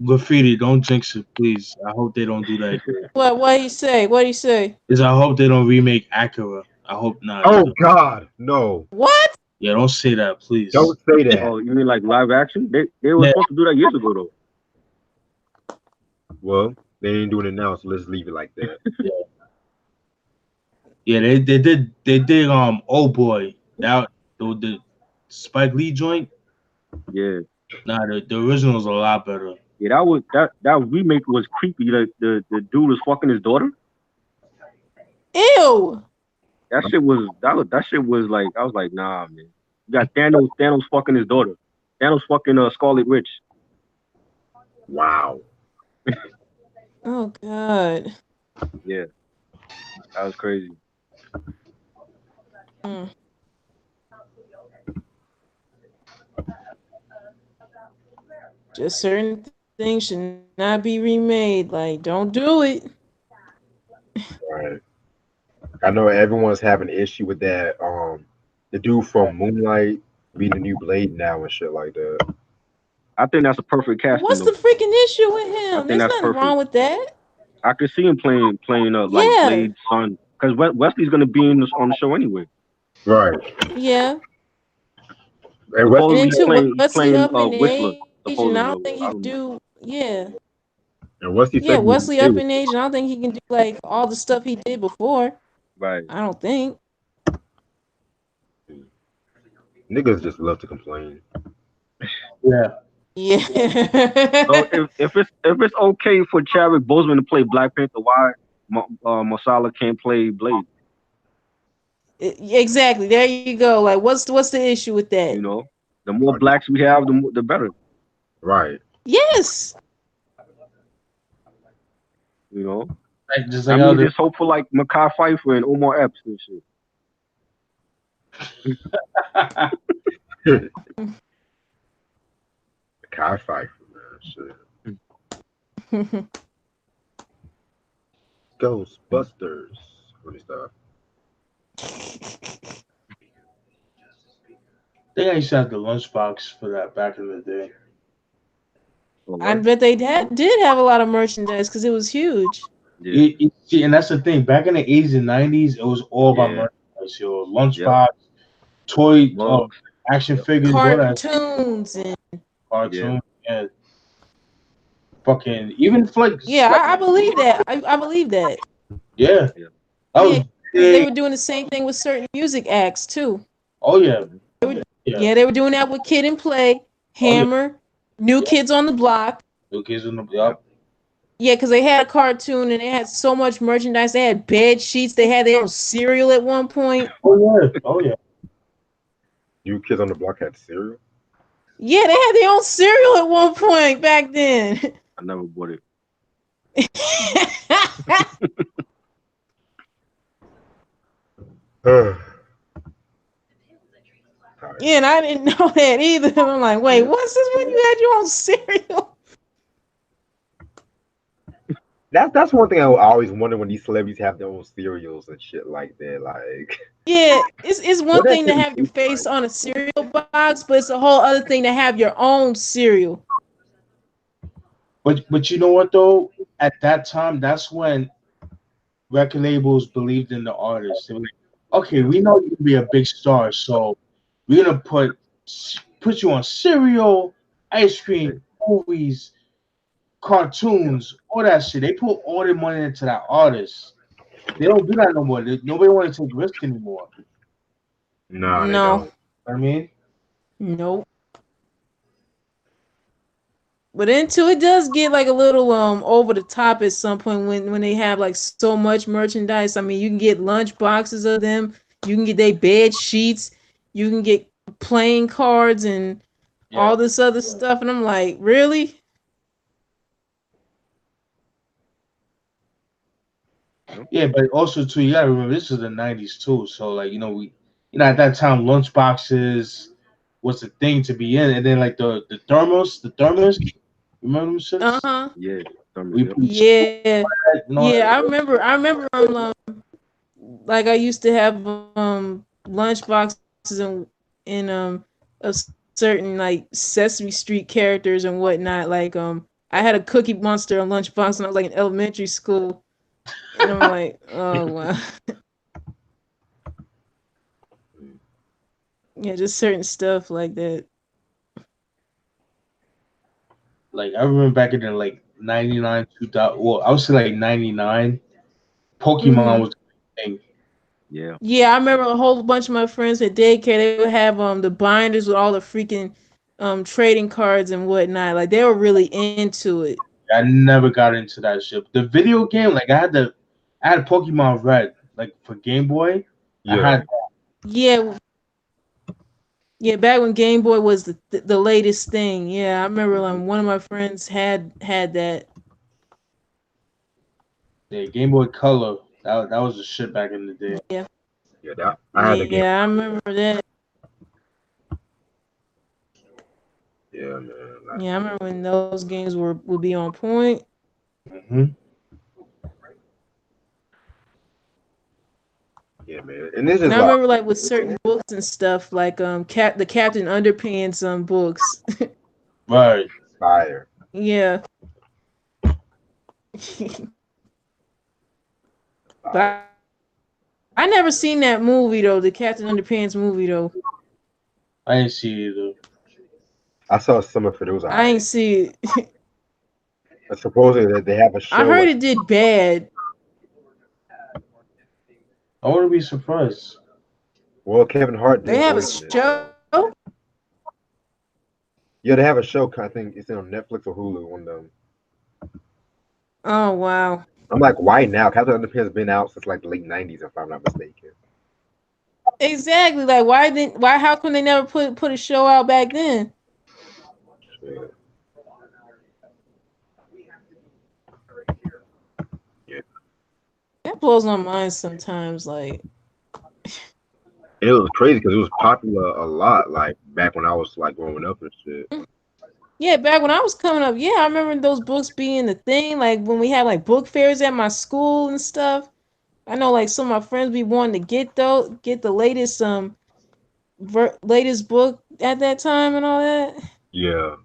Graffiti, don't jinx it, please. I hope they don't do that. What he say? What he say? Is I hope they don't remake Acura. I hope not Oh either. God, no! What? Yeah, don't say that, please. Don't say that. Oh, you mean like live action? They were Yeah, supposed to do that years ago though. Well, they ain't doing it now, so let's leave it like that. yeah, yeah. They did oh boy, that the Spike Lee joint. Yeah. Nah, the original is a lot better. Yeah, that remake was creepy. Like the dude was fucking his daughter. Ew. That shit was like I was like, nah, man. You got Thanos fucking his daughter. Thanos fucking Scarlet Witch. Wow. Oh God. Yeah, that was crazy. Mm. Just certain things should not be remade. Like, don't do it. Right. I know everyone's having an issue with that. The dude from Moonlight being the new Blade now and shit like that. I think that's a perfect casting What's the though. freaking issue with I him? think There's that's nothing perfect. wrong with that. I could see him playing like Yeah. Blade's son because Wesley's gonna be on the show anyway. Right. Yeah. And And Wesley then Supposedly too, he's Wesley playing up in Whistler. age, and I Supposedly, don't think he I can don't know. do. Yeah. and Wesley Yeah, said he was Wesley okay up with in age, and I don't think he can do like all the stuff he did before. Right. I don't think. it. Niggas just love to complain. Yeah, Yeah. So if it's okay for Chadwick Boseman to play Black Panther, why Masala can't play Blade? Exactly. There you go. Like, what's the issue with that? You know, the more blacks we have, the better. Right. Yes. You know, like, just I like how mean, the just hope for like Makai Pfeiffer and Omar Epps and shit. Kai Pfeiffer, man. Shit. Ghostbusters. Let me stop. I think I used to have the lunchbox for that back in the day. Oh, I what? bet they did have a lot of merchandise because it was huge. Yeah, See, and that's the thing. Back in the 80s and 90s, it was all about yeah, merchandise. Yo, yep, lunchbox, toy, mugs, action yep, figures, all that Cartoons and yeah. cartoon, yeah, fucking even flicks. yeah, I believe that. I believe that. Yeah, Yeah. that Yeah, was because they big. were doing the same thing with certain music acts too. Oh yeah, Mhm. yeah, Yeah, they were doing that with Kid and Play, oh yeah, Hammer, New yeah. Kids on the Block. New kids in the Yep. Yeah, because they had a cartoon and they had so much merchandise. They had bed sheets. They had their own cereal at one point. Oh yeah, oh yeah. New Kids on the Block had cereal. Yeah, they had their own cereal at one point back then. I never bought it. Alright. Yeah, and I didn't know that either. I'm like, wait, Yeah. what's this when you had your own cereal? That's one thing I always wonder when these celebrities have their own cereals and shit like that. Like, Yeah, it's one what that thing to shit have your taste face like? on a cereal box, but it's a whole other thing to have your own cereal. But you know what though? At that time, that's when record labels believed in the artist. They were like, okay, we know you can be a big star, so we're gonna put you on cereal, ice cream, movies, cartoons, all that shit. They put all their money into that artist. They don't do that no more. Nobody want to take risk anymore. Nah, they No, don't. I mean, nope. But until it does get like a little over the top at some point when they have like so much merchandise. I mean, you can get lunch boxes of them. You can get their bed sheets. You can get playing cards and yeah, all this other stuff. And I'm like, really? yeah. But also too, you gotta remember this was the '90s too. So like at that time, lunch boxes was the thing to be in, and then like the thermos. Remember them Uh shits? huh. Yeah. We Yep. put Yeah. and all Yeah. that. I remember like I used to have lunch boxes in of certain like Sesame Street characters and whatnot. Like I had a Cookie Monster on lunchbox when I was like in elementary school, and I'm like, oh wow. Yeah, just certain stuff like that. Like I remember back in the like 99, 2000. Well, I would say like 99. Pokemon was the thing. Yeah. Yeah, I remember a whole bunch of my friends at daycare. They would have the binders with all the freaking trading cards and whatnot. Like they were really into it. I never got into that shit. The video game, like I had Pokemon Red, like for Game Boy. I Yeah. had Yeah, yeah. Back when Game Boy was the latest thing. Yeah, I remember one of my friends had that. Game Boy Color. That was the shit back in the day. Yeah, Yeah, that I had the game. yeah. I remember that. Yeah, man. Like, Yeah, I remember when those games would be on point. Mm-hmm. yeah, man. And this And is I like remember like with certain books and stuff, like the Captain Underpants books. Right. fire. Yeah. Fire. But I never seen that movie though, the Captain Underpants movie though. I didn't see it either. I saw some of it. It was I ain't alright. see it. Supposedly that they have a I show. heard it did bad. I wouldn't be surprised. Well, Kevin Hart They did have a voice it. show. Yeah, they have a show. I think it's on Netflix or Hulu. One of them. Oh wow. I'm like, why now? Captain Underpants has been out since like the late '90s, if I'm not mistaken. Exactly. Like why how come they never put a show out back then? Shit. Yeah. That blows my mind sometimes. Like It was crazy because it was popular a lot, like back when I was like growing up and shit. yeah, back when I was coming up, yeah, I remember those books being the thing. Like when we had like book fairs at my school and stuff. I know like some of my friends be wanting to get the latest latest book at that time and all that. Yeah.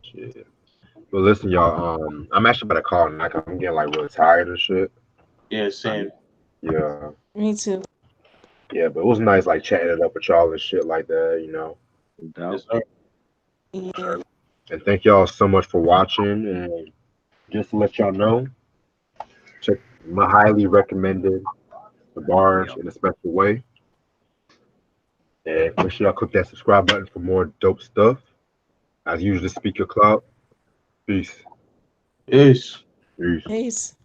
Shit. But listen, y'all. I'm actually about to call now. 'Cause I'm getting like really tired and shit. Yeah, same. Yeah. Me too. Yeah, but it was nice like chatting it up with y'all and shit like that, No doubt. Yes, sir. Yeah. And thank y'all so much for watching. And just to let y'all know, check my highly recommended DeBarge in a special way. And make sure y'all click that subscribe button for more dope stuff. As usual, speak your clout. Peace. Peace. Peace. Peace.